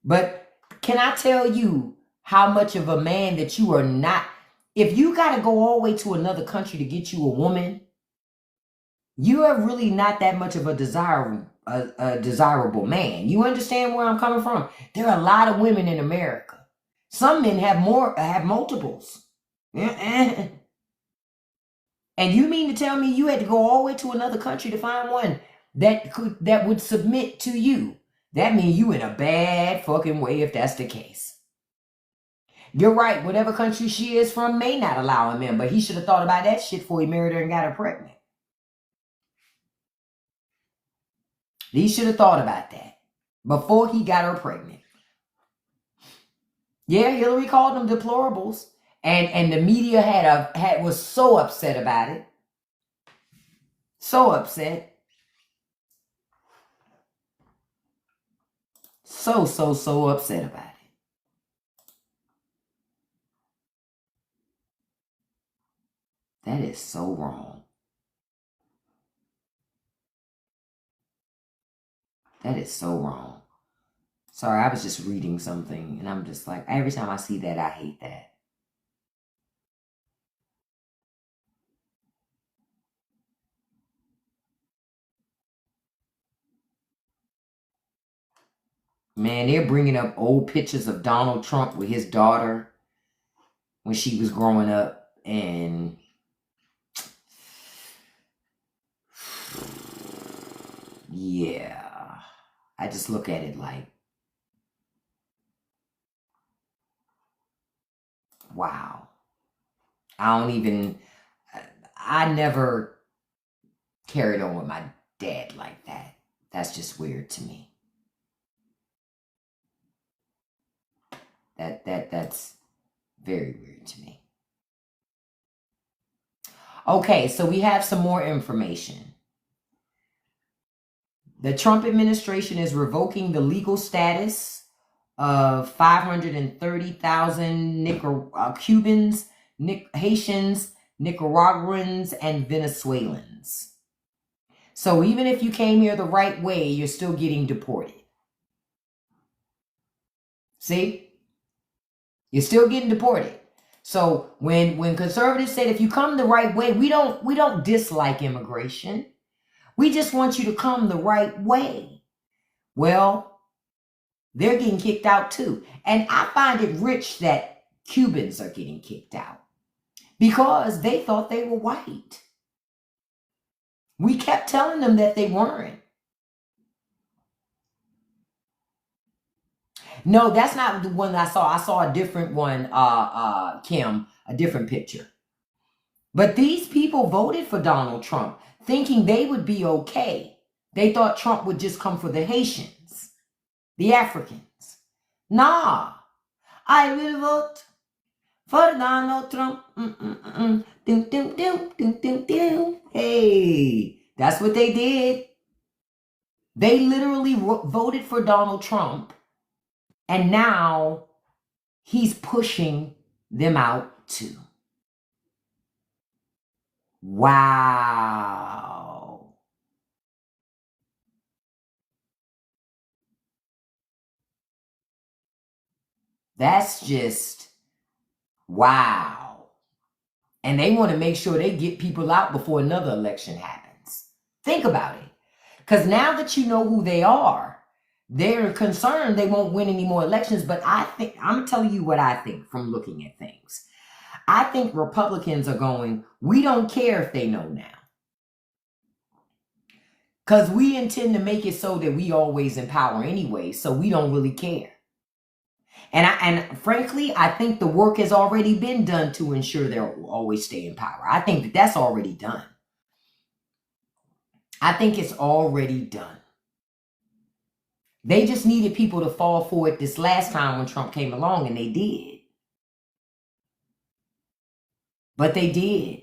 But can I tell you how much of a man that you are not? If you got to go all the way to another country to get you a woman, you are really not that much of a desirable man. You understand where I'm coming from? There are a lot of women in America. Some men have multiples. And you mean to tell me you had to go all the way to another country to find one that would submit to you? That means you in a bad fucking way if that's the case. You're right. Whatever country she is from may not allow him in, but he should have thought about that shit before he married her and got her pregnant. He should have thought about that before he got her pregnant. Yeah, Hillary called them deplorables, and the media was so upset about it. So upset. So upset about it. That is so wrong. That is so wrong. Sorry, I was just reading something and I'm just like, every time I see that, I hate that. Man, they're bringing up old pictures of Donald Trump with his daughter when she was growing up, and yeah, I just look at it like, wow. I never carried on with my dad like that. That's just weird to me. That's Very weird to me. Okay, so we have some more information. The Trump administration is revoking the legal status of 530,000 Cubans, Haitians, Nicaraguans, and Venezuelans. So even if you came here the right way, you're still getting deported. See? You're still getting deported. So when conservatives said if you come the right way, we don't dislike immigration. We just want you to come the right way. Well, they're getting kicked out too. And I find it rich that Cubans are getting kicked out because they thought they were white. We kept telling them that they weren't. No, that's not the one I saw. I saw a different one, Kim, a different picture. But these people voted for Donald Trump thinking they would be okay. They thought Trump would just come for the Haitians, the Africans. Nah, I will vote for Donald Trump. Hey, that's what they did. They literally voted for Donald Trump. And now he's pushing them out too. Wow. That's just wow. And they want to make sure they get people out before another election happens. Think about it. Because now that you know who they are, they're concerned they won't win any more elections. But I think, I'm telling you what I think from looking at things. I think Republicans are going, we don't care if they know now. Because we intend to make it so that we always in power anyway, so we don't really care. And frankly, I think the work has already been done to ensure they'll always stay in power. I think that that's already done. I think it's already done. They just needed people to fall for it this last time when Trump came along, and they did. But they did.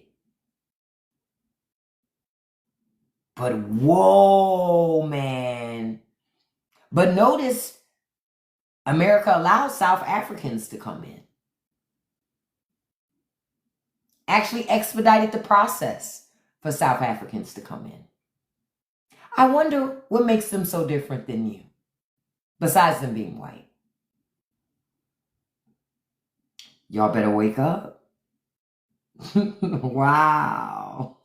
But whoa, man. But notice, America allowed South Africans to come in. Actually expedited the process for South Africans to come in. I wonder what makes them so different than you, besides them being white. Y'all better wake up. Wow.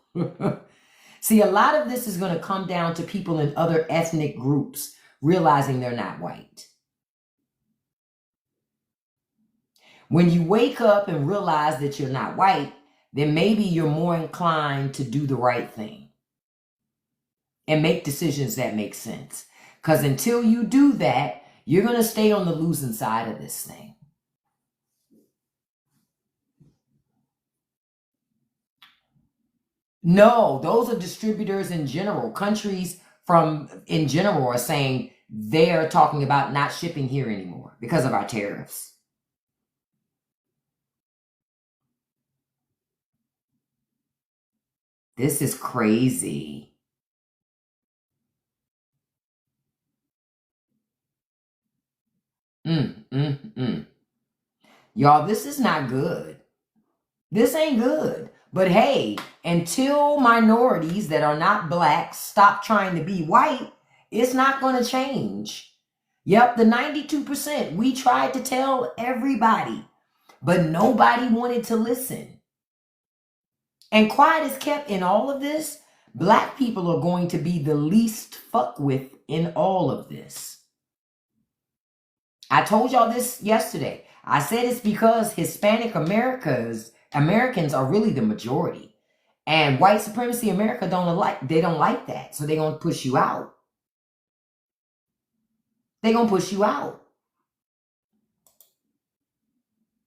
See, a lot of this is going to come down to people in other ethnic groups realizing they're not white. When you wake up and realize that you're not white, then maybe you're more inclined to do the right thing and make decisions that make sense. Because until you do that, you're going to stay on the losing side of this thing. No, those are distributors in general. Countries in general are saying they're talking about not shipping here anymore because of our tariffs. This is crazy. Y'all, this is not good. This ain't good. But hey, until minorities that are not black stop trying to be white, it's not going to change. Yep, the 92%, we tried to tell everybody, but nobody wanted to listen. And quiet is kept in all of this. Black people are going to be the least fucked with in all of this. I told y'all this yesterday. I said it's because Hispanic Americans are really the majority. And white supremacy America don't like that. So they're going to push you out. They're going to push you out.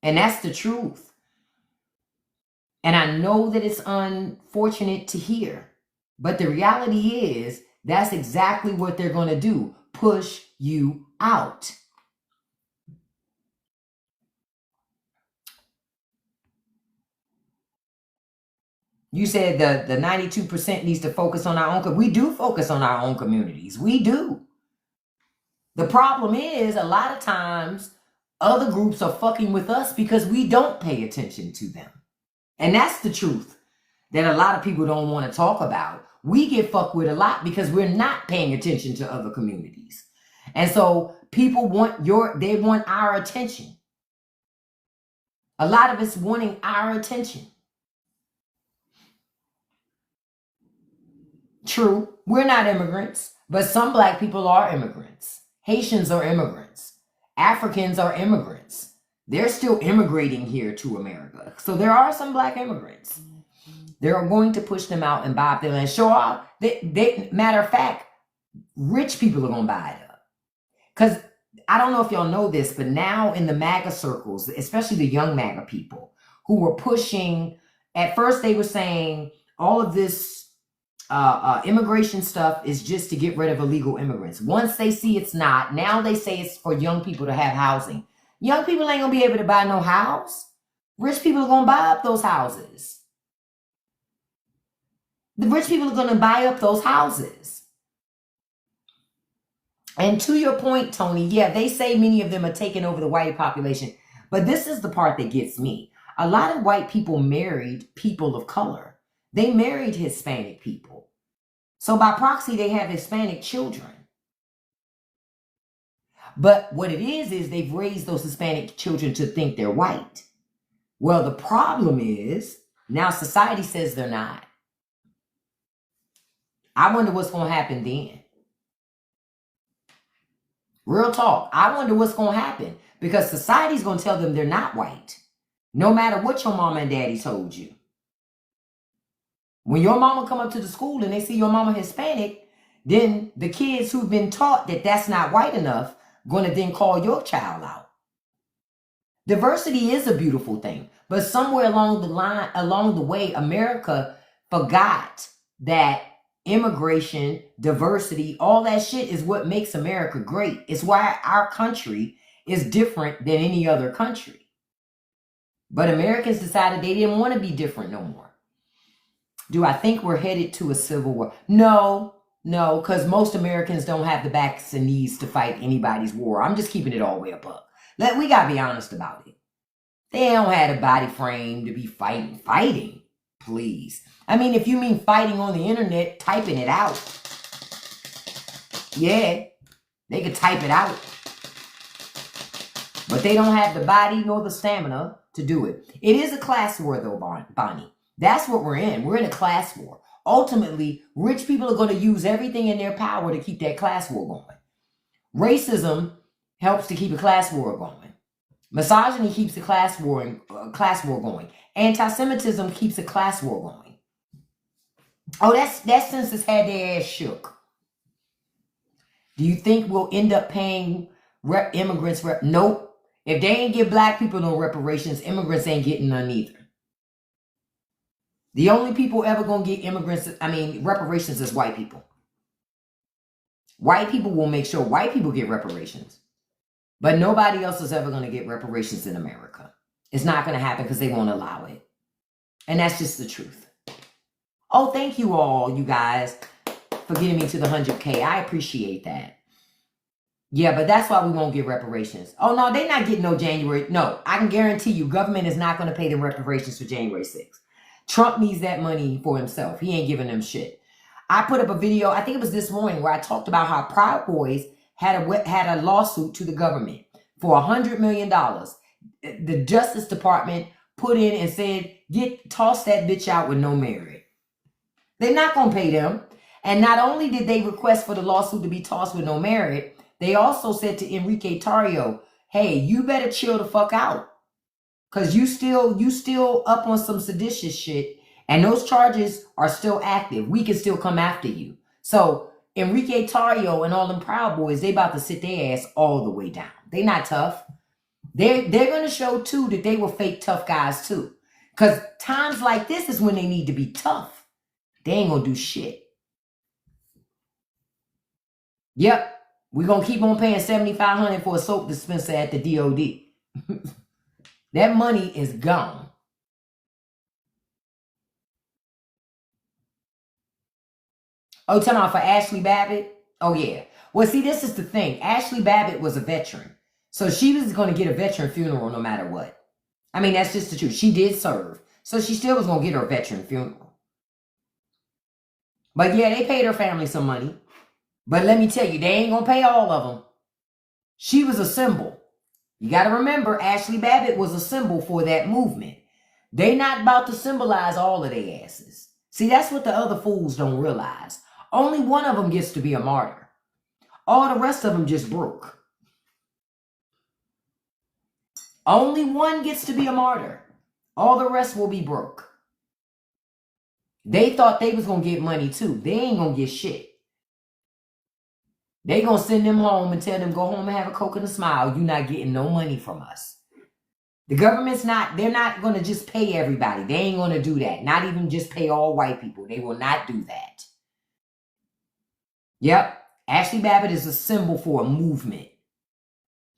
And that's the truth. And I know that it's unfortunate to hear. But the reality is that's exactly what they're going to do. Push you out. You said the 92% needs to focus on our own. We do focus on our own communities. We do. The problem is a lot of times other groups are fucking with us because we don't pay attention to them. And that's the truth that a lot of people don't want to talk about. We get fucked with a lot because we're not paying attention to other communities. And so people they want our attention. A lot of us wanting our attention. True, we're not immigrants, but some black people are immigrants. Haitians are immigrants. Africans are immigrants. They're still immigrating here to America. So there are some black immigrants. They're going to push them out and buy up their land. Sure, matter of fact, rich people are going to buy it up. Because I don't know if y'all know this, but now in the MAGA circles, especially the young MAGA people who were pushing, at first they were saying all of this immigration stuff is just to get rid of illegal immigrants. Once they see it's not, now they say it's for young people to have housing. Young people ain't gonna be able to buy no house. Rich people are gonna buy up those houses. The rich people are gonna buy up those houses. And to your point, Tony, yeah, they say many of them are taking over the white population, but this is the part that gets me. A lot of white people married people of color. They married Hispanic people. So by proxy, they have Hispanic children. But what it is they've raised those Hispanic children to think they're white. Well, the problem is now society says they're not. I wonder what's going to happen then. Real talk. I wonder what's going to happen because society's going to tell them they're not white. No matter what your mama and daddy told you. When your mama come up to the school and they see your mama Hispanic, then the kids who've been taught that that's not white enough going to then call your child out. Diversity is a beautiful thing, but somewhere along the way, America forgot that immigration, diversity, all that shit is what makes America great. It's why our country is different than any other country. But Americans decided they didn't want to be different no more. Do I think we're headed to a civil war? No, because most Americans don't have the backs and knees to fight anybody's war. I'm just keeping it all the way up. We got to be honest about it. They don't have a body frame to be fighting, please. I mean, if you mean fighting on the internet, typing it out. Yeah, they could type it out. But they don't have the body nor the stamina to do it. It is a class war, though, Bonnie. That's what we're in. We're in a class war. Ultimately, rich people are going to use everything in their power to keep that class war going. Racism helps to keep a class war going. Misogyny keeps the class war going. Anti-Semitism keeps a class war going. Oh, that census had their ass shook. Do you think we'll end up paying immigrants? Nope. If they ain't give black people no reparations, immigrants ain't getting none either. The only people ever going to get reparations is white people. White people will make sure white people get reparations. But nobody else is ever going to get reparations in America. It's not going to happen because they won't allow it. And that's just the truth. Oh, thank you all, you guys, for getting me to the 100K. I appreciate that. Yeah, but that's why we won't get reparations. Oh, no, they're not getting no January. No, I can guarantee you government is not going to pay them reparations for January 6th. Trump needs that money for himself. He ain't giving them shit. I put up a video, I think it was this morning, where I talked about how Proud Boys had a lawsuit to the government for $100 million. The Justice Department put in and said, toss that bitch out with no merit. They're not going to pay them. And not only did they request for the lawsuit to be tossed with no merit, they also said to Enrique Tarrio, hey, you better chill the fuck out. Because you still up on some seditious shit, and those charges are still active. We can still come after you. So Enrique Tarrio and all them Proud Boys, they about to sit their ass all the way down. They not tough. They're going to show, too, that they were fake tough guys, too. Because times like this is when they need to be tough. They ain't going to do shit. Yep. We're going to keep on paying $7,500 for a soap dispenser at the DOD. That money is gone. Oh, talking about for Ashley Babbitt? Oh, yeah. Well, see, this is the thing. Ashley Babbitt was a veteran. So she was going to get a veteran funeral no matter what. I mean, that's just the truth. She did serve. So she still was going to get her veteran funeral. But yeah, they paid her family some money. But let me tell you, they ain't going to pay all of them. She was a symbol. You got to remember, Ashley Babbitt was a symbol for that movement. They not about to symbolize all of their asses. See, that's what the other fools don't realize. Only one of them gets to be a martyr. All the rest of them just broke. Only one gets to be a martyr. All the rest will be broke. They thought they was going to get money too. They ain't going to get shit. They going to send them home and tell them, go home and have a Coke and a smile. You're not getting no money from us. The government's they're not going to just pay everybody. They ain't going to do that. Not even just pay all white people. They will not do that. Yep. Ashley Babbitt is a symbol for a movement.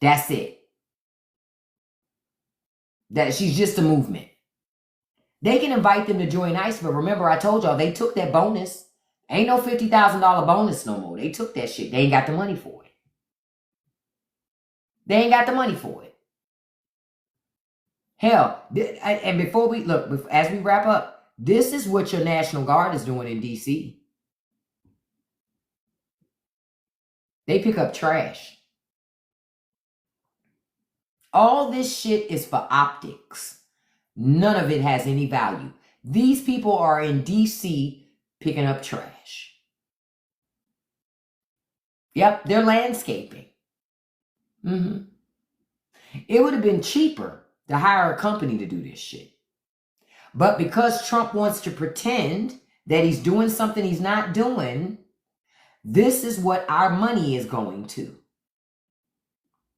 That's it. That she's just a movement. They can invite them to join ICE, but remember I told y'all they took that bonus. Ain't no $50,000 bonus no more. They took that shit. They ain't got the money for it. They ain't got the money for it. Hell, and before we look, as we wrap up, this is what your National Guard is doing in DC. They pick up trash. All this shit is for optics. None of it has any value. These people are in DC picking up trash. Yep, they're landscaping. It would have been cheaper to hire a company to do this shit. But because Trump wants to pretend that he's doing something he's not doing, this is what our money is going to.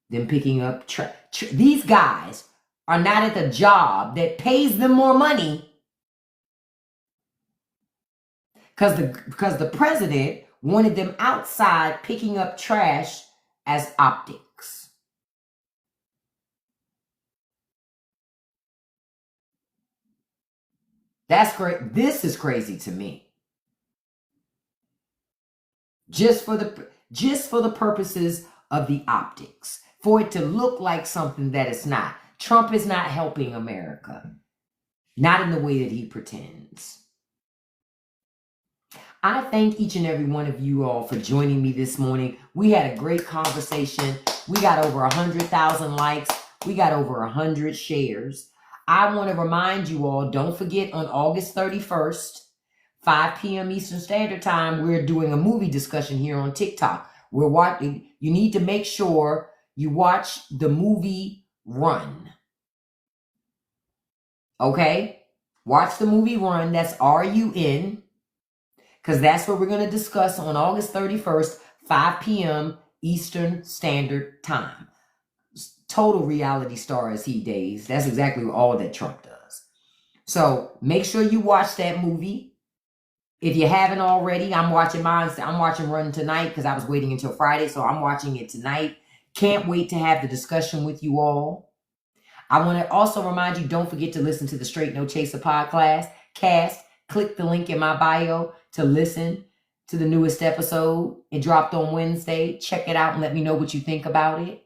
Them picking up trash. These guys are not at the job that pays them more money because the president wanted them outside picking up trash as optics. That's great. This is crazy to me. Just for the purposes of the optics, for it to look like something that it's not. Trump is not helping America, not in the way that he pretends. I thank each and every one of you all for joining me this morning. We had a great conversation. We got over 100,000 likes. We got over 100 shares. I want to remind you all, don't forget on August 31st, 5 p.m. Eastern Standard Time, we're doing a movie discussion here on TikTok. We're watching. You need to make sure you watch the movie Run. Okay? Watch the movie Run. That's RUN. Because that's what we're going to discuss on August 31st, 5 p.m. Eastern Standard Time. Total reality star as he days. That's exactly all that Trump does. So make sure you watch that movie. If you haven't already, I'm watching mine. I'm watching Run tonight because I was waiting until Friday. So I'm watching it tonight. Can't wait to have the discussion with you all. I want to also remind you, don't forget to listen to the Straight No Chaser podcast. Click the link in my bio to listen to the newest episode. It dropped on Wednesday. Check it out and let me know what you think about it.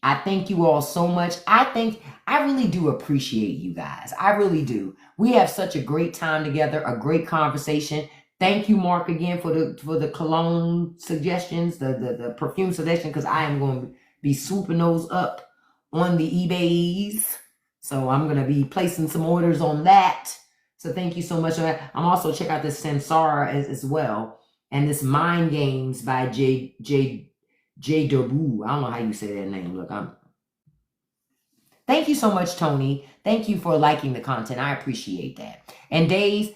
I thank you all so much. I really do appreciate you guys. I really do. We have such a great time together, a great conversation. Thank you, Mark, again for the cologne suggestions, the perfume suggestion, because I am going to be swooping those up on the eBays. So I'm going to be placing some orders on that. So thank you so much. I'm also check out this Samsara as well. And this Mind Games by J. Derbu. I don't know how you say that name. Look, thank you so much, Tony. Thank you for liking the content. I appreciate that. And Days,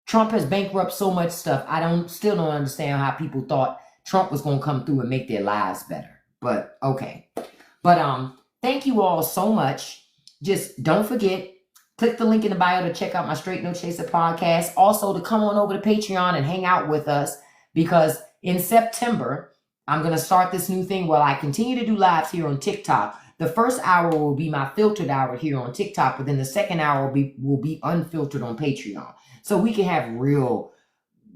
Trump has bankrupted so much stuff. Still don't understand how people thought Trump was going to come through and make their lives better. But okay. But thank you all so much. Just don't forget, click the link in the bio to check out my Straight No Chaser podcast. Also to come on over to Patreon and hang out with us, because in September, I'm going to start this new thing where I continue to do lives here on TikTok. The first hour will be my filtered hour here on TikTok, but then the second hour will be unfiltered on Patreon. So we can have real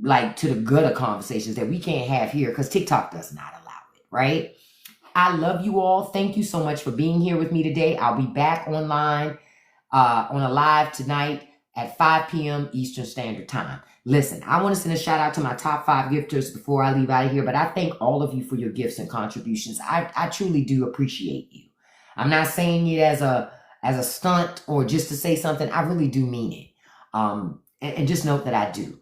like to the gutter conversations that we can't have here because TikTok does not allow it, right? I love you all. Thank you so much for being here with me today. I'll be back online on a live tonight at 5 p.m. Eastern Standard Time. Listen, I want to send a shout out to my top 5 gifters before I leave out of here, but I thank all of you for your gifts and contributions. I truly do appreciate you. I'm not saying it as a stunt or just to say something. I really do mean it. And just note that I do.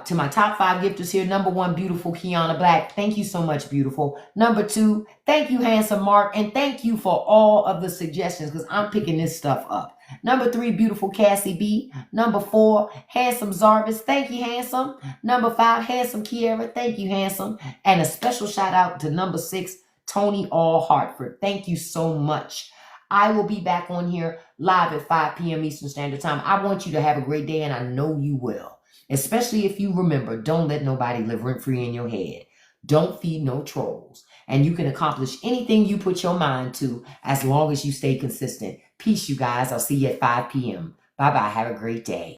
To my top 5 gifters here, number 1, beautiful Kiana Black. Thank you so much, beautiful. Number 2, thank you, handsome Mark. And thank you for all of the suggestions because I'm picking this stuff up. Number 3, beautiful Cassie B. Number 4, handsome Zarvis. Thank you, handsome. Number 5, handsome Kiera. Thank you, handsome. And a special shout out to number 6, Tony All Hartford. Thank you so much. I will be back on here live at 5 p.m. Eastern Standard Time. I want you to have a great day, and I know you will. Especially if you remember, don't let nobody live rent-free in your head. Don't feed no trolls. And you can accomplish anything you put your mind to as long as you stay consistent. Peace, you guys. I'll see you at 5 p.m. Bye-bye. Have a great day.